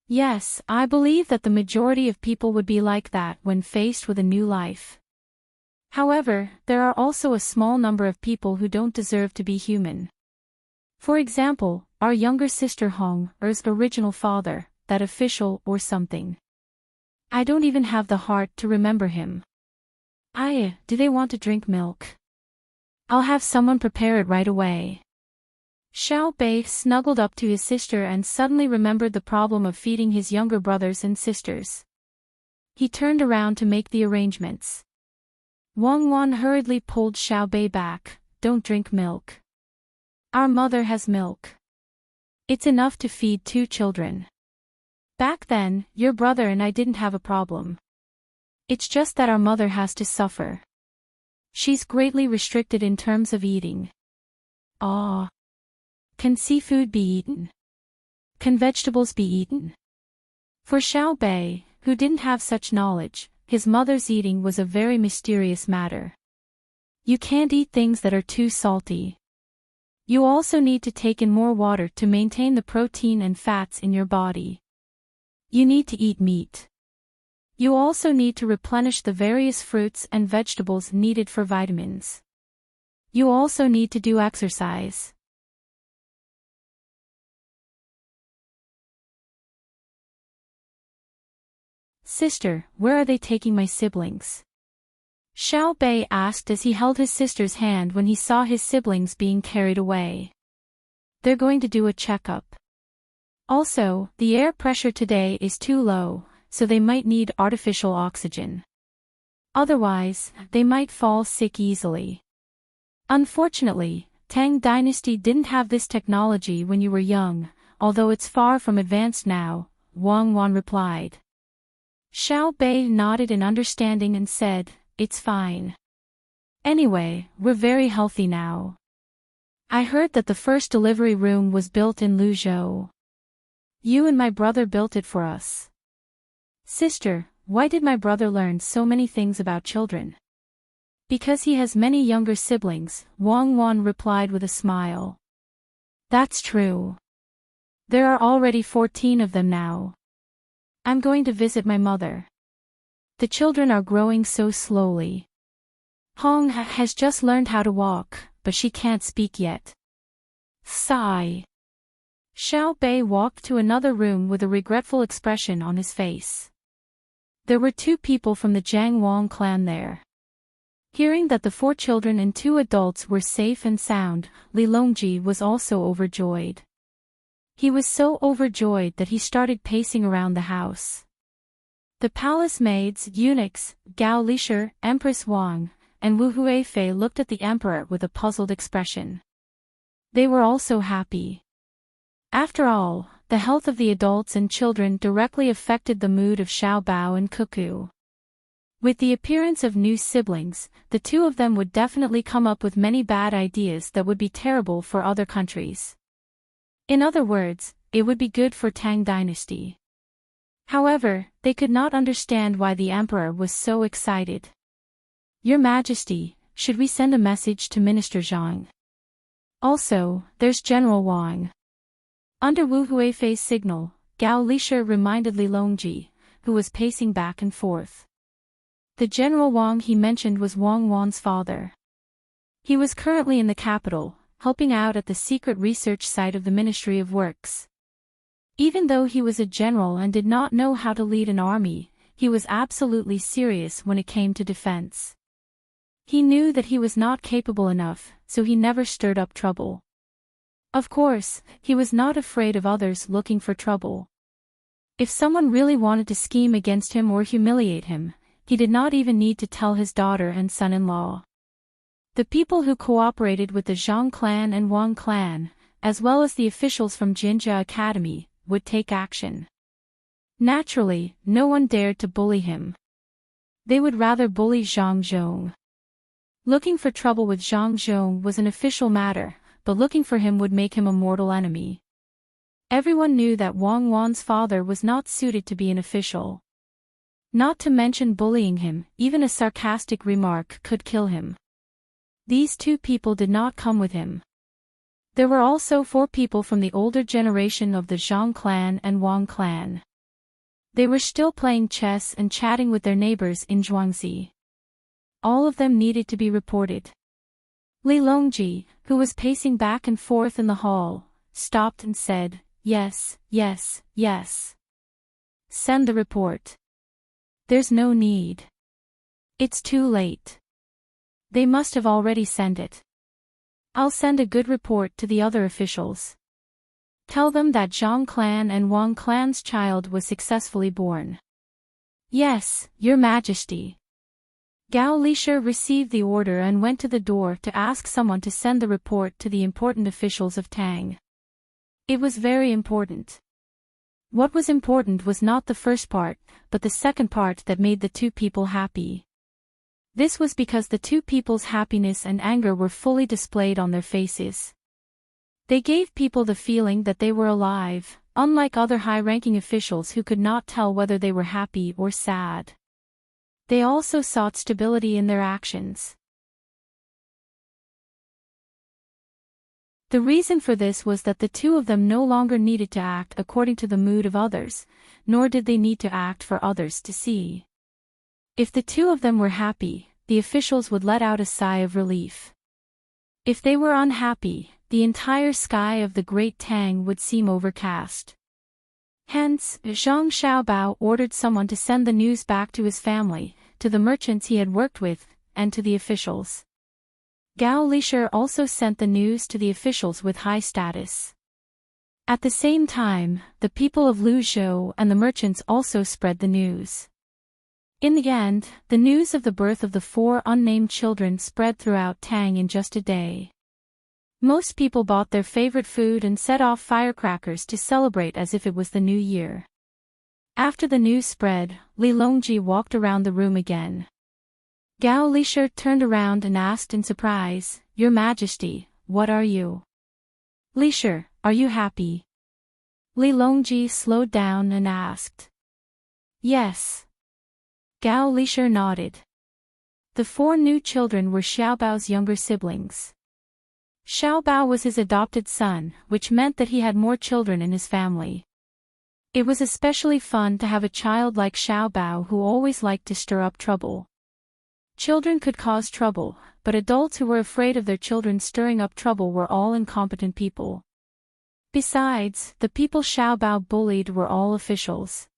Yes, I believe that the majority of people would be like that when faced with a new life. However, there are also a small number of people who don't deserve to be human. For example, our younger sister Hong, Er's original father, that official or something. I don't even have the heart to remember him. Do they want to drink milk? I'll have someone prepare it right away. Xiao Bei snuggled up to his sister and suddenly remembered the problem of feeding his younger brothers and sisters. He turned around to make the arrangements. Wang Wan hurriedly pulled Xiao Bei back. Don't drink milk. Our mother has milk. It's enough to feed 2 children. Back then, your brother and I didn't have a problem. It's just that our mother has to suffer. She's greatly restricted in terms of eating. Can seafood be eaten? Can vegetables be eaten? For Xiao Bei, who didn't have such knowledge, his mother's eating was a very mysterious matter. You can't eat things that are too salty. You also need to take in more water to maintain the protein and fats in your body. You need to eat meat. You also need to replenish the various fruits and vegetables needed for vitamins. You also need to do exercise. Sister, where are they taking my siblings? Xiao Bei asked as he held his sister's hand when he saw his siblings being carried away. They're going to do a checkup. Also, the air pressure today is too low, so they might need artificial oxygen. Otherwise, they might fall sick easily. Unfortunately, Tang Dynasty didn't have this technology when you were young, although it's far from advanced now, Wang Wan replied. Xiao Bei nodded in understanding and said, "It's fine. Anyway, we're very healthy now. I heard that the first delivery room was built in Luzhou. You and my brother built it for us." "Sister, why did my brother learn so many things about children?" "Because he has many younger siblings," Wang Wan replied with a smile. "That's true. There are already 14 of them now. I'm going to visit my mother. The children are growing so slowly. Hong has just learned how to walk, but she can't speak yet." Sigh. Xiao Bei walked to another room with a regretful expression on his face. There were 2 people from the Jiang Wang clan there. Hearing that the 4 children and 2 adults were safe and sound, Li Longji was also overjoyed. He was so overjoyed that he started pacing around the house. The palace maids, eunuchs, Gao Lisher, Empress Wang, and Wu Huifei looked at the emperor with a puzzled expression. They were also happy. After all, the health of the adults and children directly affected the mood of Xiao Bao and Cuckoo. With the appearance of new siblings, the 2 of them would definitely come up with many bad ideas that would be terrible for other countries. In other words, it would be good for Tang Dynasty. However, they could not understand why the emperor was so excited. "Your Majesty, should we send a message to Minister Zhang? Also, there's General Wang." Under Wu Huifei's signal, Gao Lisher reminded Li Longji, who was pacing back and forth. The General Wang he mentioned was Wang Wan's father. He was currently in the capital, helping out at the secret research site of the Ministry of Works. Even though he was a general and did not know how to lead an army, he was absolutely serious when it came to defense. He knew that he was not capable enough, so he never stirred up trouble. Of course, he was not afraid of others looking for trouble. If someone really wanted to scheme against him or humiliate him, he did not even need to tell his daughter and son-in-law. The people who cooperated with the Zhang clan and Wang clan, as well as the officials from Jinjia Academy, would take action. Naturally, no one dared to bully him. They would rather bully Zhang Zhong. Looking for trouble with Zhang Zhong was an official matter, but looking for him would make him a mortal enemy. Everyone knew that Wang Wan's father was not suited to be an official. Not to mention bullying him, even a sarcastic remark could kill him. These 2 people did not come with him. There were also 4 people from the older generation of the Zhang clan and Wang clan. They were still playing chess and chatting with their neighbors in Zhuangzi. All of them needed to be reported. Li Longji, who was pacing back and forth in the hall, stopped and said, "Yes, yes, yes. Send the report." "There's no need. It's too late. They must have already sent it. I'll send a good report to the other officials. Tell them that Zhang clan and Wang clan's child was successfully born." "Yes, Your Majesty." Gao Lisher received the order and went to the door to ask someone to send the report to the important officials of Tang. It was very important. What was important was not the first part, but the second part that made the 2 people happy. This was because the 2 people's happiness and anger were fully displayed on their faces. They gave people the feeling that they were alive, unlike other high-ranking officials who could not tell whether they were happy or sad. They also sought stability in their actions. The reason for this was that the 2 of them no longer needed to act according to the mood of others, nor did they need to act for others to see. If the 2 of them were happy, the officials would let out a sigh of relief. If they were unhappy, the entire sky of the Great Tang would seem overcast. Hence, Zhang Xiaobao ordered someone to send the news back to his family, to the merchants he had worked with, and to the officials. Gao Lisher also sent the news to the officials with high status. At the same time, the people of Luzhou and the merchants also spread the news. In the end, the news of the birth of the 4 unnamed children spread throughout Tang in just a day. Most people bought their favorite food and set off firecrackers to celebrate as if it was the new year. After the news spread, Li Longji walked around the room again. Gao Lisher turned around and asked in surprise, "Your Majesty, what are you?" "Lisher, are you happy?" Li Longji slowed down and asked. "Yes." Gao Lisher nodded. The 4 new children were Xiaobao's younger siblings. Xiaobao was his adopted son, which meant that he had more children in his family. It was especially fun to have a child like Xiaobao who always liked to stir up trouble. Children could cause trouble, but adults who were afraid of their children stirring up trouble were all incompetent people. Besides, the people Xiaobao bullied were all officials.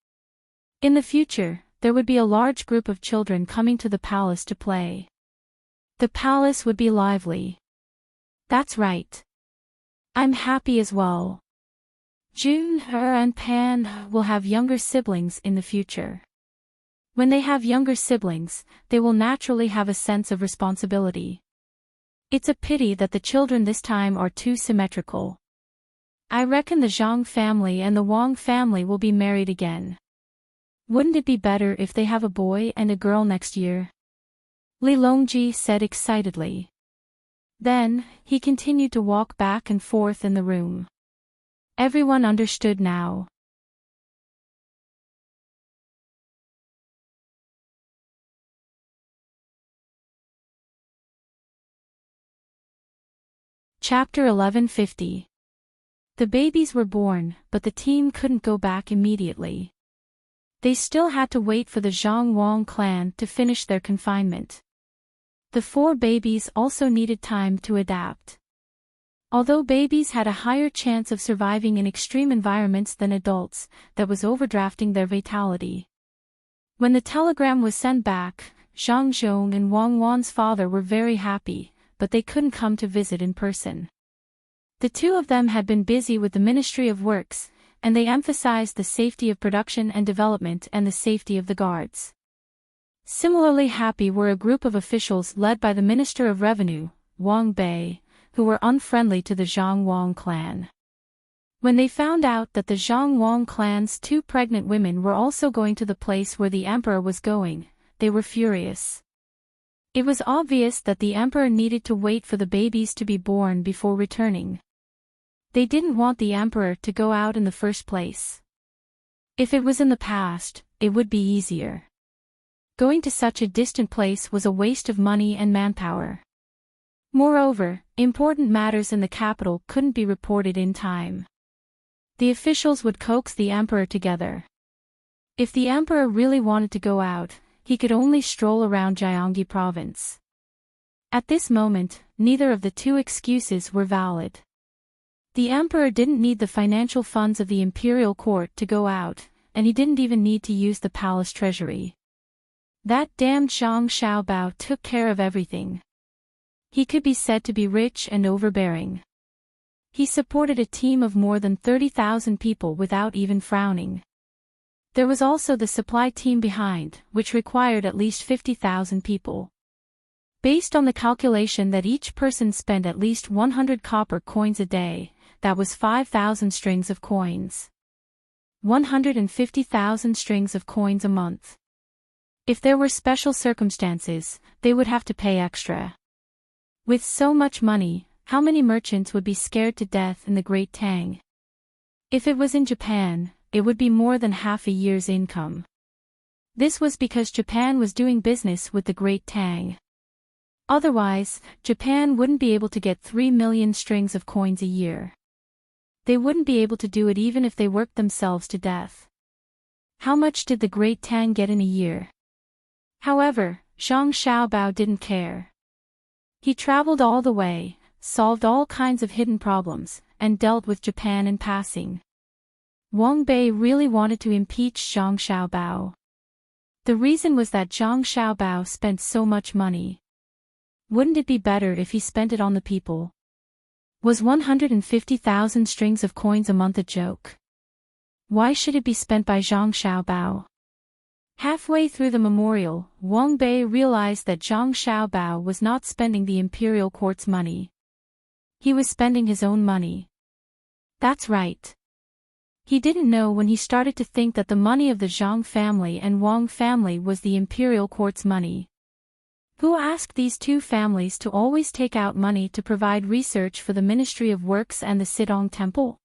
In the future, there would be a large group of children coming to the palace to play. The palace would be lively. That's right. I'm happy as well. June, and Pan will have younger siblings in the future. When they have younger siblings, they will naturally have a sense of responsibility. It's a pity that the children this time are too symmetrical. I reckon the Zhang family and the Wang family will be married again. Wouldn't it be better if they have a boy and a girl next year? Li Longji said excitedly. Then, he continued to walk back and forth in the room. Everyone understood now. Chapter 1150. The babies were born, but the team couldn't go back immediately. They still had to wait for the Zhang Wang clan to finish their confinement. The 4 babies also needed time to adapt. Although babies had a higher chance of surviving in extreme environments than adults, that was overdrafting their vitality. When the telegram was sent back, Zhang Zhong and Wang Wan's father were very happy, but they couldn't come to visit in person. The 2 of them had been busy with the Ministry of Works, and they emphasized the safety of production and development and the safety of the guards. Similarly happy were a group of officials led by the Minister of Revenue, Wang Bei, who were unfriendly to the Zhang Wang clan. When they found out that the Zhang Wang clan's 2 pregnant women were also going to the place where the emperor was going, they were furious. It was obvious that the emperor needed to wait for the babies to be born before returning. They didn't want the emperor to go out in the first place. If it was in the past, it would be easier. Going to such a distant place was a waste of money and manpower. Moreover, important matters in the capital couldn't be reported in time. The officials would coax the emperor together. If the emperor really wanted to go out, he could only stroll around Gyeonggi province. At this moment, neither of the 2 excuses were valid. The emperor didn't need the financial funds of the imperial court to go out, and he didn't even need to use the palace treasury. That damned Zhang Xiaobao took care of everything. He could be said to be rich and overbearing. He supported a team of more than 30,000 people without even frowning. There was also the supply team behind, which required at least 50,000 people. Based on the calculation that each person spent at least 100 copper coins a day, that was 5,000 strings of coins. 150,000 strings of coins a month. If there were special circumstances, they would have to pay extra. With so much money, how many merchants would be scared to death in the Great Tang? If it was in Japan, it would be more than half a year's income. This was because Japan was doing business with the Great Tang. Otherwise, Japan wouldn't be able to get 3 million strings of coins a year. They wouldn't be able to do it even if they worked themselves to death. How much did the Great Tang get in a year? However, Zhang Xiaobao didn't care. He traveled all the way, solved all kinds of hidden problems, and dealt with Japan in passing. Wang Bei really wanted to impeach Zhang Xiaobao. The reason was that Zhang Xiaobao spent so much money. Wouldn't it be better if he spent it on the people? Was 150,000 strings of coins a month a joke? Why should it be spent by Zhang Xiaobao? Halfway through the memorial, Wang Bei realized that Zhang Xiaobao was not spending the imperial court's money. He was spending his own money. That's right. He didn't know when he started to think that the money of the Zhang family and Wang family was the imperial court's money. Who asked these two families to always take out money to provide research for the Ministry of Works and the Sidong Temple?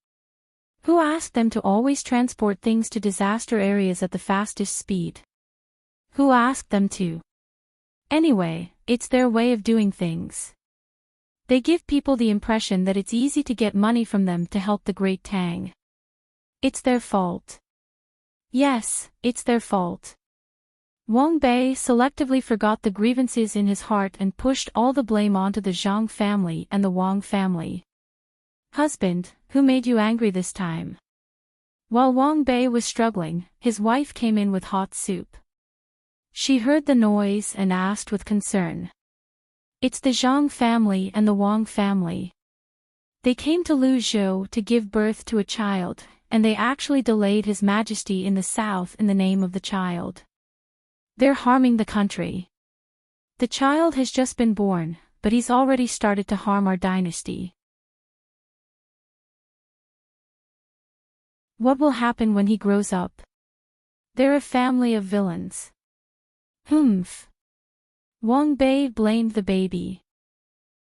Who asked them to always transport things to disaster areas at the fastest speed? Who asked them to? Anyway, it's their way of doing things. They give people the impression that it's easy to get money from them to help the great Tang. It's their fault. Yes, it's their fault. Wang Bei selectively forgot the grievances in his heart and pushed all the blame onto the Zhang family and the Wang family. Husband, who made you angry this time? While Wang Bei was struggling, his wife came in with hot soup. She heard the noise and asked with concern. It's the Zhang family and the Wang family. They came to Luzhou to give birth to a child, and they actually delayed His Majesty in the south in the name of the child. They're harming the country. The child has just been born, but he's already started to harm our dynasty. What will happen when he grows up? They're a family of villains. Humph. Wang Bei blamed the baby.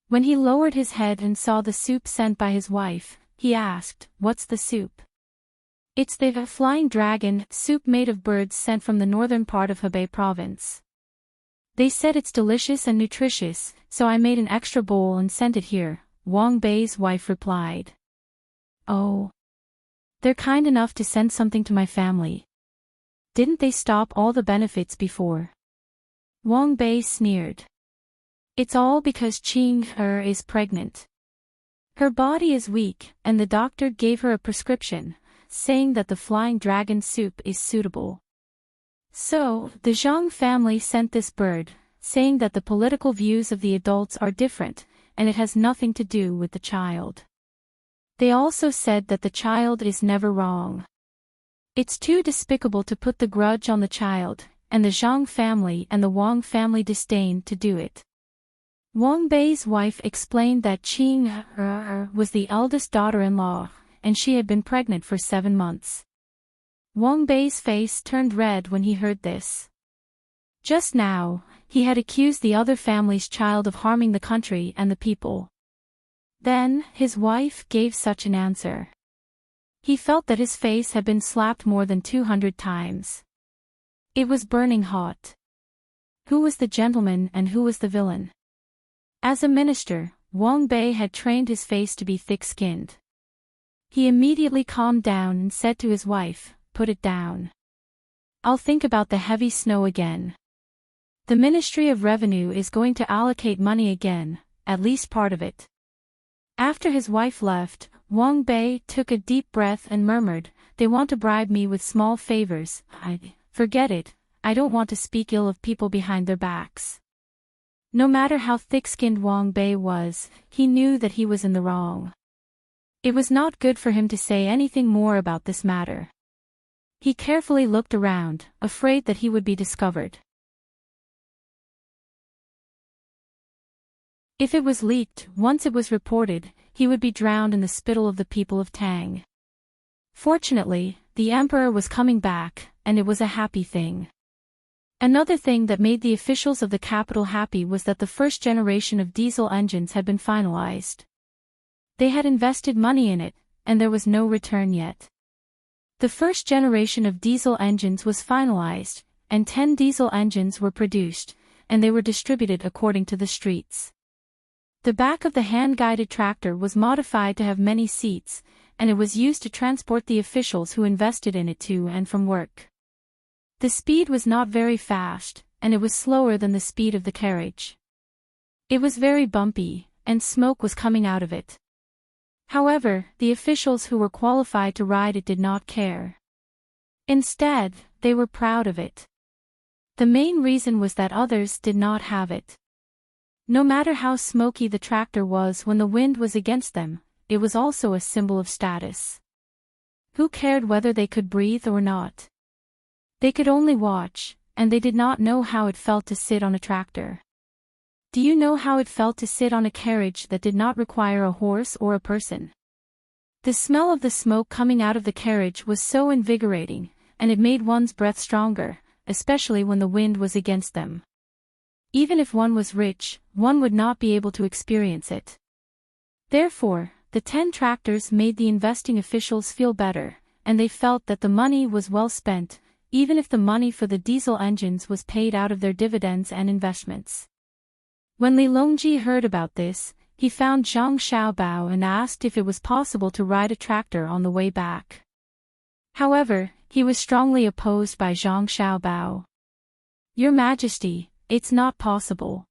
When he lowered his head and saw the soup sent by his wife, he asked, "What's the soup?" "It's the flying dragon soup made of birds sent from the northern part of Hebei province. They said it's delicious and nutritious, so I made an extra bowl and sent it here," Wang Bei's wife replied. "Oh. They're kind enough to send something to my family. Didn't they stop all the benefits before?" Wang Bei sneered. "It's all because Qing Er is pregnant. Her body is weak, and the doctor gave her a prescription, saying that the flying dragon soup is suitable. So, the Zhang family sent this bird, saying that the political views of the adults are different, and it has nothing to do with the child. They also said that the child is never wrong. It's too despicable to put the grudge on the child, and the Zhang family and the Wang family disdained to do it." Wang Bei's wife explained that Qing Er was the eldest daughter-in-law, and she had been pregnant for 7 months. Wang Bei's face turned red when he heard this. Just now, he had accused the other family's child of harming the country and the people. Then, his wife gave such an answer. He felt that his face had been slapped more than 200 times. It was burning hot. Who was the gentleman and who was the villain? As a minister, Wang Bei had trained his face to be thick-skinned. He immediately calmed down and said to his wife, "Put it down. I'll think about the heavy snow again. The Ministry of Revenue is going to allocate money again, at least part of it." After his wife left, Wang Bei took a deep breath and murmured, "They want to bribe me with small favors. Forget it, I don't want to speak ill of people behind their backs." No matter how thick-skinned Wang Bei was, he knew that he was in the wrong. It was not good for him to say anything more about this matter. He carefully looked around, afraid that he would be discovered. If it was leaked, once it was reported, he would be drowned in the spittle of the people of Tang. Fortunately, the emperor was coming back, and it was a happy thing. Another thing that made the officials of the capital happy was that the first generation of diesel engines had been finalized. They had invested money in it, and there was no return yet. The first generation of diesel engines was finalized, and 10 diesel engines were produced, and they were distributed according to the streets. The back of the hand-guided tractor was modified to have many seats, and it was used to transport the officials who invested in it to and from work. The speed was not very fast, and it was slower than the speed of the carriage. It was very bumpy, and smoke was coming out of it. However, the officials who were qualified to ride it did not care. Instead, they were proud of it. The main reason was that others did not have it. No matter how smoky the tractor was when the wind was against them, it was also a symbol of status. Who cared whether they could breathe or not? They could only watch, and they did not know how it felt to sit on a tractor. Do you know how it felt to sit on a carriage that did not require a horse or a person? The smell of the smoke coming out of the carriage was so invigorating, and it made one's breath stronger, especially when the wind was against them. Even if one was rich, one would not be able to experience it. Therefore, the 10 tractors made the investing officials feel better, and they felt that the money was well spent, even if the money for the diesel engines was paid out of their dividends and investments. When Li Longji heard about this, he found Zhang Xiaobao and asked if it was possible to ride a tractor on the way back. However, he was strongly opposed by Zhang Xiaobao. "Your Majesty, it's not possible.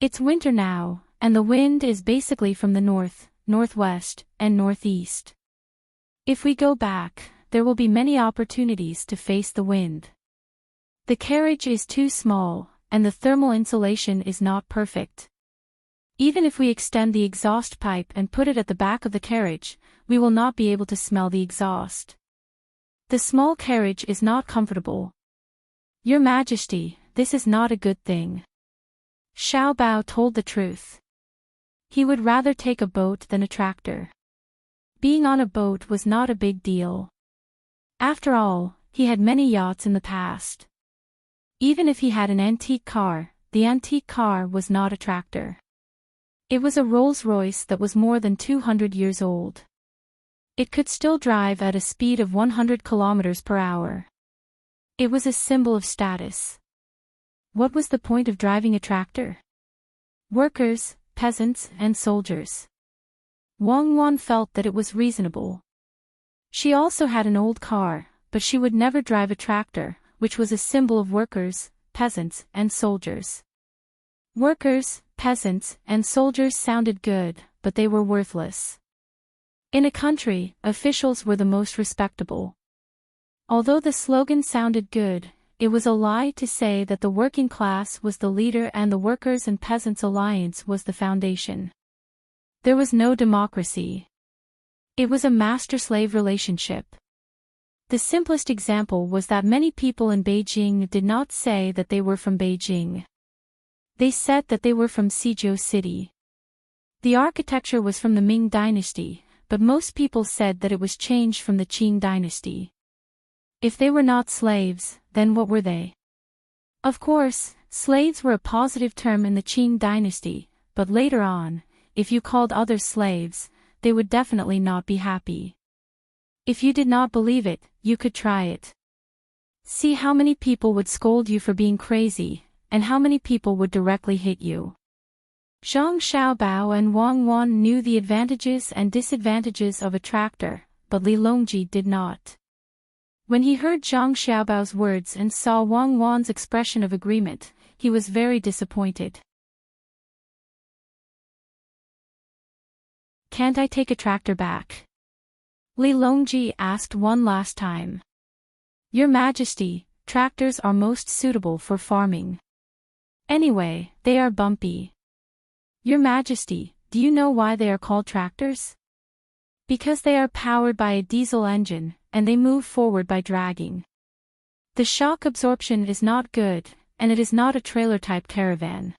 It's winter now, and the wind is basically from the north, northwest, and northeast. If we go back, there will be many opportunities to face the wind. The carriage is too small, and the thermal insulation is not perfect. Even if we extend the exhaust pipe and put it at the back of the carriage, we will not be able to smell the exhaust. The small carriage is not comfortable. Your Majesty, this is not a good thing." Xiao Bao told the truth. He would rather take a boat than a tractor. Being on a boat was not a big deal. After all, he had many yachts in the past. Even if he had an antique car, the antique car was not a tractor. It was a Rolls-Royce that was more than 200 years old. It could still drive at a speed of 100 kilometers per hour. It was a symbol of status. What was the point of driving a tractor? Workers, peasants, and soldiers. Wang Wan felt that it was reasonable. She also had an old car, but she would never drive a tractor, which was a symbol of workers, peasants, and soldiers. Workers, peasants, and soldiers sounded good, but they were worthless. In a country, officials were the most respectable. Although the slogan sounded good, it was a lie to say that the working class was the leader and the workers and peasants alliance was the foundation. There was no democracy. It was a master-slave relationship. The simplest example was that many people in Beijing did not say that they were from Beijing. They said that they were from Suzhou City. The architecture was from the Ming dynasty, but most people said that it was changed from the Qing dynasty. If they were not slaves, then what were they? Of course, slaves were a positive term in the Qing dynasty, but later on, if you called others slaves, they would definitely not be happy. If you did not believe it, you could try it. See how many people would scold you for being crazy, and how many people would directly hit you. Zhang Xiaobao and Wang Wan knew the advantages and disadvantages of a tractor, but Li Longji did not. When he heard Zhang Xiaobao's words and saw Wang Wan's expression of agreement, he was very disappointed. "Can't I take a tractor back?" Li Longji asked one last time. "Your Majesty, tractors are most suitable for farming. Anyway, they are bumpy." "Your Majesty, do you know why they are called tractors?" "Because they are powered by a diesel engine, and they move forward by dragging. The shock absorption is not good, and it is not a trailer-type caravan.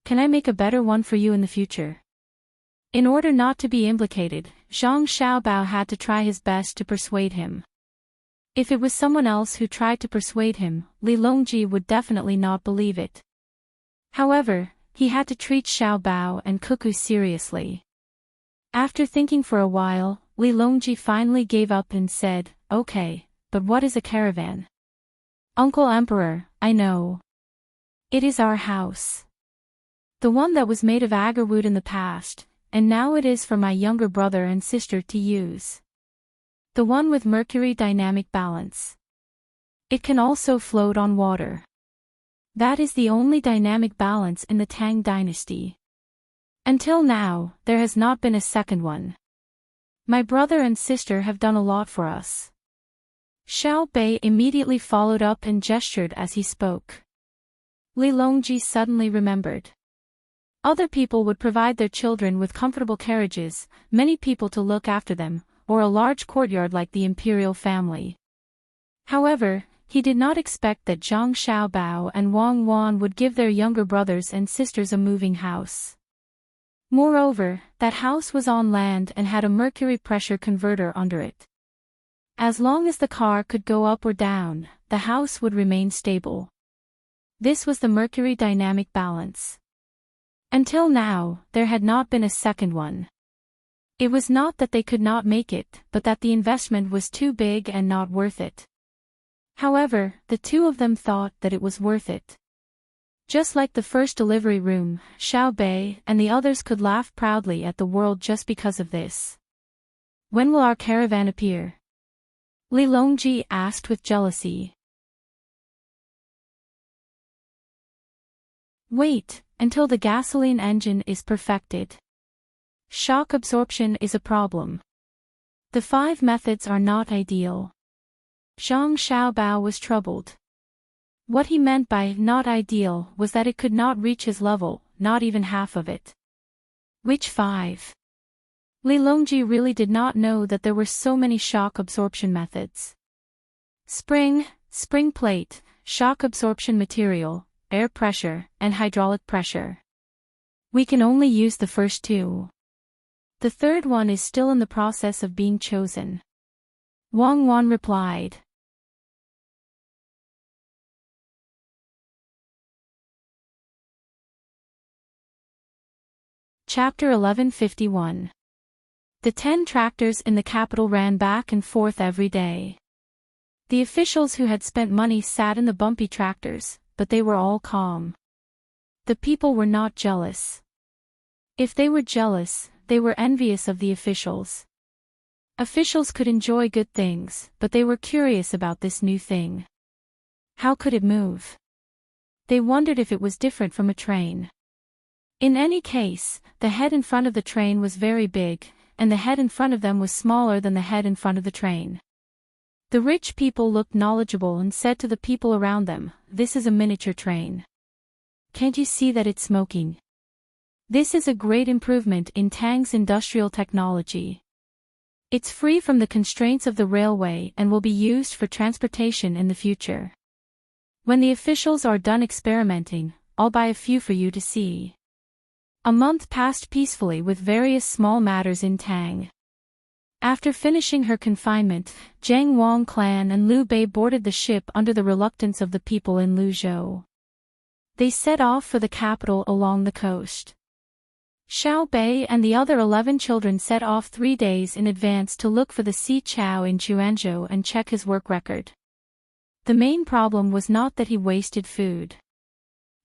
Can I make a better one for you in the future?" In order not to be implicated, Zhang Xiaobao had to try his best to persuade him. If it was someone else who tried to persuade him, Li Longji would definitely not believe it. However, he had to treat Xiaobao and Cuckoo seriously. After thinking for a while, Li Longji finally gave up and said, "Okay, but what is a caravan?" "Uncle Emperor, I know. It is our house. The one that was made of agarwood in the past, and now it is for my younger brother and sister to use. The one with mercury dynamic balance. It can also float on water. That is the only dynamic balance in the Tang dynasty. Until now, there has not been a second one. My brother and sister have done a lot for us." Xiao Bei immediately followed up and gestured as he spoke. Li Longji suddenly remembered. Other people would provide their children with comfortable carriages, many people to look after them, or a large courtyard like the imperial family. However, he did not expect that Zhang Xiaobao and Wang Wan would give their younger brothers and sisters a moving house. Moreover, that house was on land and had a mercury pressure converter under it. As long as the car could go up or down, the house would remain stable. This was the mercury dynamic balance. Until now, there had not been a second one. It was not that they could not make it, but that the investment was too big and not worth it. However, the two of them thought that it was worth it. Just like the first delivery room, Xiao Bei and the others could laugh proudly at the world just because of this. When will our caravan appear? Li Longji asked with jealousy. Wait until the gasoline engine is perfected. Shock absorption is a problem. The 5 methods are not ideal. Zhang Xiaobao was troubled. What he meant by not ideal was that it could not reach his level, not even half of it. Which 5? Li Longji really did not know that there were so many shock absorption methods. Spring plate, shock absorption material, air pressure, and hydraulic pressure. We can only use the first 2. The third one is still in the process of being chosen. Wang Wan replied. Chapter 1151. The 10 tractors in the capital ran back and forth every day. The officials who had spent money sat in the bumpy tractors, but they were all calm. The people were not jealous. If they were jealous, they were envious of the officials. Officials could enjoy good things, but they were curious about this new thing. How could it move? They wondered if it was different from a train. In any case, the head in front of the train was very big, and the head in front of them was smaller than the head in front of the train. The rich people looked knowledgeable and said to the people around them, "This is a miniature train. Can't you see that it's smoking? This is a great improvement in Tang's industrial technology. It's free from the constraints of the railway and will be used for transportation in the future. When the officials are done experimenting, I'll buy a few for you to see." A month passed peacefully with various small matters in Tang. After finishing her confinement, Zhang Wang clan and Liu Bei boarded the ship under the reluctance of the people in Luzhou. They set off for the capital along the coast. Xiao Bei and the other 11 children set off 3 days in advance to look for the Si Chao in Quanzhou and check his work record. The main problem was not that he wasted food.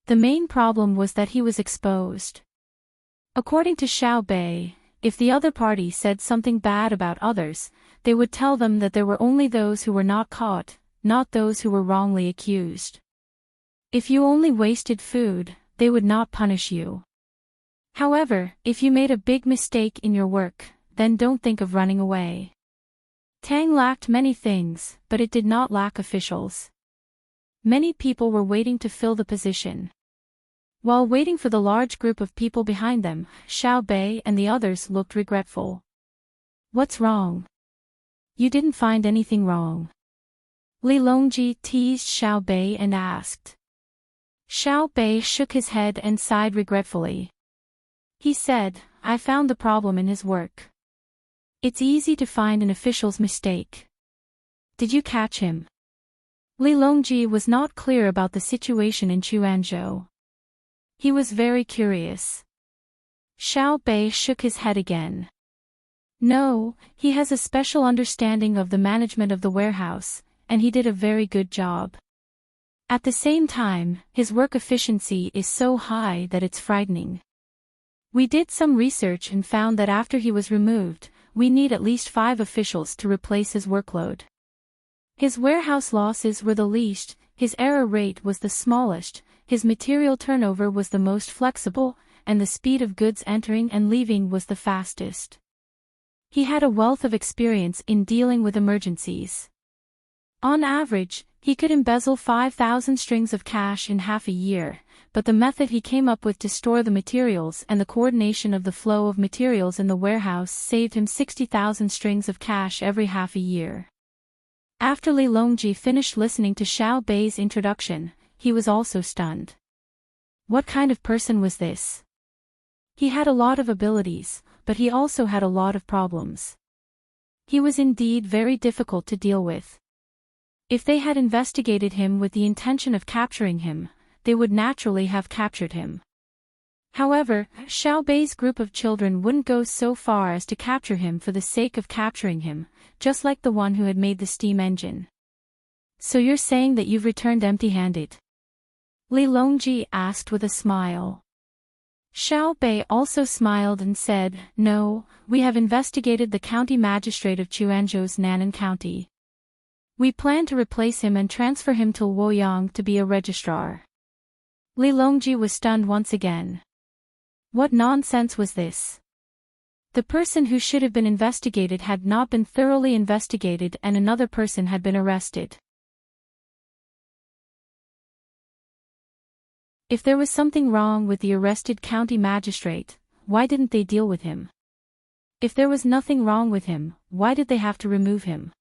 The main problem was that he was exposed. According to Xiao Bei, if the other party said something bad about others, they would tell them that there were only those who were not caught, not those who were wrongly accused. If you only wasted food, they would not punish you. However, if you made a big mistake in your work, then don't think of running away. Tang lacked many things, but it did not lack officials. Many people were waiting to fill the position. While waiting for the large group of people behind them, Xiao Bei and the others looked regretful. "What's wrong?" "You didn't find anything wrong?" Li Longji teased Xiao Bei and asked. Xiao Bei shook his head and sighed regretfully. He said, "I found the problem in his work. It's easy to find an official's mistake." "Did you catch him?" Li Longji was not clear about the situation in Quanzhou. He was very curious. Xiao Bei shook his head again. "No, he has a special understanding of the management of the warehouse, and he did a very good job. At the same time, his work efficiency is so high that it's frightening. We did some research and found that after he was removed, we need at least 5 officials to replace his workload. His warehouse losses were the least, his error rate was the smallest, his material turnover was the most flexible, and the speed of goods entering and leaving was the fastest. He had a wealth of experience in dealing with emergencies. On average, he could embezzle 5,000 strings of cash in half a year, but the method he came up with to store the materials and the coordination of the flow of materials in the warehouse saved him 60,000 strings of cash every half a year. After Li Longji finished listening to Xiao Bei's introduction, he was also stunned. What kind of person was this? He had a lot of abilities, but he also had a lot of problems. He was indeed very difficult to deal with. If they had investigated him with the intention of capturing him, they would naturally have captured him. However, Xiao Bei's group of children wouldn't go so far as to capture him for the sake of capturing him, just like the one who had made the steam engine. So you're saying that you've returned empty-handed? Li Longji asked with a smile. Xiao Bei also smiled and said, "No, we have investigated the county magistrate of Quanzhou's Nan'an County. We plan to replace him and transfer him to Luoyang to be a registrar." Li Longji was stunned once again. What nonsense was this? The person who should have been investigated had not been thoroughly investigated and another person had been arrested. If there was something wrong with the arrested county magistrate, why didn't they deal with him? If there was nothing wrong with him, why did they have to remove him?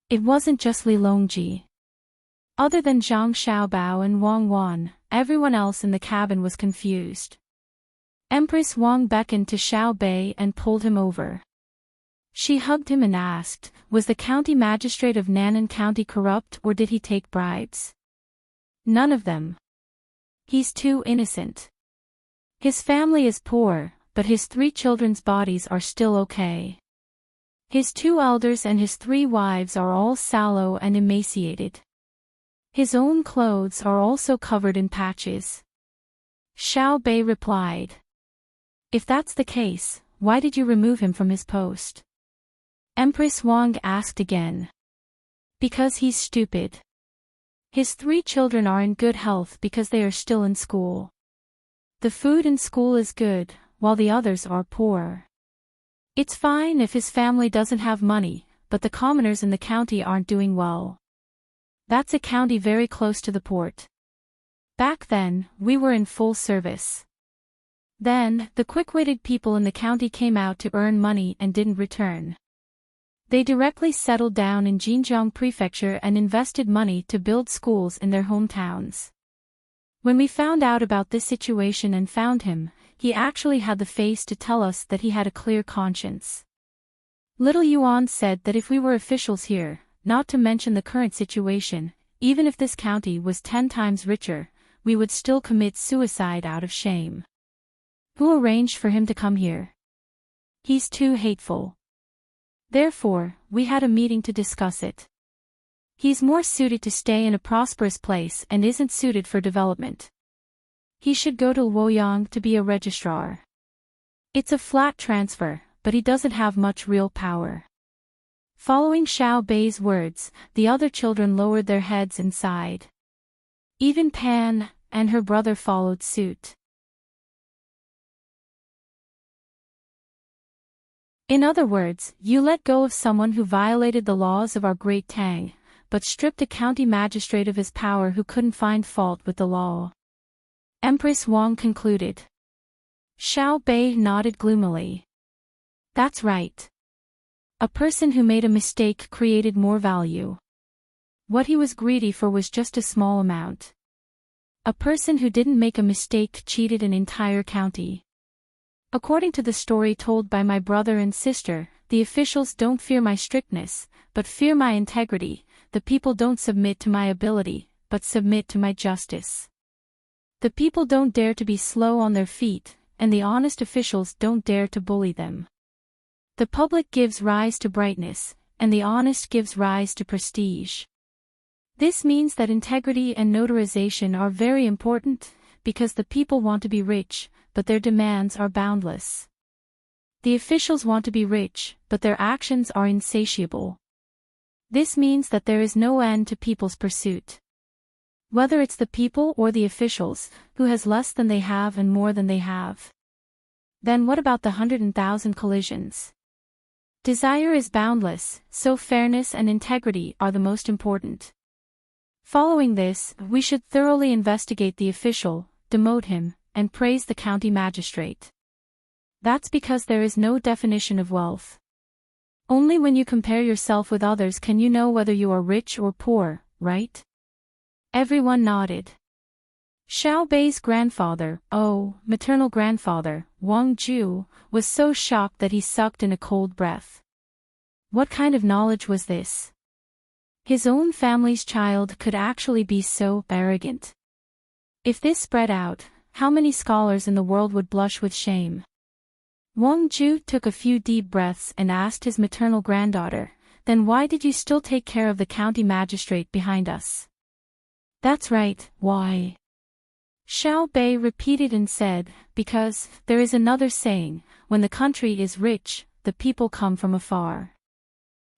It wasn't just Li Longji. Other than Zhang Xiaobao and Wang Wan, everyone else in the cabin was confused. Empress Wang beckoned to Xiao Bei and pulled him over. She hugged him and asked, "Was the county magistrate of Nan'an County corrupt or did he take bribes?" "None of them. He's too innocent. His family is poor, but his 3 children's bodies are still okay. His 2 elders and his 3 wives are all sallow and emaciated. His own clothes are also covered in patches." Xiao Bei replied. "If that's the case, why did you remove him from his post?" Empress Wang asked again. "Because he's stupid. His 3 children are in good health because they are still in school. The food in school is good, while the others are poor. It's fine if his family doesn't have money, but the commoners in the county aren't doing well. That's a county very close to the port. Back then, we were in full service. Then, the quick-witted people in the county came out to earn money and didn't return. They directly settled down in Jinjiang Prefecture and invested money to build schools in their hometowns. When we found out about this situation and found him, he actually had the face to tell us that he had a clear conscience. Little Yuan said that if we were officials here, not to mention the current situation, even if this county was 10 times richer, we would still commit suicide out of shame. Who arranged for him to come here? He's too hateful. Therefore, we had a meeting to discuss it. He's more suited to stay in a prosperous place and isn't suited for development. He should go to Luoyang to be a registrar. It's a flat transfer, but he doesn't have much real power." Following Xiao Bei's words, the other children lowered their heads and sighed. Even Pan and her brother followed suit. In other words, you let go of someone who violated the laws of our great Tang, but stripped a county magistrate of his power who couldn't find fault with the law. Empress Wang concluded. Xiao Bei nodded gloomily. That's right. A person who made a mistake created more value. What he was greedy for was just a small amount. A person who didn't make a mistake cheated an entire county. According to the story told by my brother and sister, the officials don't fear my strictness, but fear my integrity. The people don't submit to my ability, but submit to my justice. The people don't dare to be slow on their feet, and the honest officials don't dare to bully them. The public gives rise to brightness, and the honest gives rise to prestige. This means that integrity and notarization are very important, because the people want to be rich, but their demands are boundless. The officials want to be rich, but their actions are insatiable. This means that there is no end to people's pursuit. Whether it's the people or the officials, who has less than they have and more than they have. Then what about the 100,000 collisions? Desire is boundless, so fairness and integrity are the most important. Following this, we should thoroughly investigate the official, demote him, and praise the county magistrate. That's because there is no definition of wealth. Only when you compare yourself with others can you know whether you are rich or poor, right? Everyone nodded. Xiao Bei's grandfather, maternal grandfather, Wang Ju, was so shocked that he sucked in a cold breath. What kind of knowledge was this? His own family's child could actually be so arrogant. If this spread out, how many scholars in the world would blush with shame? Wang Ju took a few deep breaths and asked his maternal granddaughter, "Then why did you still take care of the county magistrate behind us?" "That's right, why?" Xiao Bei repeated and said, "Because, there is another saying, when the country is rich, the people come from afar.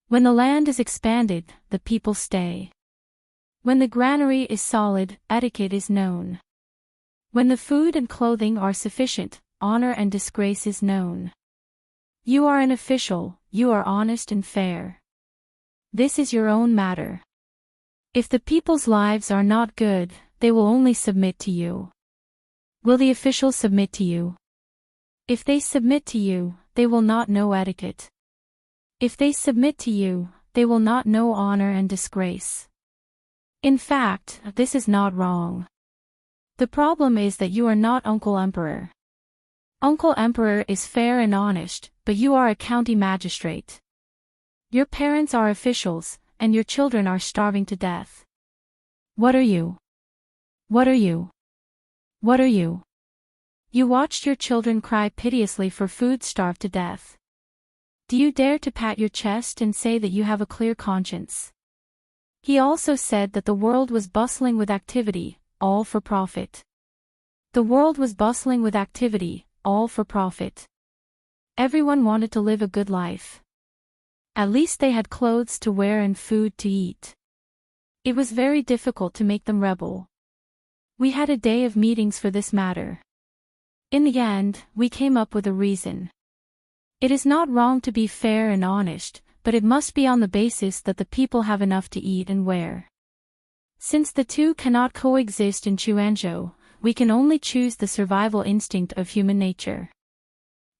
When the land is expanded, the people stay. When the granary is solid, etiquette is known. When the food and clothing are sufficient, honor and disgrace is known. You are an official, you are honest and fair. This is your own matter. If the people's lives are not good, they will only submit to you. Will the officials submit to you? If they submit to you, they will not know etiquette. If they submit to you, they will not know honor and disgrace. In fact, this is not wrong. The problem is that you are not Uncle Emperor. Uncle Emperor is fair and honest, but you are a county magistrate. Your parents are officials, and your children are starving to death. What are you? What are you? What are you? You watched your children cry piteously for food, starved to death. Do you dare to pat your chest and say that you have a clear conscience? He also said that the world was bustling with activity, all for profit. The world was bustling with activity, all for profit. Everyone wanted to live a good life. At least they had clothes to wear and food to eat. It was very difficult to make them rebel. We had a day of meetings for this matter. In the end, we came up with a reason. It is not wrong to be fair and honest, but it must be on the basis that the people have enough to eat and wear. Since the two cannot coexist in Chuanzhou, we can only choose the survival instinct of human nature.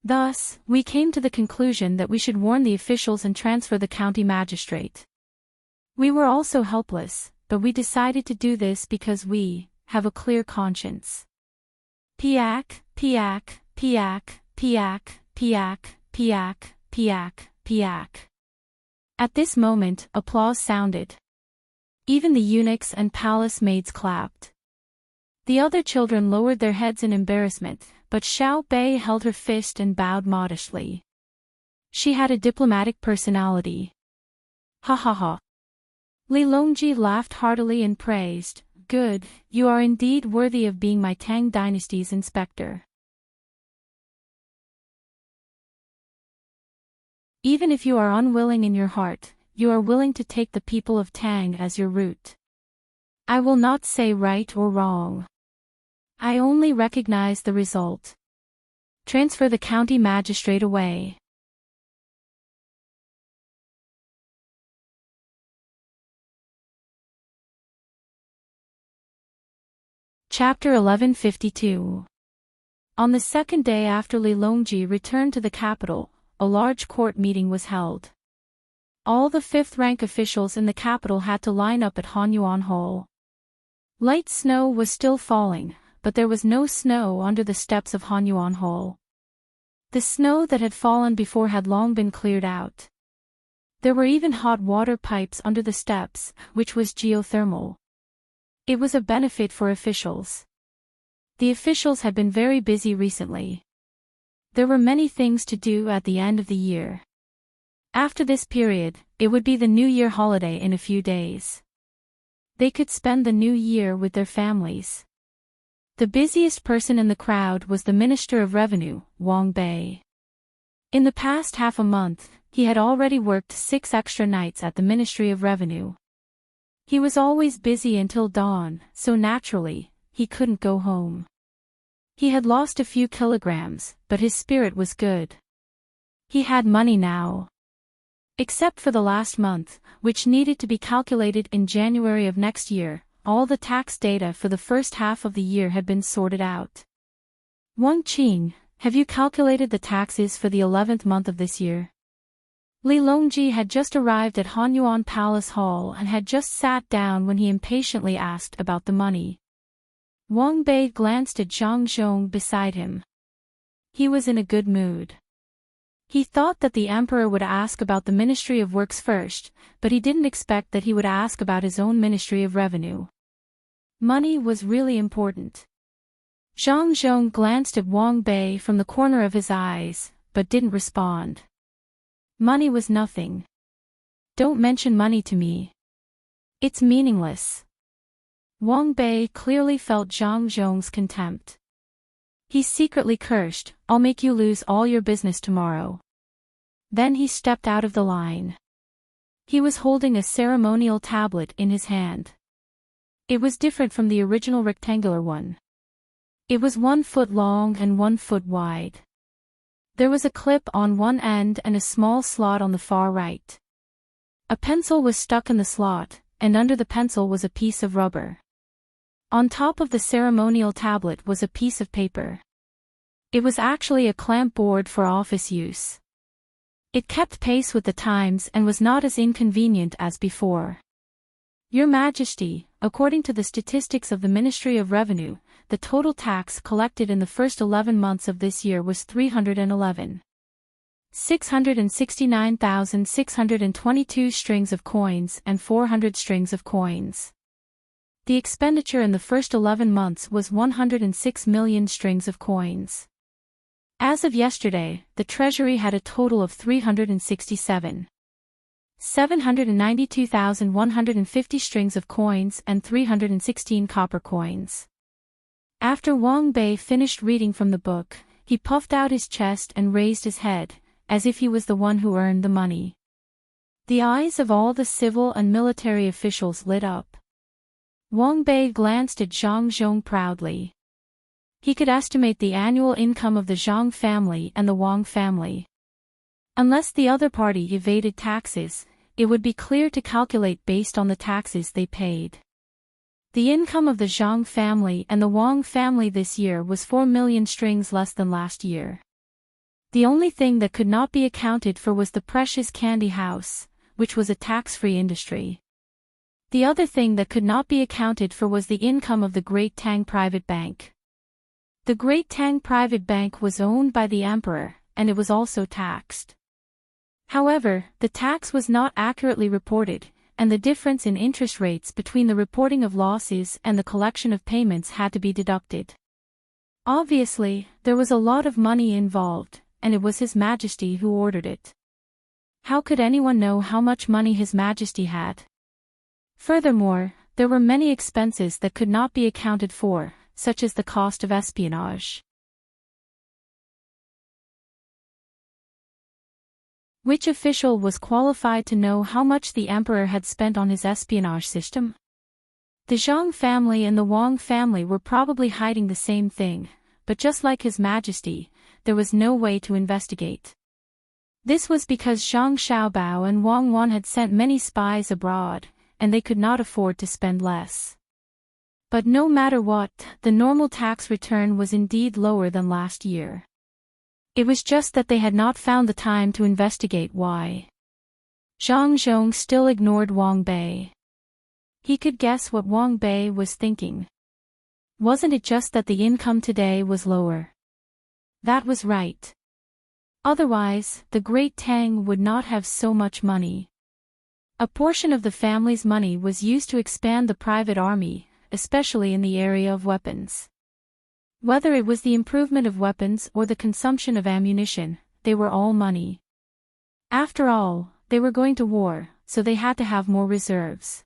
Thus, we came to the conclusion that we should warn the officials and transfer the county magistrate. We were also helpless, but we decided to do this because we have a clear conscience. Piak, piak, piak, piak, piak, piak, piak, piak. At this moment, applause sounded. Even the eunuchs and palace maids clapped. The other children lowered their heads in embarrassment, but Xiao Bei held her fist and bowed modestly. She had a diplomatic personality. Ha ha ha. Li Longji laughed heartily and praised, "Good, you are indeed worthy of being my Tang dynasty's inspector." Even if you are unwilling in your heart, you are willing to take the people of Tang as your root. I will not say right or wrong. I only recognize the result. Transfer the county magistrate away. Chapter 1152. On the second day after Li Longji returned to the capital, a large court meeting was held. All the fifth-rank officials in the capital had to line up at Hanyuan Hall. Light snow was still falling, but there was no snow under the steps of Hanyuan Hall. The snow that had fallen before had long been cleared out. There were even hot water pipes under the steps, which was geothermal. It was a benefit for officials. The officials had been very busy recently. There were many things to do at the end of the year. After this period, it would be the New Year holiday in a few days. They could spend the New Year with their families. The busiest person in the crowd was the Minister of Revenue, Wang Bei. In the past half a month, he had already worked 6 extra nights at the Ministry of Revenue. He was always busy until dawn, so naturally, he couldn't go home. He had lost a few kilograms, but his spirit was good. He had money now. Except for the last month, which needed to be calculated in January of next year, all the tax data for the first half of the year had been sorted out. Wang Qing, have you calculated the taxes for the 11th month of this year? Li Longji had just arrived at Hanyuan Palace Hall and had just sat down when he impatiently asked about the money. Wang Bei glanced at Zhang Zhong beside him. He was in a good mood. He thought that the emperor would ask about the Ministry of Works first, but he didn't expect that he would ask about his own Ministry of Revenue. Money was really important. Zhang Zhong glanced at Wang Bei from the corner of his eyes, but didn't respond. Money was nothing. Don't mention money to me. It's meaningless. Wang Bei clearly felt Zhang Zhong's contempt. He secretly cursed, I'll make you lose all your business tomorrow. Then he stepped out of the line. He was holding a ceremonial tablet in his hand. It was different from the original rectangular one. It was 1 foot long and 1 foot wide. There was a clip on one end and a small slot on the far right. A pencil was stuck in the slot, and under the pencil was a piece of rubber. On top of the ceremonial tablet was a piece of paper. It was actually a clamp board for office use. It kept pace with the times and was not as inconvenient as before. Your Majesty, according to the statistics of the Ministry of Revenue, the total tax collected in the first 11 months of this year was 311,669,622 strings of coins and 400 strings of coins. The expenditure in the first 11 months was 106 million strings of coins. As of yesterday, the treasury had a total of 792,150 strings of coins and 316 copper coins. After Wang Bei finished reading from the book, he puffed out his chest and raised his head, as if he was the one who earned the money. The eyes of all the civil and military officials lit up. Wang Bei glanced at Zhang Zhong proudly. He could estimate the annual income of the Zhang family and the Wang family. Unless the other party evaded taxes, it would be clear to calculate based on the taxes they paid. The income of the Zhang family and the Wang family this year was 4 million strings less than last year. The only thing that could not be accounted for was the precious candy house, which was a tax-free industry. The other thing that could not be accounted for was the income of the Great Tang Private Bank. The Great Tang Private Bank was owned by the emperor, and it was also taxed. However, the tax was not accurately reported, and the difference in interest rates between the reporting of losses and the collection of payments had to be deducted. Obviously, there was a lot of money involved, and it was His Majesty who ordered it. How could anyone know how much money His Majesty had? Furthermore, there were many expenses that could not be accounted for, such as the cost of espionage. Which official was qualified to know how much the emperor had spent on his espionage system? The Zhang family and the Wang family were probably hiding the same thing, but just like His Majesty, there was no way to investigate. This was because Zhang Xiaobao and Wang Wan had sent many spies abroad, and they could not afford to spend less. But no matter what, the normal tax return was indeed lower than last year. It was just that they had not found the time to investigate why. Zhang Zhong still ignored Wang Bei. He could guess what Wang Bei was thinking. Wasn't it just that the income today was lower? That was right. Otherwise, the Great Tang would not have so much money. A portion of the family's money was used to expand the private army, especially in the area of weapons. Whether it was the improvement of weapons or the consumption of ammunition, they were all money. After all, they were going to war, so they had to have more reserves.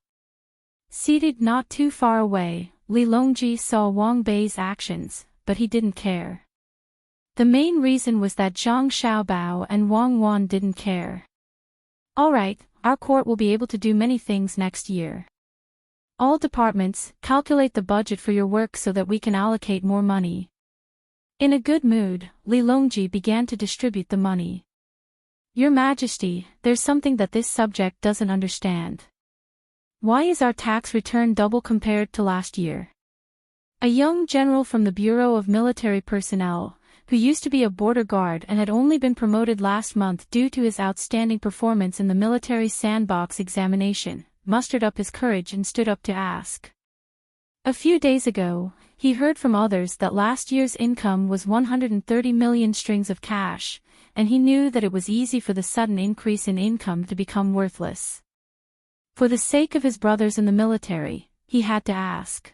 Seated not too far away, Li Longji saw Wang Bei's actions, but he didn't care. The main reason was that Zhang Xiaobao and Wang Wan didn't care. Alright, our court will be able to do many things next year. All departments, calculate the budget for your work so that we can allocate more money. In a good mood, Li Longji began to distribute the money. Your Majesty, there's something that this subject doesn't understand. Why is our tax return double compared to last year? A young general from the Bureau of Military Personnel, who used to be a border guard and had only been promoted last month due to his outstanding performance in the military sandbox examination, mustered up his courage and stood up to ask. A few days ago, he heard from others that last year's income was 130 million strings of cash, and he knew that it was easy for the sudden increase in income to become worthless. For the sake of his brothers in the military, he had to ask.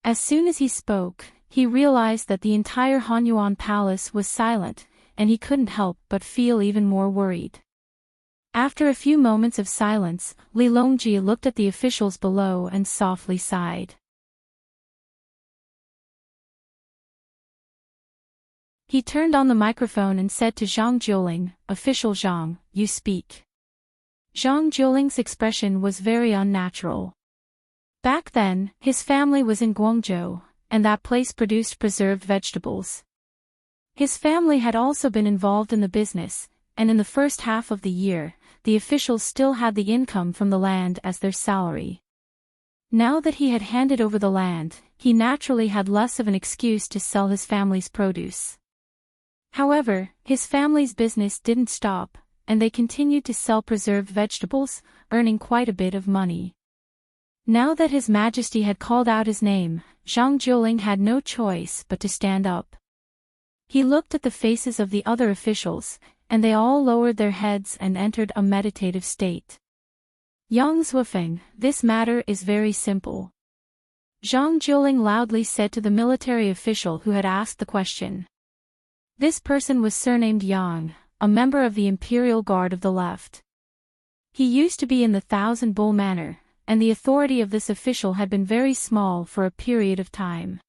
As soon as he spoke, he realized that the entire Hanyuan palace was silent, and he couldn't help but feel even more worried. After a few moments of silence, Li Longji looked at the officials below and softly sighed. He turned on the microphone and said to Zhang Jiuling, "Official Zhang, you speak." Zhang Jiuling's expression was very unnatural. Back then, his family was in Guangzhou, and that place produced preserved vegetables. His family had also been involved in the business, and in the first half of the year, the officials still had the income from the land as their salary. Now that he had handed over the land, he naturally had less of an excuse to sell his family's produce. However, his family's business didn't stop, and they continued to sell preserved vegetables, earning quite a bit of money. Now that His Majesty had called out his name, Zhang Jiuling had no choice but to stand up. He looked at the faces of the other officials, and they all lowered their heads and entered a meditative state. "Yang Zhuofeng, this matter is very simple," Zhang Jiuling loudly said to the military official who had asked the question. This person was surnamed Yang, a member of the Imperial Guard of the Left. He used to be in the Thousand Bull Manor, and the authority of this official had been very small for a period of time.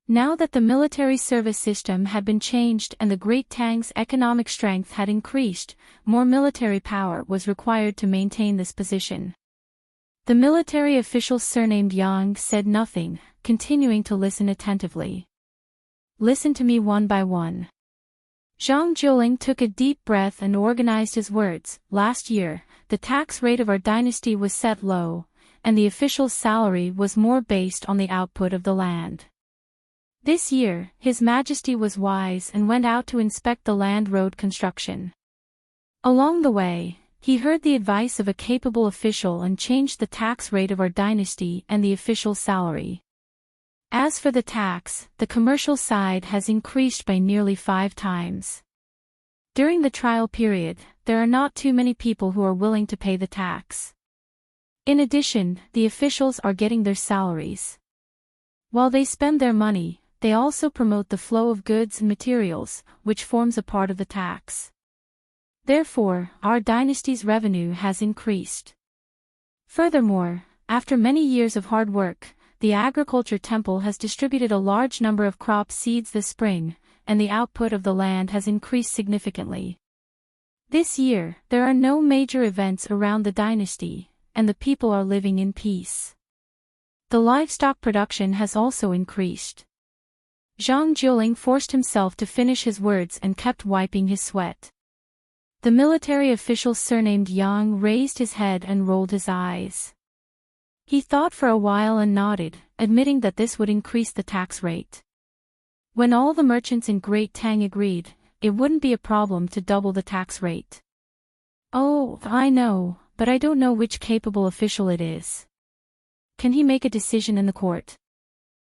Now that the military service system had been changed and the Great Tang's economic strength had increased, more military power was required to maintain this position. The military official surnamed Yang said nothing, continuing to listen attentively. "Listen to me one by one." Zhang Jiuling took a deep breath and organized his words. "Last year, the tax rate of our dynasty was set low, and the official's salary was more based on the output of the land. This year, His Majesty was wise and went out to inspect the land road construction. Along the way, he heard the advice of a capable official and changed the tax rate of our dynasty and the official's salary. As for the tax, the commercial side has increased by nearly 5 times. During the trial period, there are not too many people who are willing to pay the tax. In addition, the officials are getting their salaries. While they spend their money, they also promote the flow of goods and materials, which forms a part of the tax. Therefore, our dynasty's revenue has increased. Furthermore, after many years of hard work, the agriculture temple has distributed a large number of crop seeds this spring, and the output of the land has increased significantly. This year, there are no major events around the dynasty, and the people are living in peace. The livestock production has also increased." Zhang Jiuling forced himself to finish his words and kept wiping his sweat. The military official surnamed Yang raised his head and rolled his eyes. He thought for a while and nodded, admitting that this would increase the tax rate. When all the merchants in Great Tang agreed, it wouldn't be a problem to double the tax rate. "Oh, I know, but I don't know which capable official it is. Can he make a decision in the court?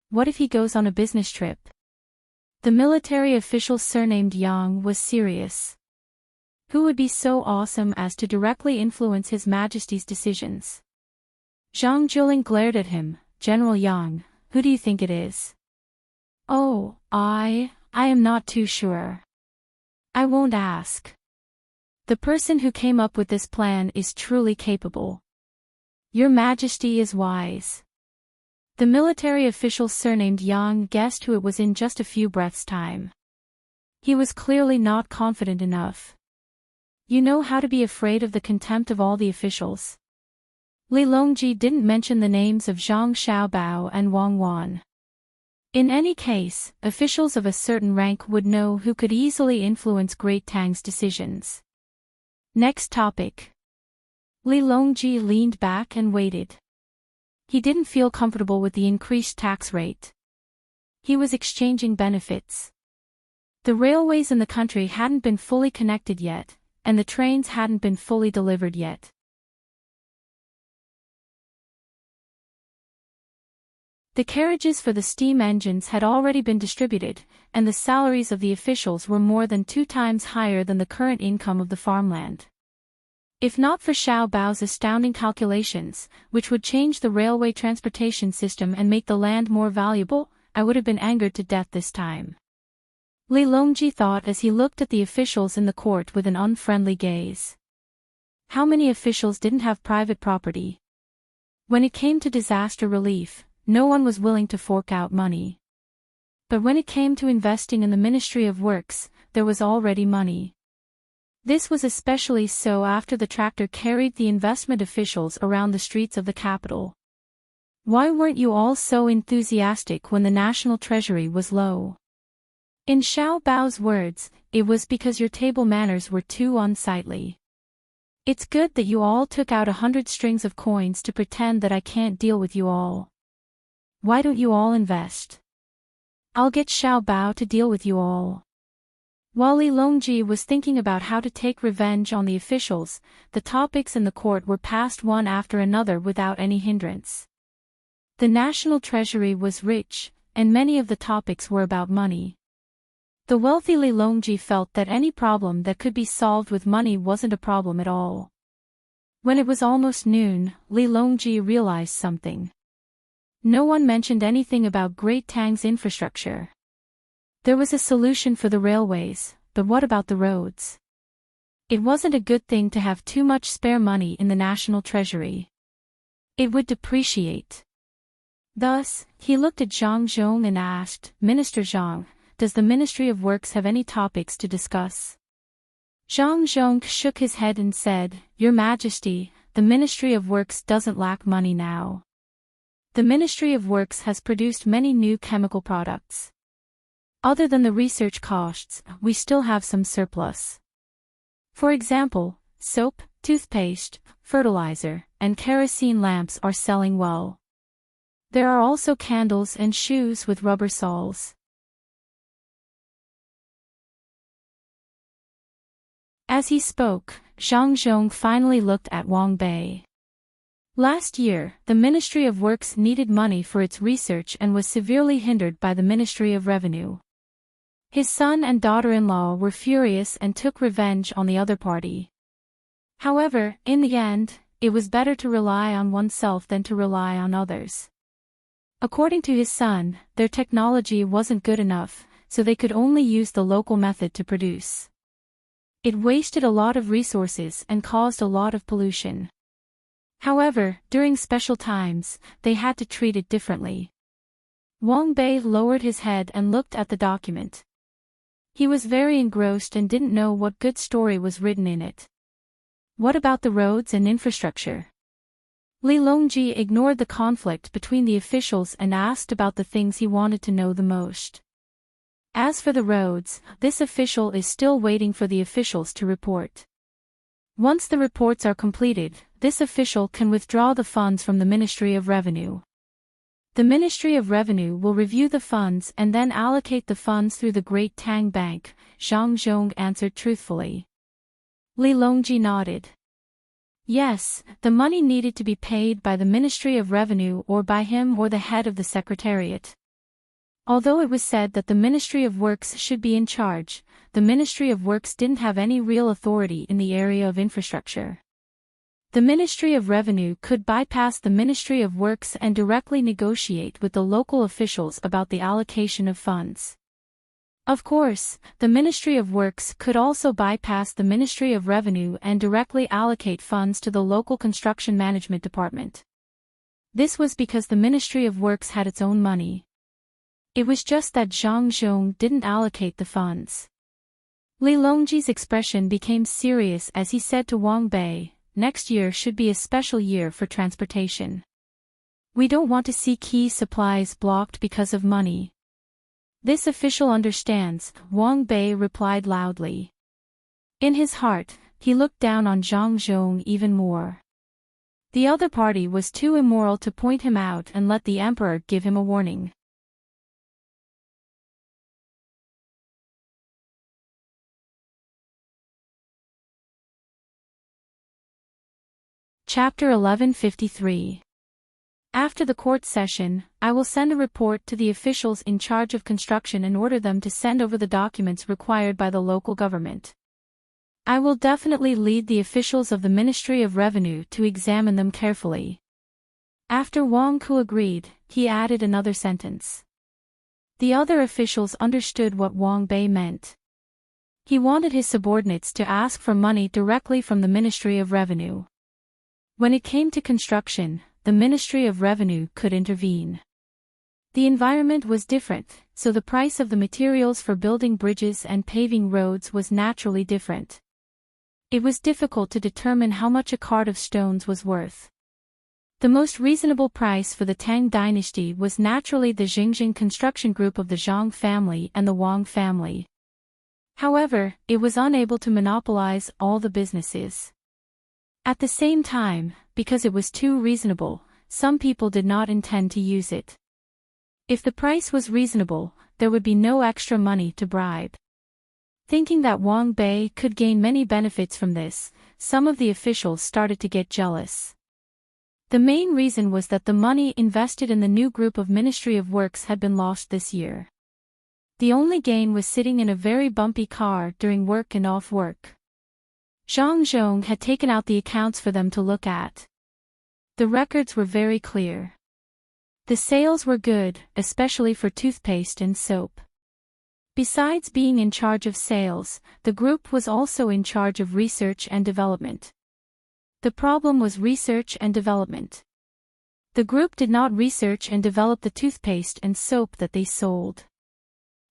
What if he goes on a business trip?" The military official surnamed Yang was serious. Who would be so awesome as to directly influence His Majesty's decisions? Zhang Jiuling glared at him. "General Yang, who do you think it is?" "Oh, I am not too sure. I won't ask. The person who came up with this plan is truly capable. Your Majesty is wise." The military official surnamed Yang guessed who it was in just a few breaths' time. He was clearly not confident enough. "You know how to be afraid of the contempt of all the officials." Li Longji didn't mention the names of Zhang Xiaobao and Wang Wan. In any case, officials of a certain rank would know who could easily influence Great Tang's decisions. Next topic. Li Longji leaned back and waited. He didn't feel comfortable with the increased tax rate. He was exchanging benefits. The railways in the country hadn't been fully connected yet, and the trains hadn't been fully delivered yet. The carriages for the steam engines had already been distributed, and the salaries of the officials were more than 2 times higher than the current income of the farmland. If not for Xiao Bao's astounding calculations, which would change the railway transportation system and make the land more valuable, I would have been angered to death this time. Li Longji thought as he looked at the officials in the court with an unfriendly gaze. How many officials didn't have private property? When it came to disaster relief, no one was willing to fork out money. But when it came to investing in the Ministry of Works, there was already money. This was especially so after the tractor carried the investment officials around the streets of the capital. Why weren't you all so enthusiastic when the national treasury was low? In Xiao Bao's words, it was because your table manners were too unsightly. It's good that you all took out 100 strings of coins to pretend that I can't deal with you all. Why don't you all invest? I'll get Xiao Bao to deal with you all. While Li Longji was thinking about how to take revenge on the officials, the topics in the court were passed one after another without any hindrance. The national treasury was rich, and many of the topics were about money. The wealthy Li Longji felt that any problem that could be solved with money wasn't a problem at all. When it was almost noon, Li Longji realized something. No one mentioned anything about Great Tang's infrastructure. There was a solution for the railways, but what about the roads? It wasn't a good thing to have too much spare money in the national treasury. It would depreciate. Thus, he looked at Zhang Zhong and asked, Minister Zhang, does the Ministry of Works have any topics to discuss? Zhang Zhong shook his head and said, Your Majesty, the Ministry of Works doesn't lack money now. The Ministry of Works has produced many new chemical products. Other than the research costs, we still have some surplus. For example, soap, toothpaste, fertilizer, and kerosene lamps are selling well. There are also candles and shoes with rubber soles. As he spoke, Zhang Zhong finally looked at Wang Bei. Last year, the Ministry of Works needed money for its research and was severely hindered by the Ministry of Revenue. His son and daughter-in-law were furious and took revenge on the other party. However, in the end, it was better to rely on oneself than to rely on others. According to his son, their technology wasn't good enough, so they could only use the local method to produce. It wasted a lot of resources and caused a lot of pollution. However, during special times, they had to treat it differently. Wang Bei lowered his head and looked at the document. He was very engrossed and didn't know what good story was written in it. What about the roads and infrastructure? Li Longji ignored the conflict between the officials and asked about the things he wanted to know the most. As for the roads, this official is still waiting for the officials to report. Once the reports are completed, this official can withdraw the funds from the Ministry of Revenue. The Ministry of Revenue will review the funds and then allocate the funds through the Great Tang Bank, Zhang Zhong answered truthfully. Li Longji nodded. Yes, the money needed to be paid by the Ministry of Revenue or by him or the head of the Secretariat. Although it was said that the Ministry of Works should be in charge, the Ministry of Works didn't have any real authority in the area of infrastructure. The Ministry of Revenue could bypass the Ministry of Works and directly negotiate with the local officials about the allocation of funds. Of course, the Ministry of Works could also bypass the Ministry of Revenue and directly allocate funds to the local construction management department. This was because the Ministry of Works had its own money. It was just that Zhang Zhong didn't allocate the funds. Li Longji's expression became serious as he said to Wang Bei, Next year should be a special year for transportation. We don't want to see key supplies blocked because of money. This official understands, Wang Bei replied loudly. In his heart, he looked down on Zhang Zhong even more. The other party was too immoral to point him out and let the emperor give him a warning. Chapter 1153. After the court session, I will send a report to the officials in charge of construction and order them to send over the documents required by the local government. I will definitely lead the officials of the Ministry of Revenue to examine them carefully. After Wang Ku agreed, he added another sentence. The other officials understood what Wang Bei meant. He wanted his subordinates to ask for money directly from the Ministry of Revenue. When it came to construction, the Ministry of Revenue could intervene. The environment was different, so the price of the materials for building bridges and paving roads was naturally different. It was difficult to determine how much a cart of stones was worth. The most reasonable price for the Tang dynasty was naturally the Xinjiang construction group of the Zhang family and the Wang family. However, it was unable to monopolize all the businesses. At the same time, because it was too reasonable, some people did not intend to use it. If the price was reasonable, there would be no extra money to bribe. Thinking that Wang Bei could gain many benefits from this, some of the officials started to get jealous. The main reason was that the money invested in the new group of Ministry of Works had been lost this year. The only gain was sitting in a very bumpy car during work and off work. Zhang Zhong had taken out the accounts for them to look at. The records were very clear. The sales were good, especially for toothpaste and soap. Besides being in charge of sales, the group was also in charge of research and development. The problem was research and development. The group did not research and develop the toothpaste and soap that they sold.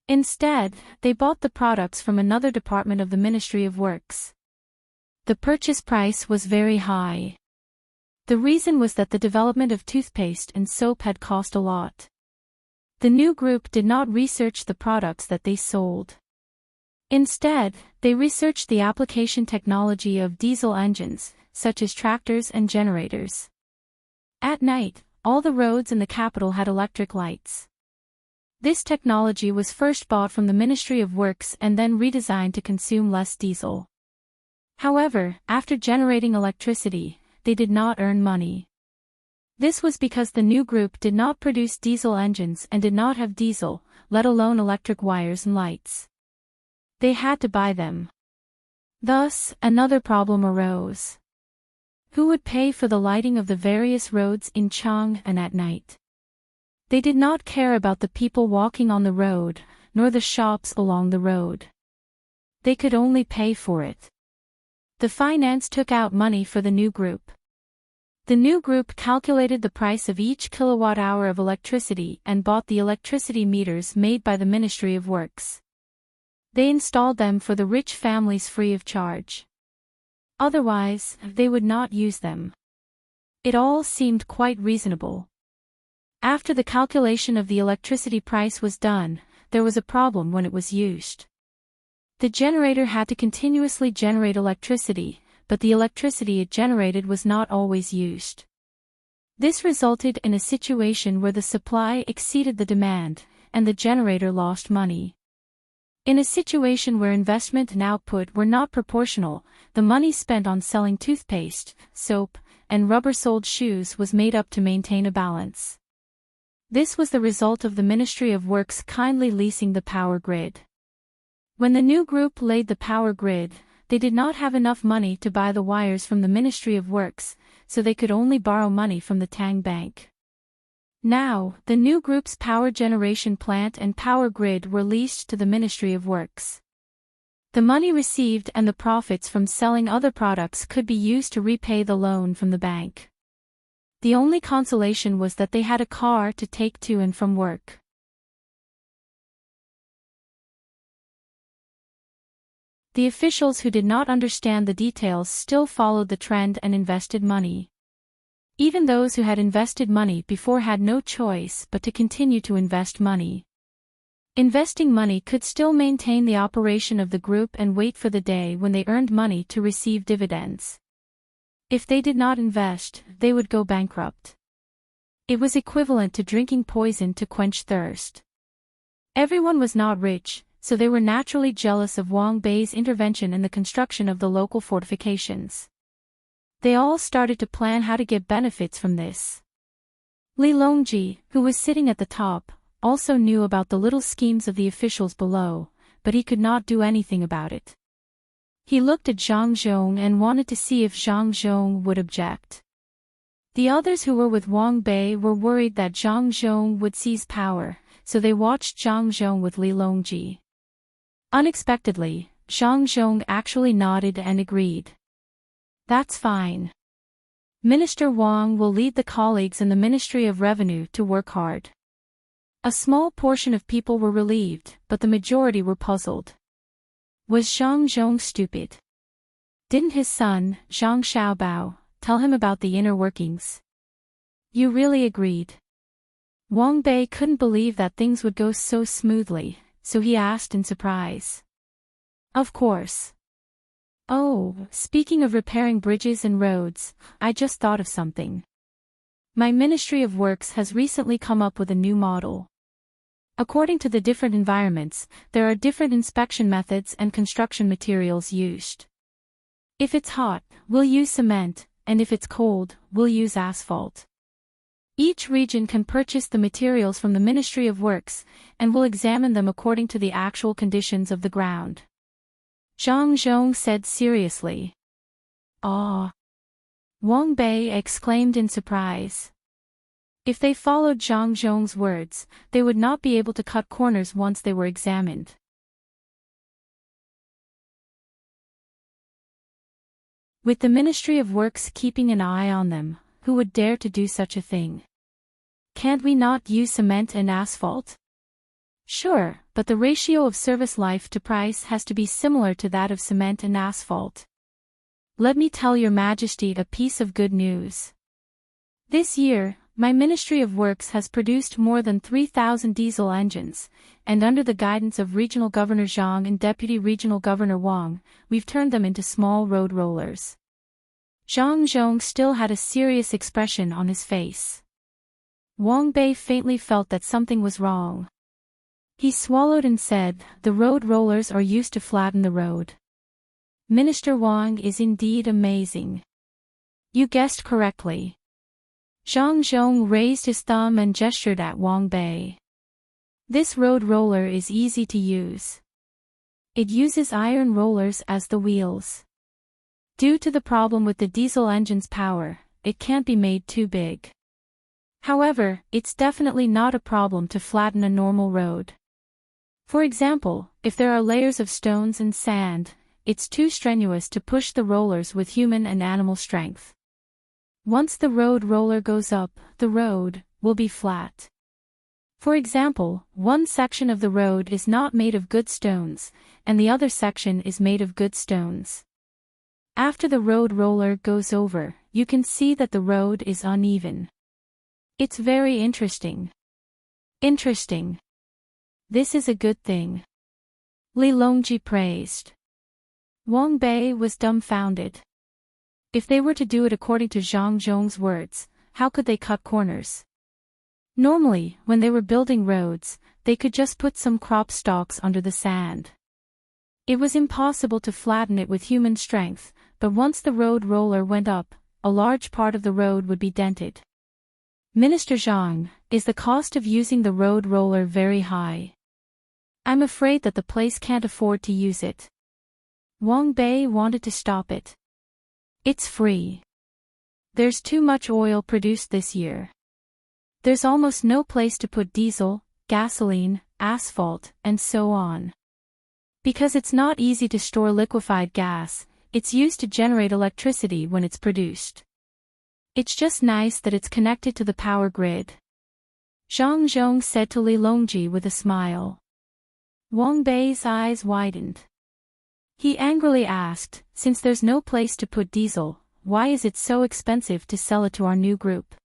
Instead, they bought the products from another department of the Ministry of Works. The purchase price was very high. The reason was that the development of toothpaste and soap had cost a lot. The new group did not research the products that they sold. Instead, they researched the application technology of diesel engines, such as tractors and generators. At night, all the roads in the capital had electric lights. This technology was first bought from the Ministry of Works and then redesigned to consume less diesel. However, after generating electricity, they did not earn money. This was because the new group did not produce diesel engines and did not have diesel, let alone electric wires and lights. They had to buy them. Thus, another problem arose. Who would pay for the lighting of the various roads in Chang'an at night? They did not care about the people walking on the road, nor the shops along the road. They could only pay for it. The finance took out money for the new group. The new group calculated the price of each kilowatt-hour of electricity and bought the electricity meters made by the Ministry of Works. They installed them for the rich families free of charge. Otherwise, they would not use them. It all seemed quite reasonable. After the calculation of the electricity price was done, there was a problem when it was used. The generator had to continuously generate electricity, but the electricity it generated was not always used. This resulted in a situation where the supply exceeded the demand, and the generator lost money. In a situation where investment and output were not proportional, the money spent on selling toothpaste, soap, and rubber-soled shoes was made up to maintain a balance. This was the result of the Ministry of Works kindly leasing the power grid. When the new group laid the power grid, they did not have enough money to buy the wires from the Ministry of Works, so they could only borrow money from the Tang Bank. Now, the new group's power generation plant and power grid were leased to the Ministry of Works. The money received and the profits from selling other products could be used to repay the loan from the bank. The only consolation was that they had a car to take to and from work. The officials who did not understand the details still followed the trend and invested money. Even those who had invested money before had no choice but to continue to invest money. Investing money could still maintain the operation of the group and wait for the day when they earned money to receive dividends. If they did not invest, they would go bankrupt. It was equivalent to drinking poison to quench thirst. Everyone was not rich, so they were naturally jealous of Wang Bei's intervention in the construction of the local fortifications. They all started to plan how to get benefits from this. Li Longji, who was sitting at the top, also knew about the little schemes of the officials below, but he could not do anything about it. He looked at Zhang Zhong and wanted to see if Zhang Zhong would object. The others who were with Wang Bei were worried that Zhang Zhong would seize power, so they watched Zhang Zhong with Li Longji. Unexpectedly, Zhang Zhong actually nodded and agreed. That's fine. Minister Wang will lead the colleagues in the Ministry of Revenue to work hard. A small portion of people were relieved, but the majority were puzzled. Was Zhang Zhong stupid? Didn't his son, Zhang Xiaobao, tell him about the inner workings? You really agreed? Wang Bei couldn't believe that things would go so smoothly, so he asked in surprise. Of course. Oh, speaking of repairing bridges and roads, I just thought of something. My Ministry of Works has recently come up with a new model. According to the different environments, there are different inspection methods and construction materials used. If it's hot, we'll use cement, and if it's cold, we'll use asphalt. Each region can purchase the materials from the Ministry of Works, and will examine them according to the actual conditions of the ground. Zhang Zhong said seriously. Ah! Wang Bei exclaimed in surprise. If they followed Zhang Zhong's words, they would not be able to cut corners once they were examined. With the Ministry of Works keeping an eye on them, who would dare to do such a thing? Can't we not use cement and asphalt? Sure, but the ratio of service life to price has to be similar to that of cement and asphalt. Let me tell your Majesty a piece of good news. This year, my Ministry of Works has produced more than 3,000 diesel engines, and under the guidance of Regional Governor Zhang and Deputy Regional Governor Wang, we've turned them into small road rollers. Zhang Zhong still had a serious expression on his face. Wang Bei faintly felt that something was wrong. He swallowed and said, "The road rollers are used to flatten the road." Minister Wang is indeed amazing. You guessed correctly. Zhang Zhong raised his thumb and gestured at Wang Bei. This road roller is easy to use. It uses iron rollers as the wheels. Due to the problem with the diesel engine's power, it can't be made too big. However, it's definitely not a problem to flatten a normal road. For example, if there are layers of stones and sand, it's too strenuous to push the rollers with human and animal strength. Once the road roller goes up, the road will be flat. For example, one section of the road is not made of good stones, and the other section is made of good stones. After the road roller goes over, you can see that the road is uneven. It's very interesting. Interesting. This is a good thing. Li Longji praised. Wang Bei was dumbfounded. If they were to do it according to Zhang Zhong's words, how could they cut corners? Normally, when they were building roads, they could just put some crop stalks under the sand. It was impossible to flatten it with human strength, but once the road roller went up, a large part of the road would be dented. Minister Zhang, is the cost of using the road roller very high? I'm afraid that the place can't afford to use it. Wang Bei wanted to stop it. It's free. There's too much oil produced this year. There's almost no place to put diesel, gasoline, asphalt, and so on. Because it's not easy to store liquefied gas, it's used to generate electricity when it's produced. It's just nice that it's connected to the power grid. Zhang Zhong said to Li Longji with a smile. Wang Bei's eyes widened. He angrily asked, since there's no place to put diesel, why is it so expensive to sell it to our new group?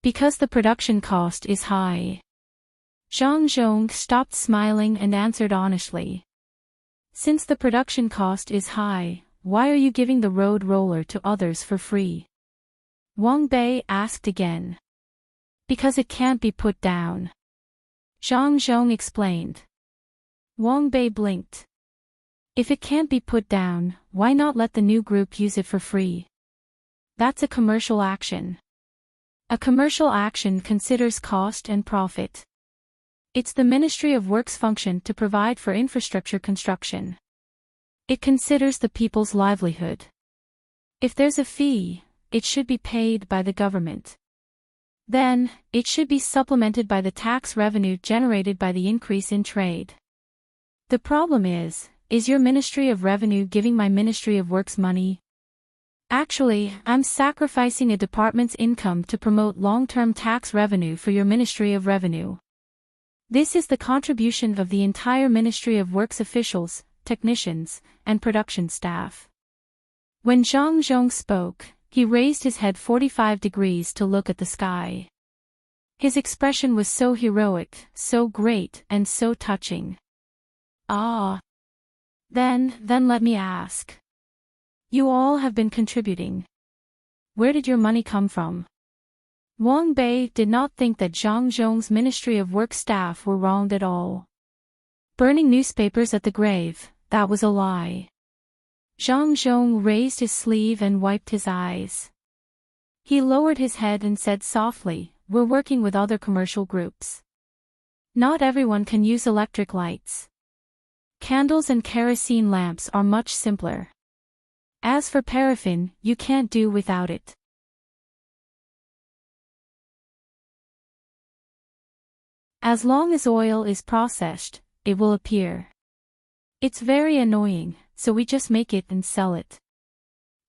Because the production cost is high. Zhang Zhong stopped smiling and answered honestly. Since the production cost is high, why are you giving the road roller to others for free? Wang Bei asked again. Because it can't be put down. Zhang Zhong explained. Wang Bei blinked. If it can't be put down, why not let the new group use it for free? That's a commercial action. A commercial action considers cost and profit. It's the Ministry of Works' function to provide for infrastructure construction. It considers the people's livelihood. If there's a fee, it should be paid by the government. Then, it should be supplemented by the tax revenue generated by the increase in trade. The problem is your Ministry of Revenue giving my Ministry of Works money? Actually, I'm sacrificing a department's income to promote long-term tax revenue for your Ministry of Revenue. This is the contribution of the entire Ministry of Works officials, technicians, and production staff. When Zhang Zhong spoke, he raised his head 45 degrees to look at the sky. His expression was so heroic, so great, and so touching. Ah. Then let me ask. You all have been contributing. Where did your money come from? Wang Bei did not think that Zhang Zhong's Ministry of Work staff were wronged at all. Burning newspapers at the grave, that was a lie. Zhang Zhong raised his sleeve and wiped his eyes. He lowered his head and said softly, we're working with other commercial groups. Not everyone can use electric lights. Candles and kerosene lamps are much simpler. As for paraffin, you can't do without it. As long as oil is processed, it will appear. It's very annoying, so we just make it and sell it.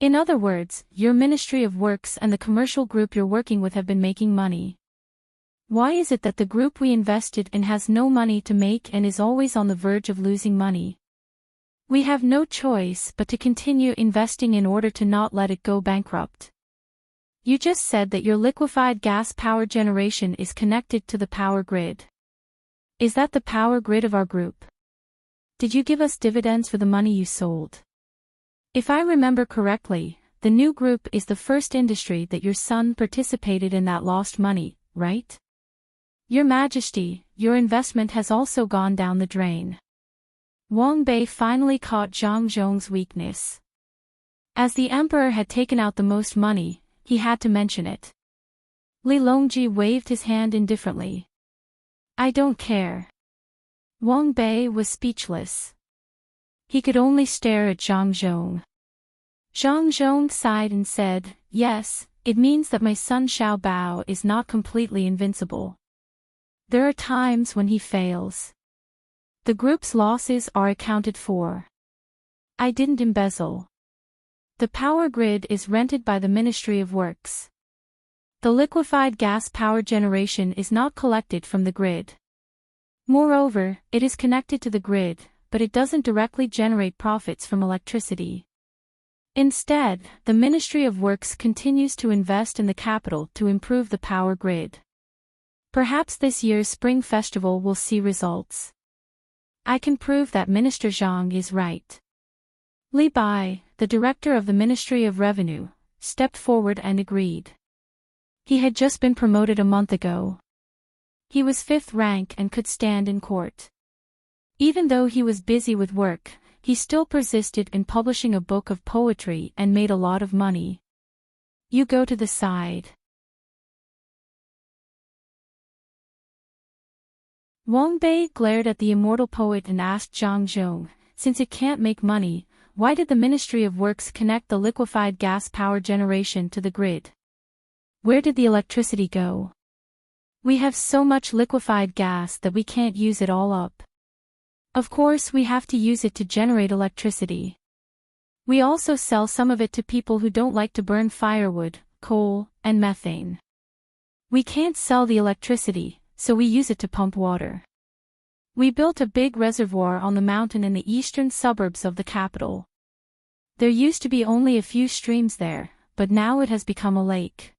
In other words, your Ministry of Works and the commercial group you're working with have been making money. Why is it that the group we invested in has no money to make and is always on the verge of losing money? We have no choice but to continue investing in order to not let it go bankrupt. You just said that your liquefied gas power generation is connected to the power grid. Is that the power grid of our group? Did you give us dividends for the money you sold? If I remember correctly, the new group is the first industry that your son participated in that lost money, right? Your Majesty, your investment has also gone down the drain. Wang Bei finally caught Zhang Zhong's weakness. As the emperor had taken out the most money, he had to mention it. Li Longji waved his hand indifferently. I don't care. Wang Bei was speechless. He could only stare at Zhang Zhong. Zhang Zhong sighed and said, yes, it means that my son Xiao Bao is not completely invincible. There are times when he fails. The group's losses are accounted for. I didn't embezzle. The power grid is rented by the Ministry of Works. The liquefied gas power generation is not collected from the grid. Moreover, it is connected to the grid, but it doesn't directly generate profits from electricity. Instead, the Ministry of Works continues to invest in the capital to improve the power grid. Perhaps this year's Spring Festival will see results. I can prove that Minister Zhang is right. Li Bai, the director of the Ministry of Revenue, stepped forward and agreed. He had just been promoted a month ago. He was 5th rank and could stand in court. Even though he was busy with work, he still persisted in publishing a book of poetry and made a lot of money. You go to the side. Wang Bei glared at the immortal poet and asked Zhang Zhong, since it can't make money, why did the Ministry of Works connect the liquefied gas power generation to the grid? Where did the electricity go? We have so much liquefied gas that we can't use it all up. Of course we have to use it to generate electricity. We also sell some of it to people who don't like to burn firewood, coal, and methane. We can't sell the electricity, so we use it to pump water. We built a big reservoir on the mountain in the eastern suburbs of the capital. There used to be only a few streams there, but now it has become a lake.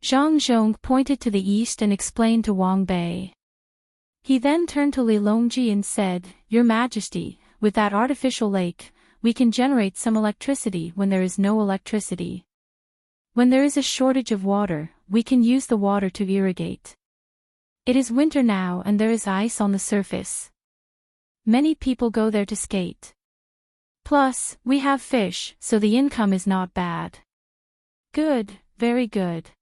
Zhang Zhong pointed to the east and explained to Wang Bei. He then turned to Li Longji and said, Your Majesty, with that artificial lake, we can generate some electricity when there is no electricity. When there is a shortage of water, we can use the water to irrigate. It is winter now and there is ice on the surface. Many people go there to skate. Plus, we have fish, so the income is not bad. Good, very good.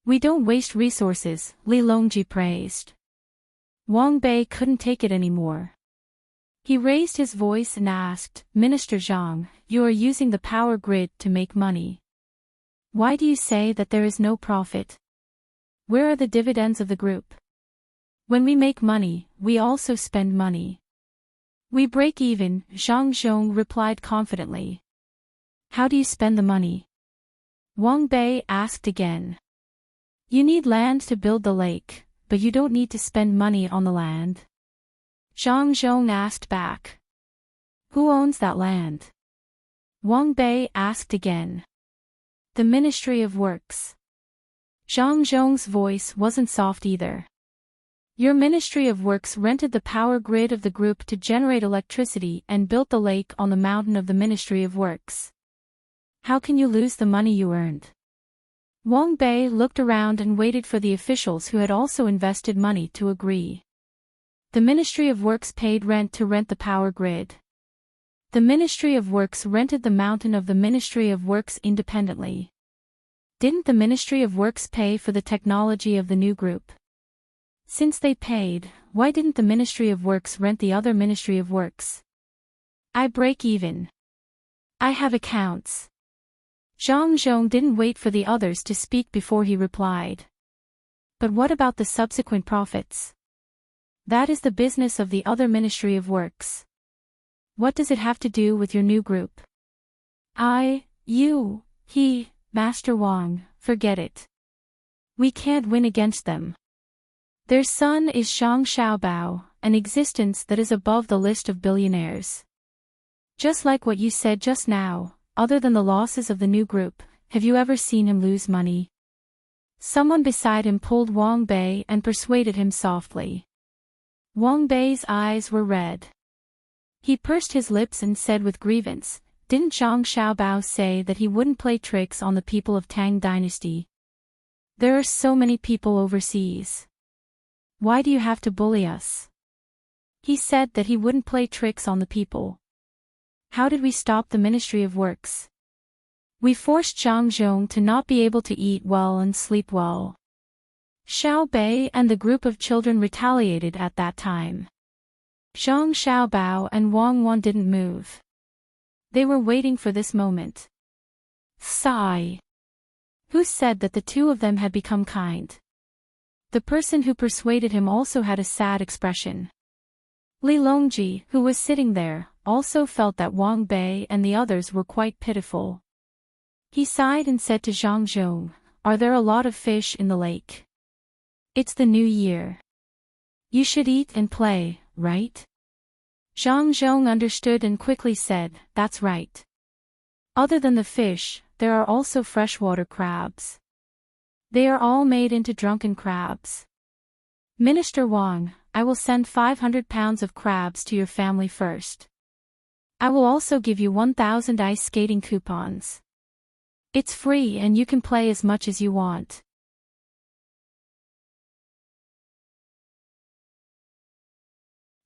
We don't waste resources, Li Longji praised. Wang Bei couldn't take it anymore. He raised his voice and asked, Minister Zhang, you are using the power grid to make money. Why do you say that there is no profit? Where are the dividends of the group? When we make money, we also spend money. We break even, Zhang Zhong replied confidently. How do you spend the money? Wang Bei asked again. You need land to build the lake, but you don't need to spend money on the land. Zhang Zhong asked back. Who owns that land? Wang Bei asked again. The Ministry of Works. Zhang Zhong's voice wasn't soft either. Your Ministry of Works rented the power grid of the group to generate electricity and built the lake on the mountain of the Ministry of Works. How can you lose the money you earned? Wang Bei looked around and waited for the officials who had also invested money to agree. The Ministry of Works paid rent to rent the power grid. The Ministry of Works rented the mountain of the Ministry of Works independently. Didn't the Ministry of Works pay for the technology of the new group? Since they paid, why didn't the Ministry of Works rent the other Ministry of Works? I break even. I have accounts. Zhang Zhong didn't wait for the others to speak before he replied. But what about the subsequent profits? That is the business of the other Ministry of Works. What does it have to do with your new group? He, Master Wang, forget it. We can't win against them. Their son is Shang Xiaobao, an existence that is above the list of billionaires. Just like what you said just now, other than the losses of the new group, have you ever seen him lose money? Someone beside him pulled Wang Bei and persuaded him softly. Wang Bei's eyes were red. He pursed his lips and said with grievance, didn't Zhang Xiaobao say that he wouldn't play tricks on the people of Tang dynasty? There are so many people overseas. Why do you have to bully us? He said that he wouldn't play tricks on the people. How did we stop the Ministry of Works? We forced Zhang Zhong to not be able to eat well and sleep well. Xiao Bei and the group of children retaliated at that time. Zhang Xiaobao and Wang Wan didn't move. They were waiting for this moment. Sigh. Who said that the two of them had become kind? The person who persuaded him also had a sad expression. Li Longji, who was sitting there, also felt that Wang Bei and the others were quite pitiful. He sighed and said to Zhang Zhong, are there a lot of fish in the lake? It's the new year. You should eat and play, right? Zhang Zhong understood and quickly said, that's right. Other than the fish, there are also freshwater crabs. They are all made into drunken crabs. Minister Wang, I will send 500 pounds of crabs to your family first. I will also give you 1,000 ice skating coupons. It's free and you can play as much as you want.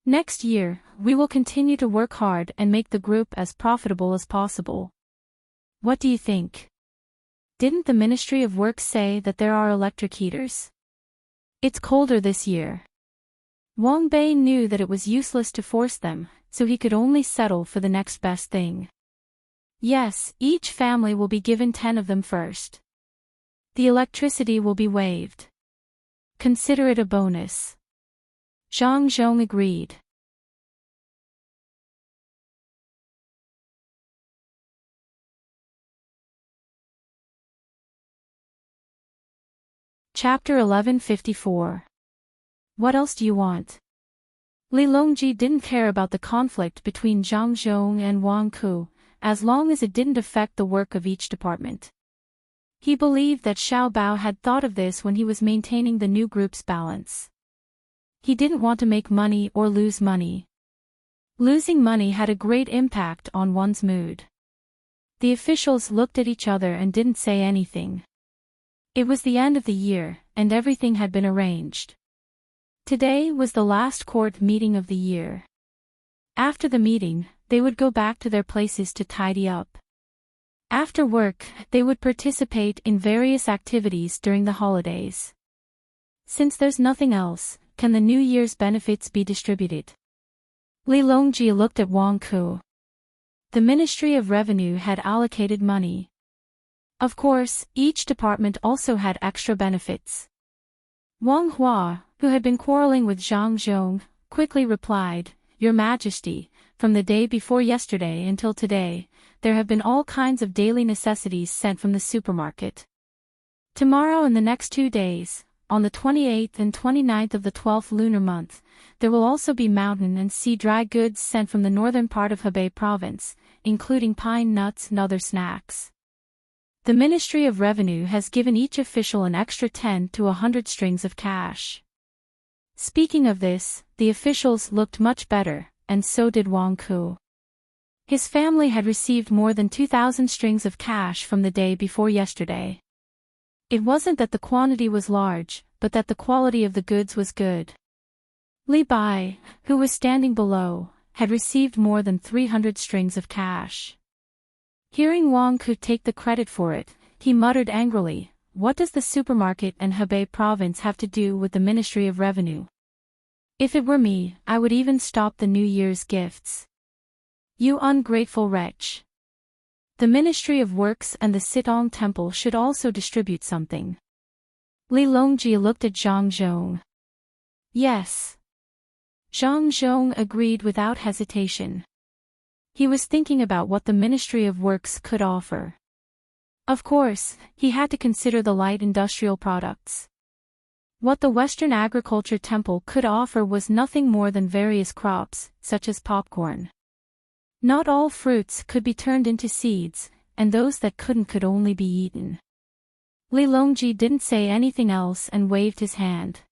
Next year, we will continue to work hard and make the group as profitable as possible. What do you think? Didn't the Ministry of Works say that there are electric heaters? It's colder this year. Wang Bei knew that it was useless to force them, so he could only settle for the next best thing. Yes, each family will be given 10 of them first. The electricity will be waived. Consider it a bonus. Zhang Zhong agreed. Chapter 1154. What else do you want? Li Longji didn't care about the conflict between Zhang Zhong and Wang Ku, as long as it didn't affect the work of each department. He believed that Xiao Bao had thought of this when he was maintaining the new group's balance. He didn't want to make money or lose money. Losing money had a great impact on one's mood. The officials looked at each other and didn't say anything. It was the end of the year, and everything had been arranged. Today was the last court meeting of the year. After the meeting, they would go back to their places to tidy up. After work, they would participate in various activities during the holidays. Since there's nothing else, can the New Year's benefits be distributed? Li Longji looked at Wang Ku. The Ministry of Revenue had allocated money. Of course, each department also had extra benefits. Wang Hua, who had been quarreling with Zhang Zhong, quickly replied, "Your Majesty, from the day before yesterday until today, there have been all kinds of daily necessities sent from the supermarket. Tomorrow and the next 2 days, on the 28th and 29th of the 12th lunar month, there will also be mountain and sea dry goods sent from the northern part of Hebei province, including pine nuts and other snacks. The Ministry of Revenue has given each official an extra 10 to 100 strings of cash." Speaking of this, the officials looked much better, and so did Wang Ku. His family had received more than 2,000 strings of cash from the day before yesterday. It wasn't that the quantity was large, but that the quality of the goods was good. Li Bai, who was standing below, had received more than 300 strings of cash. Hearing Wang Ku take the credit for it, he muttered angrily, "What does the supermarket and Hebei province have to do with the Ministry of Revenue? If it were me, I would even stop the New Year's gifts. You ungrateful wretch. The Ministry of Works and the Sitong Temple should also distribute something." Li Longji looked at Zhang Zhong. "Yes." Zhang Zhong agreed without hesitation. He was thinking about what the Ministry of Works could offer. Of course, he had to consider the light industrial products. What the Western Agriculture Temple could offer was nothing more than various crops, such as popcorn. Not all fruits could be turned into seeds, and those that couldn't could only be eaten. Li Longji didn't say anything else and waved his hand.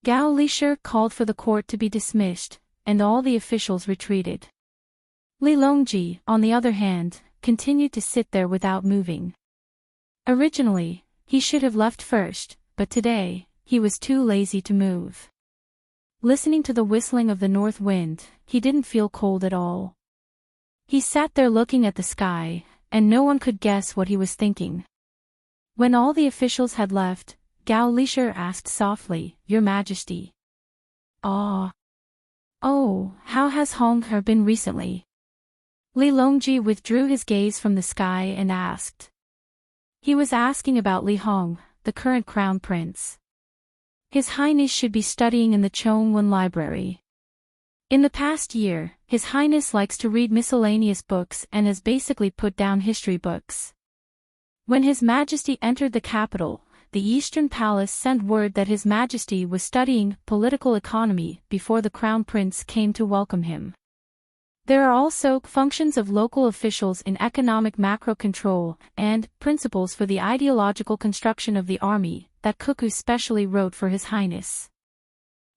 Gao Lisher called for the court to be dismissed, and all the officials retreated. Li Longji, on the other hand, continued to sit there without moving. Originally, he should have left first, but today, he was too lazy to move. Listening to the whistling of the north wind, he didn't feel cold at all. He sat there looking at the sky, and no one could guess what he was thinking. When all the officials had left, Gao Lisher asked softly, "Your Majesty." "Oh, how has Honghe been recently?" Li Longji withdrew his gaze from the sky and asked. He was asking about Li Hong, the current crown prince. His Highness should be studying in the LoveLore Library. In the past year, His Highness likes to read miscellaneous books and has basically put down history books. When His Majesty entered the capital, the Eastern Palace sent word that His Majesty was studying political economy before the Crown Prince came to welcome him. There are also functions of local officials in economic macro control and principles for the ideological construction of the army that Cuckoo specially wrote for His Highness.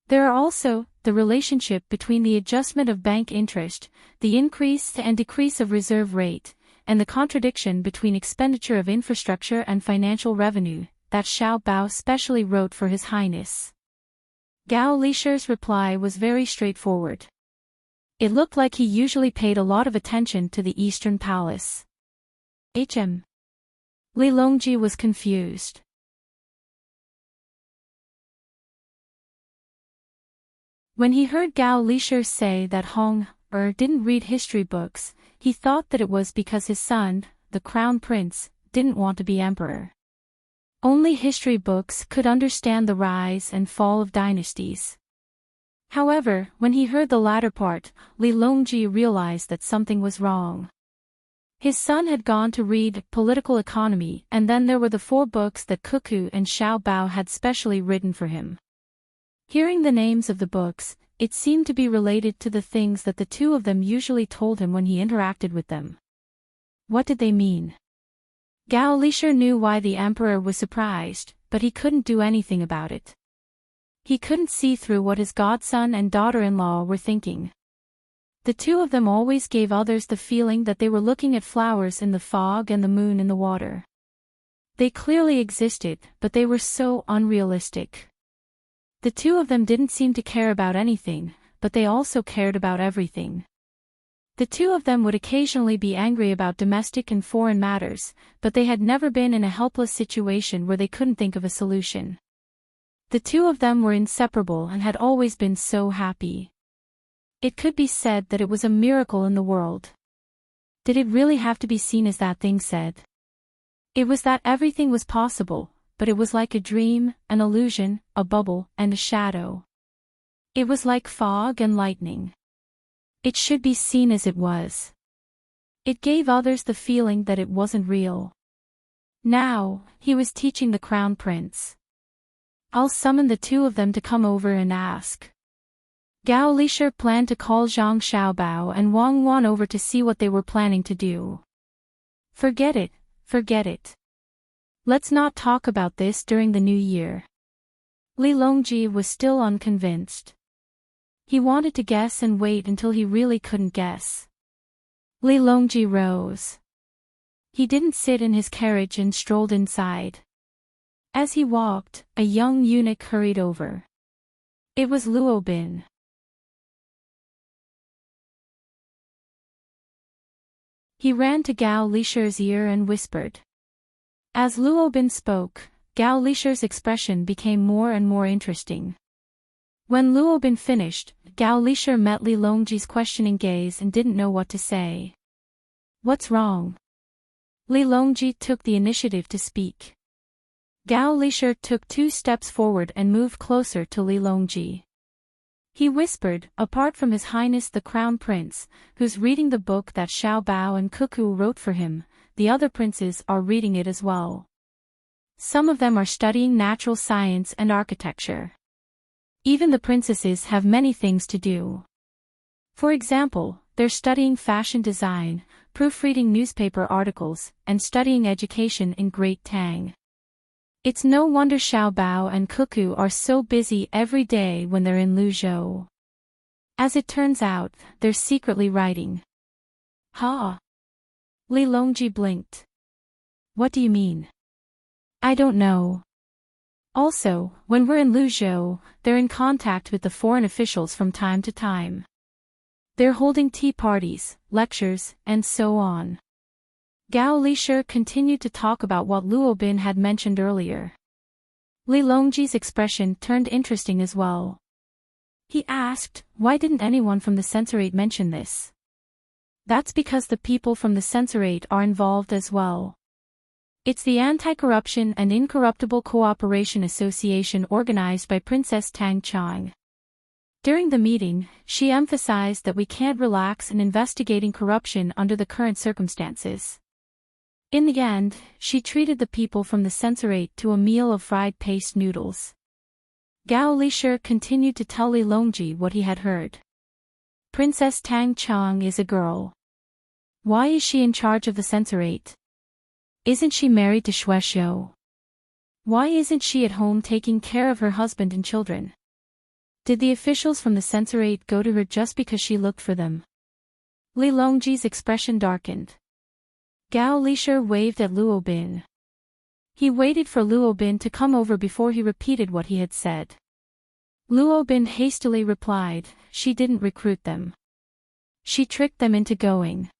There are also the relationship between the adjustment of bank interest, the increase and decrease of reserve rate, and the contradiction between expenditure of infrastructure and financial revenue that Xiao Bao specially wrote for His Highness. Gao Lisher's reply was very straightforward. It looked like he usually paid a lot of attention to the Eastern Palace. Li Longji was confused. When he heard Gao Lisher say that Hong didn't read history books, he thought that it was because his son, the Crown Prince, didn't want to be emperor. Only history books could understand the rise and fall of dynasties. However, when he heard the latter part, Li Longji realized that something was wrong. His son had gone to read political economy, and then there were the 4 books that Cuckoo and Xiao Bao had specially written for him. Hearing the names of the books, it seemed to be related to the things that the two of them usually told him when he interacted with them. What did they mean? Gao Lisher knew why the emperor was surprised, but he couldn't do anything about it. He couldn't see through what his godson and daughter-in-law were thinking. The two of them always gave others the feeling that they were looking at flowers in the fog and the moon in the water. They clearly existed, but they were so unrealistic. The two of them didn't seem to care about anything, but they also cared about everything. The two of them would occasionally be angry about domestic and foreign matters, but they had never been in a helpless situation where they couldn't think of a solution. The two of them were inseparable and had always been so happy. It could be said that it was a miracle in the world. Did it really have to be seen as that thing said? It was that everything was possible, but it was like a dream, an illusion, a bubble, and a shadow. It was like fog and lightning. It should be seen as it was. It gave others the feeling that it wasn't real. Now, he was teaching the Crown Prince. I'll summon the two of them to come over and ask. Gao Lishir planned to call Zhang Xiaobao and Wang Wan over to see what they were planning to do. Forget it, forget it. Let's not talk about this during the new year. Li Longji was still unconvinced. He wanted to guess and wait until he really couldn't guess. Li Longji rose. He didn't sit in his carriage and strolled inside. As he walked, a young eunuch hurried over. It was Luo Bin. He ran to Gao Lishir's ear and whispered. As Luo Bin spoke, Gao Lishir's expression became more and more interesting. When Luo Bin finished, Gao Lishir met Li Longji's questioning gaze and didn't know what to say. What's wrong? Li Longji took the initiative to speak. Gao Lishir took 2 steps forward and moved closer to Li Longji. He whispered, apart from His Highness the Crown Prince, who's reading the book that Xiao Bao and Cuckoo wrote for him, the other princes are reading it as well. Some of them are studying natural science and architecture. Even the princesses have many things to do. For example, they're studying fashion design, proofreading newspaper articles, and studying education in Great Tang. It's no wonder Xiao Bao and Cuckoo are so busy every day when they're in Luzhou. As it turns out, they're secretly writing. Ha! Li Longji blinked. What do you mean? I don't know. Also, when we're in Luzhou, they're in contact with the foreign officials from time to time. They're holding tea parties, lectures, and so on. Gao Lishir continued to talk about what Luo Bin had mentioned earlier. Li Longji's expression turned interesting as well. He asked, why didn't anyone from the censorate mention this? That's because the people from the censorate are involved as well. It's the Anti-Corruption and Incorruptible Cooperation Association organized by Princess Tang Chang. During the meeting, she emphasized that we can't relax in investigating corruption under the current circumstances. In the end, she treated the people from the censorate to a meal of fried paste noodles. Gao Lishir continued to tell Li Longji what he had heard. Princess Tang Chang is a girl. Why is she in charge of the censorate? Isn't she married to Shuexiu? Why isn't she at home taking care of her husband and children? Did the officials from the censorate go to her just because she looked for them? Li Longji's expression darkened. Gao Lishir waved at Luo Bin. He waited for Luo Bin to come over before he repeated what he had said. Luo Bin hastily replied, she didn't recruit them. She tricked them into going.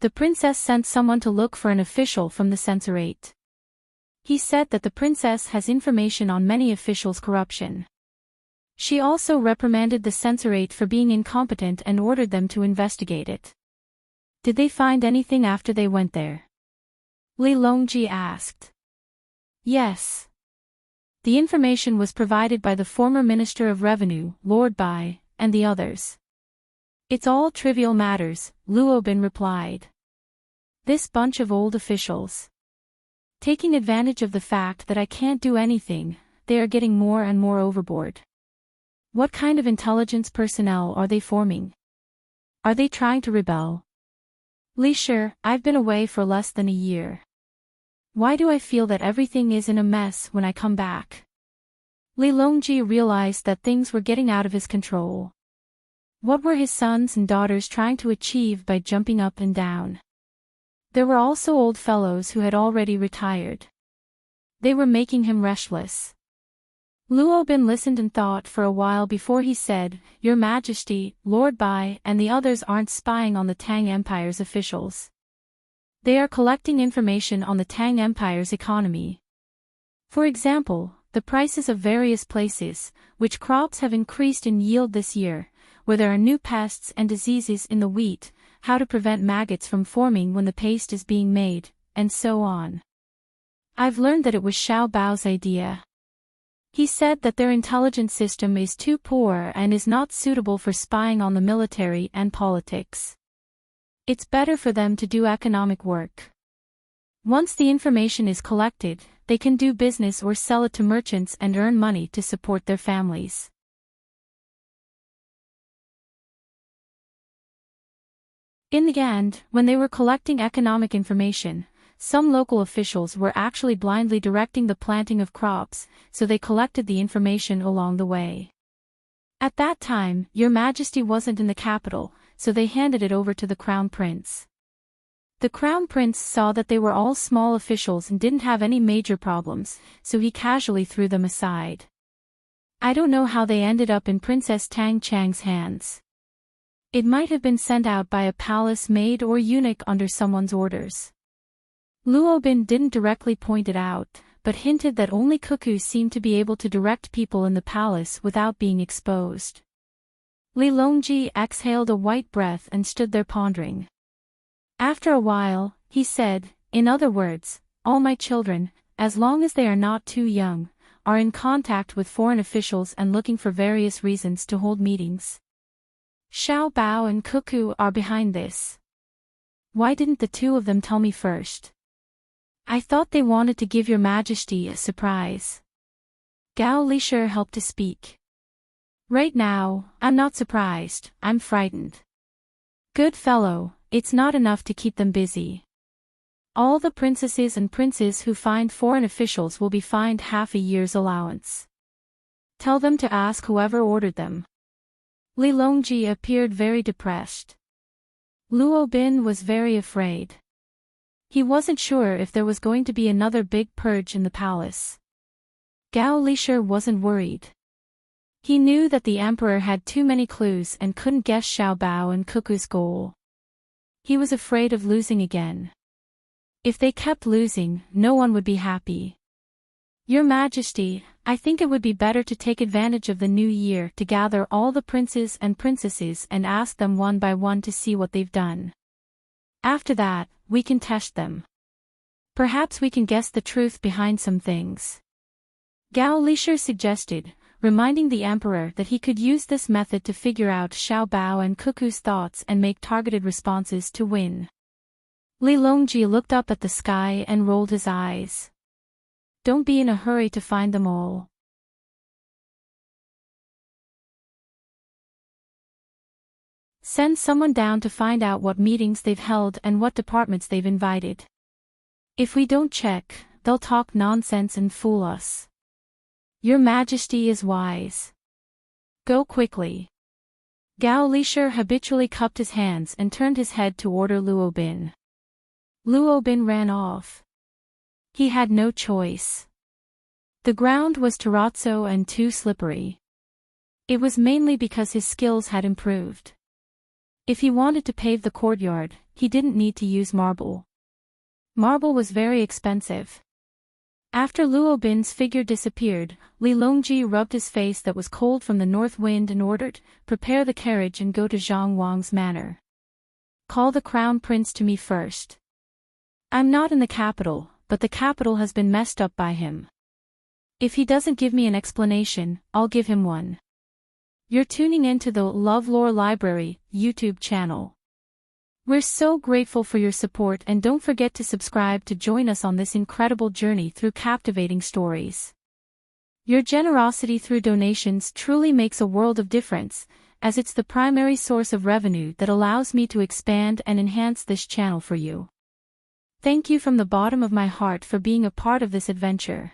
The princess sent someone to look for an official from the censorate. He said that the princess has information on many officials' corruption. She also reprimanded the censorate for being incompetent and ordered them to investigate it. Did they find anything after they went there? Li Longji asked. Yes. The information was provided by the former Minister of Revenue, Lord Bai, and the others. It's all trivial matters, Luo Bin replied. This bunch of old officials. Taking advantage of the fact that I can't do anything, they are getting more and more overboard. What kind of intelligence personnel are they forming? Are they trying to rebel? Lishir, I've been away for less than a year. Why do I feel that everything is in a mess when I come back? Li Longji realized that things were getting out of his control. What were his sons and daughters trying to achieve by jumping up and down? There were also old fellows who had already retired. They were making him restless. Luo Bin listened and thought for a while before he said, "Your Majesty, Lord Bai and the others aren't spying on the Tang Empire's officials. They are collecting information on the Tang Empire's economy. For example, the prices of various places, which crops have increased in yield this year, where there are new pests and diseases in the wheat, how to prevent maggots from forming when the paste is being made, and so on." I've learned that it was Xiao Bao's idea. He said that their intelligence system is too poor and is not suitable for spying on the military and politics. It's better for them to do economic work. Once the information is collected, they can do business or sell it to merchants and earn money to support their families. In the end, when they were collecting economic information, some local officials were actually blindly directing the planting of crops, so they collected the information along the way. At that time, Your Majesty wasn't in the capital, so they handed it over to the Crown Prince. The Crown Prince saw that they were all small officials and didn't have any major problems, so he casually threw them aside. I don't know how they ended up in Princess Tang Chang's hands. It might have been sent out by a palace maid or eunuch under someone's orders. Luo Bin didn't directly point it out, but hinted that only cuckoos seemed to be able to direct people in the palace without being exposed. Li Longji exhaled a white breath and stood there pondering. After a while, he said, "In other words, all my children, as long as they are not too young, are in contact with foreign officials and looking for various reasons to hold meetings. Xiao Bao and Cuckoo are behind this. Why didn't the two of them tell me first? I thought they wanted to give Your Majesty a surprise." Gao Lishir helped to speak. "Right now, I'm not surprised, I'm frightened. Good fellow, it's not enough to keep them busy. All the princesses and princes who find foreign officials will be fined half a year's allowance. Tell them to ask whoever ordered them." Li Longji appeared very depressed. Luo Bin was very afraid. He wasn't sure if there was going to be another big purge in the palace. Gao Lishir wasn't worried. He knew that the emperor had too many clues and couldn't guess Xiao Bao and Cuckoo's goal. He was afraid of losing again. If they kept losing, no one would be happy. "Your Majesty, I think it would be better to take advantage of the new year to gather all the princes and princesses and ask them one by one to see what they've done. After that, we can test them. Perhaps we can guess the truth behind some things." Gao Lishir suggested, reminding the emperor that he could use this method to figure out Xiao Bao and Cuckoo's thoughts and make targeted responses to win. Li Longji looked up at the sky and rolled his eyes. "Don't be in a hurry to find them all. Send someone down to find out what meetings they've held and what departments they've invited. If we don't check, they'll talk nonsense and fool us. Your Majesty is wise. Go quickly." Gao Lishir habitually cupped his hands and turned his head to order Luo Bin. Luo Bin ran off. He had no choice. The ground was terrazzo and too slippery. It was mainly because his skills had improved. If he wanted to pave the courtyard, he didn't need to use marble. Marble was very expensive. After Luo Bin's figure disappeared, Li Longji rubbed his face that was cold from the north wind and ordered, "Prepare the carriage and go to Zhang Wang's manor. Call the crown prince to me first. I'm not in the capital, but the capital has been messed up by him. If he doesn't give me an explanation, I'll give him one." You're tuning into the LoveLore Library YouTube channel. We're so grateful for your support and don't forget to subscribe to join us on this incredible journey through captivating stories. Your generosity through donations truly makes a world of difference, as it's the primary source of revenue that allows me to expand and enhance this channel for you. Thank you from the bottom of my heart for being a part of this adventure.